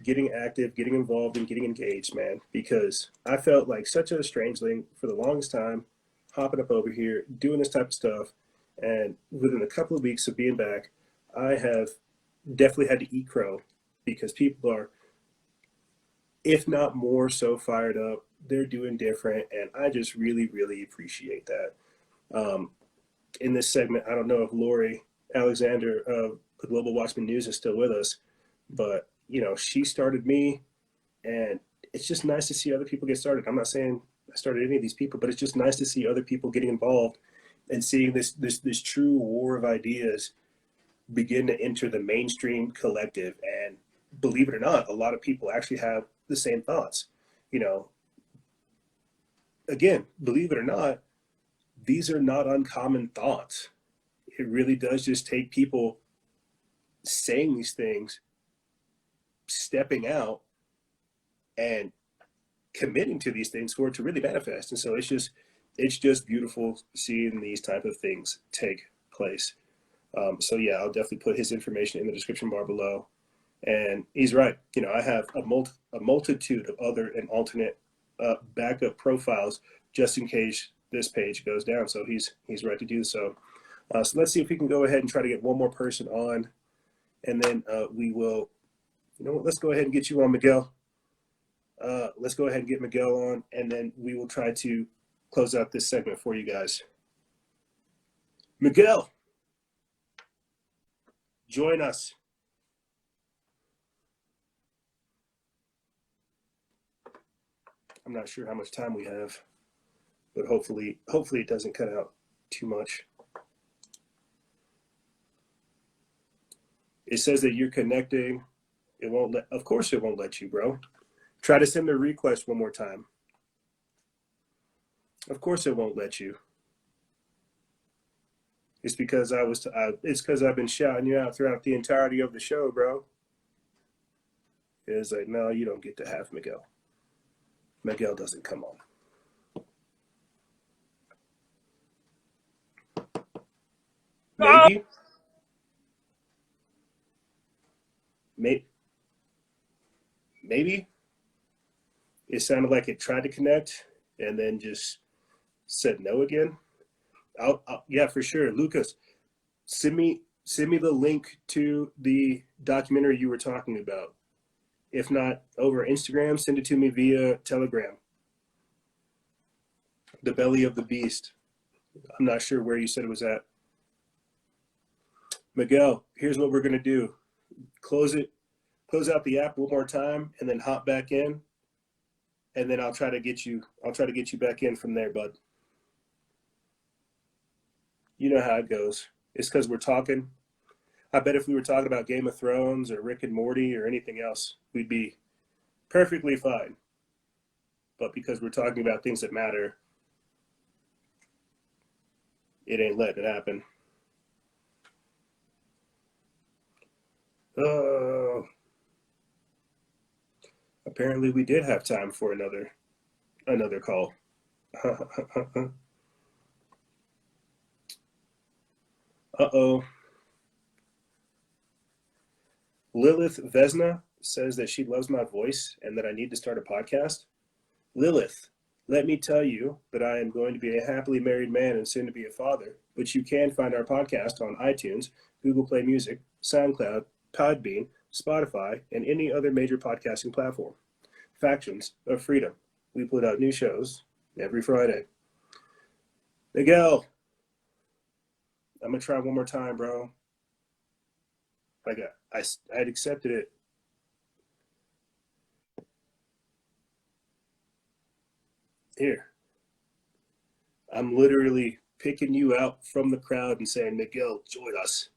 getting active, getting involved, and getting engaged, man, because I felt like such a strangeling for the longest time, hopping up over here, doing this type of stuff. And within a couple of weeks of being back, I have definitely had to eat crow because people are, if not more so fired up, they're doing different. And I just really, really appreciate that. In this segment, I don't know if Lori Alexander of the Global Watchman News is still with us, but she started me, and it's just nice to see other people get started. I'm not saying I started any of these people, but it's just nice to see other people getting involved and seeing this true war of ideas begin to enter the mainstream collective. And believe it or not, a lot of people actually have the same thoughts. Again, believe it or not, these are not uncommon thoughts. It really does just take people saying these things, stepping out, and committing to these things for it to really manifest. And so it's just beautiful seeing these type of things take place. So yeah, I'll definitely put his information in the description bar below. And he's right. I have a multitude of other and alternate backup profiles just in case this page goes down. So he's right to do so. So let's see if we can go ahead and try to get one more person on, and then we will, let's go ahead and get you on, Miguel. let's go ahead and get Miguel on, and then we will try to close out this segment for you guys. Miguel, join us. I'm not sure how much time we have, but hopefully it doesn't cut out too much. It says that you're connecting. It won't let, of course it won't let you, bro. Try to send the request one more time. Of course it won't let you. It's because it's because I've been shouting you out throughout the entirety of the show, bro. It's like, no, you don't get to have Miguel. Miguel doesn't come on. Maybe. Maybe. It sounded like it tried to connect and then just said no again. Yeah, for sure. Lucas, send me the link to the documentary you were talking about. If not over Instagram, send it to me via Telegram. The Belly of the Beast. I'm not sure where you said it was at. Miguel, here's what we're gonna do. Close out the app one more time and then hop back in. And then I'll try to get you back in from there, bud. You know how it goes. It's because we're talking. I bet if we were talking about Game of Thrones or Rick and Morty or anything else, we'd be perfectly fine. But because we're talking about things that matter, it ain't letting it happen. Apparently we did have time for another call. Uh-oh. Lilith Vesna says that she loves my voice and that I need to start a podcast. Lilith, let me tell you that I am going to be a happily married man and soon to be a father, but you can find our podcast on iTunes, Google Play Music, SoundCloud, Podbean, Spotify, and any other major podcasting platform. Factions of Freedom. We put out new shows every Friday. Miguel, I'm going to try one more time, bro. I had accepted it. Here. I'm literally picking you out from the crowd and saying, Miguel, join us.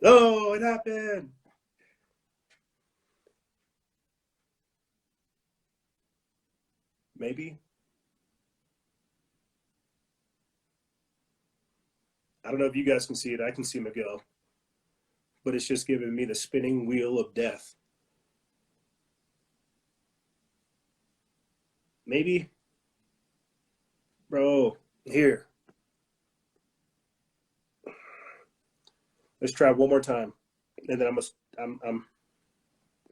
Oh, it happened. Maybe. I don't know if you guys can see it. I can see Miguel. But it's just giving me the spinning wheel of death. Maybe. Bro, here. Let's try one more time. And then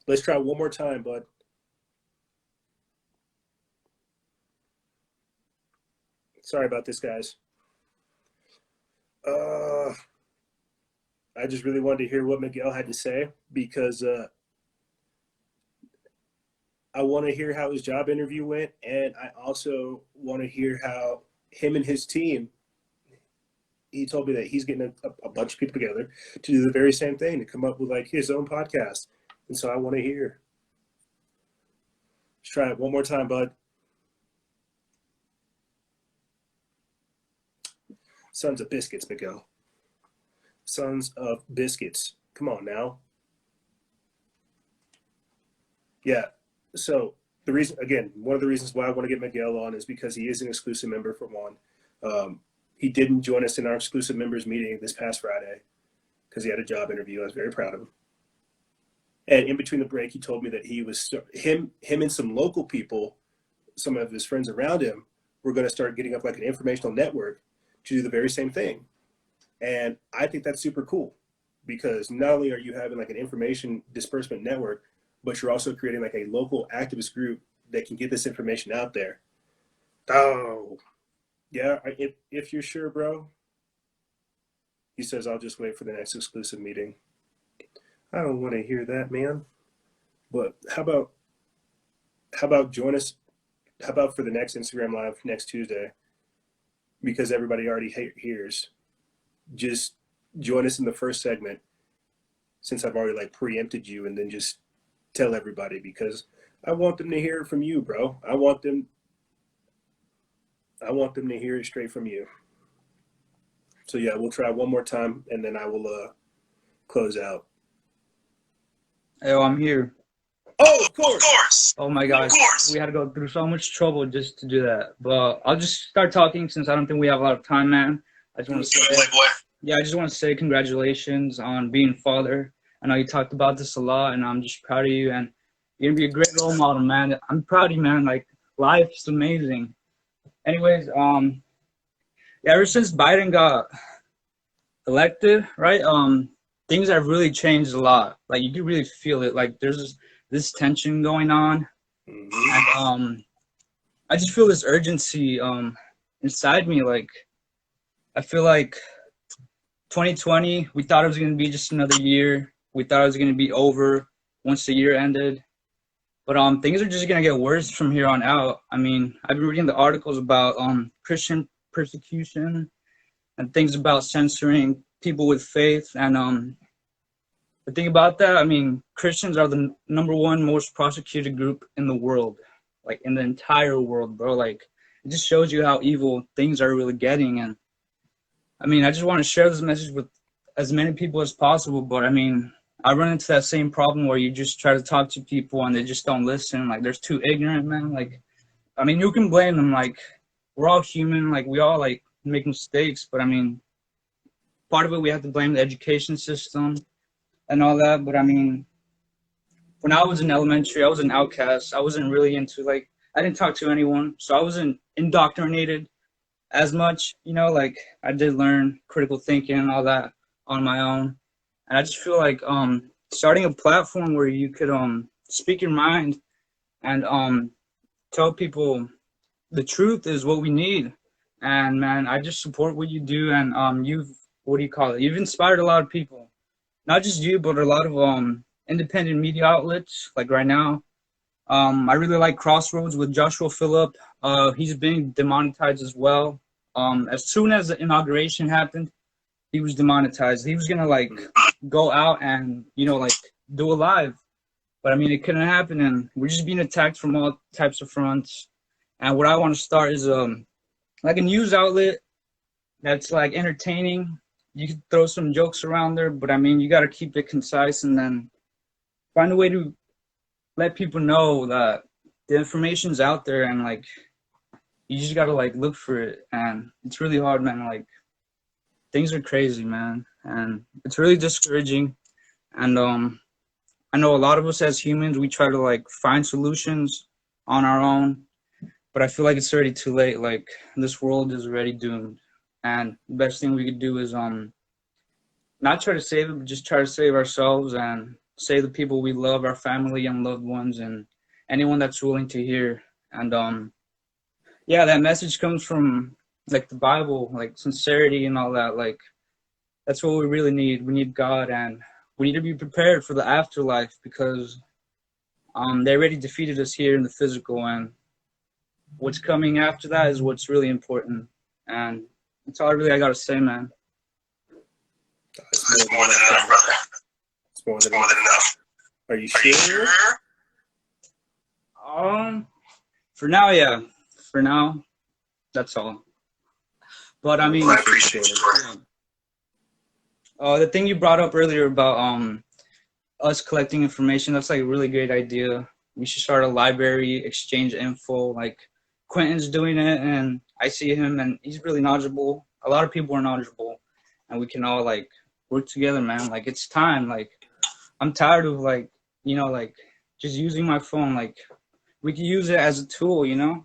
let's try one more time, bud. Sorry about this, guys. I just really wanted to hear what Miguel had to say because I want to hear how his job interview went, and I also want to hear how him and his team, he told me that he's getting a bunch of people together to do the very same thing, to come up with like his own podcast. And so I want to hear. Let's try it one more time, bud. Sons of biscuits, Miguel. Sons of biscuits. Come on now. Yeah. So the reason, again, one of the reasons why I want to get Miguel on is because he is an exclusive member for one. He didn't join us in our exclusive members meeting this past Friday because he had a job interview. I was very proud of him. And in between the break, he told me that he was him and some local people, some of his friends around him, were going to start getting up like an informational network to do the very same thing. And I think that's super cool because not only are you having like an information disbursement network, but you're also creating like a local activist group that can get this information out there. Oh, yeah. If you're sure, bro. He says, I'll just wait for the next exclusive meeting. I don't want to hear that, man. But how about join us? How about for the next Instagram live next Tuesday? Because everybody already hears. Just join us in the first segment, since I've already like preempted you, and then just tell everybody, because I want them to hear it from you, bro. I want them to hear it straight from you. So yeah, we'll try one more time, and then I will close out. Oh, I'm here. Oh, of course. Oh my gosh, we had to go through so much trouble just to do that. But I'll just start talking since I don't think we have a lot of time, man. I just want to say, I just want to say congratulations on being father. I know you talked about this a lot, and I'm just proud of you. And you're gonna be a great role model, man. I'm proud of you, man. Like, life's amazing. Anyways, ever since Biden got elected, right? Things have really changed a lot. Like, you can really feel it. Like, there's this tension going on, and I just feel this urgency inside me. Like, I feel like 2020, we thought it was gonna be just another year. We thought it was gonna be over once the year ended, but things are just gonna get worse from here on out. I mean, I've been reading the articles about Christian persecution and things about censoring people with faith, and the thing about that, I mean, Christians are the #1 most prosecuted group in the world, like in the entire world, bro. Like, it just shows you how evil things are really getting. And I mean, I just want to share this message with as many people as possible. But I mean, I run into that same problem where you just try to talk to people and they just don't listen. Like, they're too ignorant, man. Like, I mean, you can blame them. Like, we're all human. Like, we all like make mistakes. But I mean, part of it, we have to blame the education system and all that. But I mean, when I was in elementary, I was an outcast. I wasn't really into, like, I didn't talk to anyone, so I wasn't indoctrinated as much, you know. Like, I did learn critical thinking and all that on my own. And I just feel like starting a platform where you could speak your mind and tell people the truth is what we need. And man, I just support what you do. And you've inspired a lot of people. Not just you, but a lot of independent media outlets. Like right now, I really like Crossroads with Joshua Phillip. He's being demonetized as well. As soon as the inauguration happened, he was demonetized. He was gonna like go out and, you know, like do a live, but I mean, it couldn't happen, and we're just being attacked from all types of fronts. And what I want to start is like a news outlet that's like entertaining. You can throw some jokes around there, but I mean, you got to keep it concise and then find a way to let people know that the information's out there, and like, you just got to like look for it. And it's really hard, man. Like, things are crazy, man, and it's really discouraging. And I know a lot of us as humans, we try to like find solutions on our own, but I feel like it's already too late. Like, this world is already doomed. And the best thing we could do is not try to save it, but just try to save ourselves and save the people we love, our family and loved ones, and anyone that's willing to hear. And yeah, that message comes from like the Bible, like sincerity and all that. Like, that's what we really need. We need God, and we need to be prepared for the afterlife, because they already defeated us here in the physical, and what's coming after that is what's really important. And that's all I gotta say, man. It's more than enough, brother. It's more than enough. Are you sure? For now, yeah. For now, that's all. But I mean, I appreciate it. The thing you brought up earlier about us collecting information, that's like a really great idea. We should start a library, exchange info. Like, Quentin's doing it, and I see him, and he's really knowledgeable. A lot of people are knowledgeable, and we can all like work together, man. Like, it's time. Like, I'm tired of like, you know, like just using my phone. Like, we can use it as a tool, you know.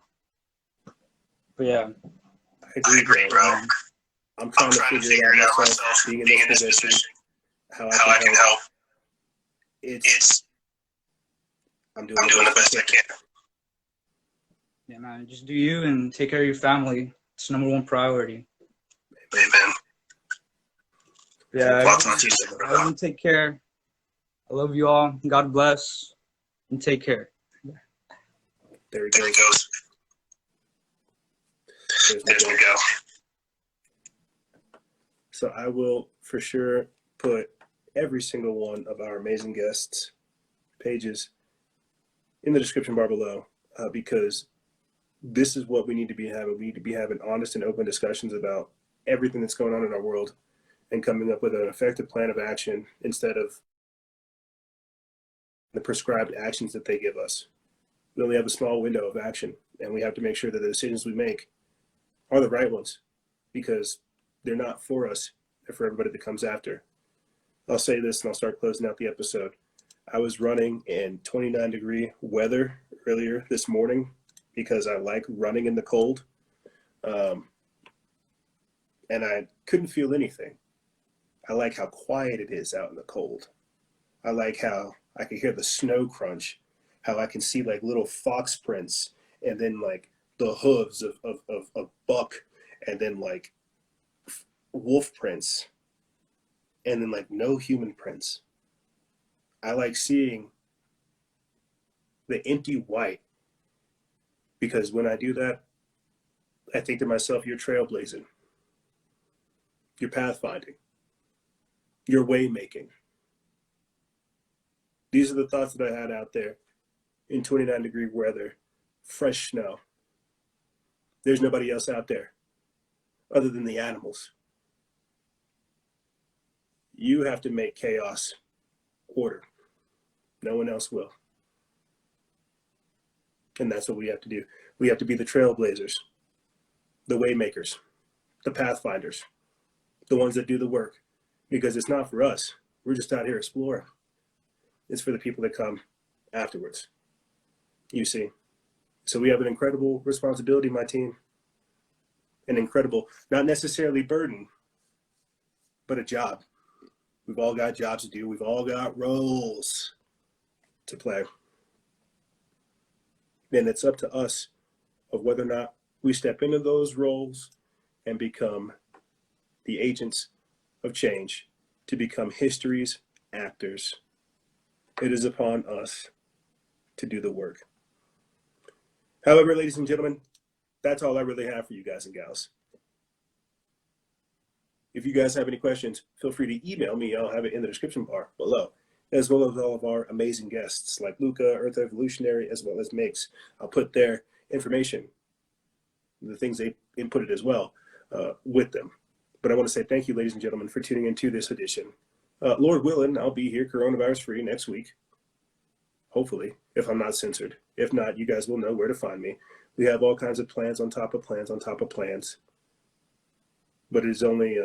But yeah, I agree, bro. I'm trying to figure it out myself, being in this position, how I can help. I'm doing the best I can. Yeah, man, just do you and take care of your family. It's #1 priority. Amen. Yeah, everyone take care. I love you all. God bless, and take care. There he goes. There's Miguel. So I will for sure put every single one of our amazing guests' pages in the description bar below, because this is what we need to be having. We need to be having honest and open discussions about everything that's going on in our world and coming up with an effective plan of action instead of the prescribed actions that they give us. We only have a small window of action, and we have to make sure that the decisions we make are the right ones, because they're not for us, they're for everybody that comes after. I'll say this and I'll start closing out the episode. I was running in 29-degree weather earlier this morning because I like running in the cold, and I couldn't feel anything. I like how quiet it is out in the cold. I like how I can hear the snow crunch, how I can see like little fox prints, and then like the hooves of buck, and then like wolf prints, and then like no human prints. I like seeing the empty white, because when I do that, I think to myself, you're trailblazing, you're pathfinding, you're waymaking. These are the thoughts that I had out there in 29-degree weather, fresh snow. There's nobody else out there other than the animals. You have to make chaos order. No one else will. And that's what we have to do. We have to be the trailblazers, the waymakers, the pathfinders, the ones that do the work, because it's not for us. We're just out here exploring. It's for the people that come afterwards, you see. So we have an incredible responsibility, my team. An incredible, not necessarily burden, but a job. We've all got jobs to do. We've all got roles to play. And it's up to us of whether or not we step into those roles and become the agents of change, to become history's actors. It is upon us to do the work. However, ladies and gentlemen, that's all I really have for you guys and gals. If you guys have any questions, feel free to email me. I'll have it in the description bar below, as well as all of our amazing guests like Luca, Earth Evolutionary, as well as Mix. I'll put their information, the things they inputted as well, with them. But I want to say thank you, ladies and gentlemen, for tuning into this edition. Lord willing, I'll be here coronavirus free next week. Hopefully, if I'm not censored. If not, you guys will know where to find me. We have all kinds of plans on top of plans on top of plans. But it's only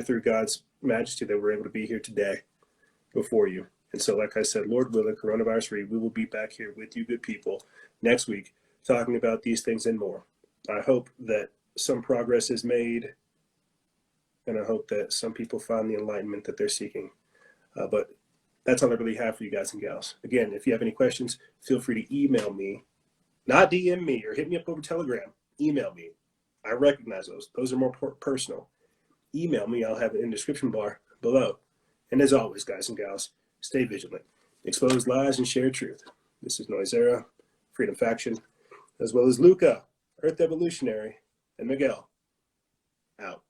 through God's majesty that we're able to be here today before you. And so, like I said, Lord willing, coronavirus free, we will be back here with you good people next week talking about these things and more. I hope that some progress is made, and I hope that some people find the enlightenment that they're seeking. But that's all I really have for you guys and gals. Again, if you have any questions, feel free to email me, not DM me or hit me up over Telegram. Email me. I recognize those. Those are more personal. Email me. I'll have it in the description bar below. And as always, guys and gals, stay vigilant. Expose lies and share truth. This is Noisera, Freedom Faction, as well as Luca, Earth Evolutionary, and Miguel. Out.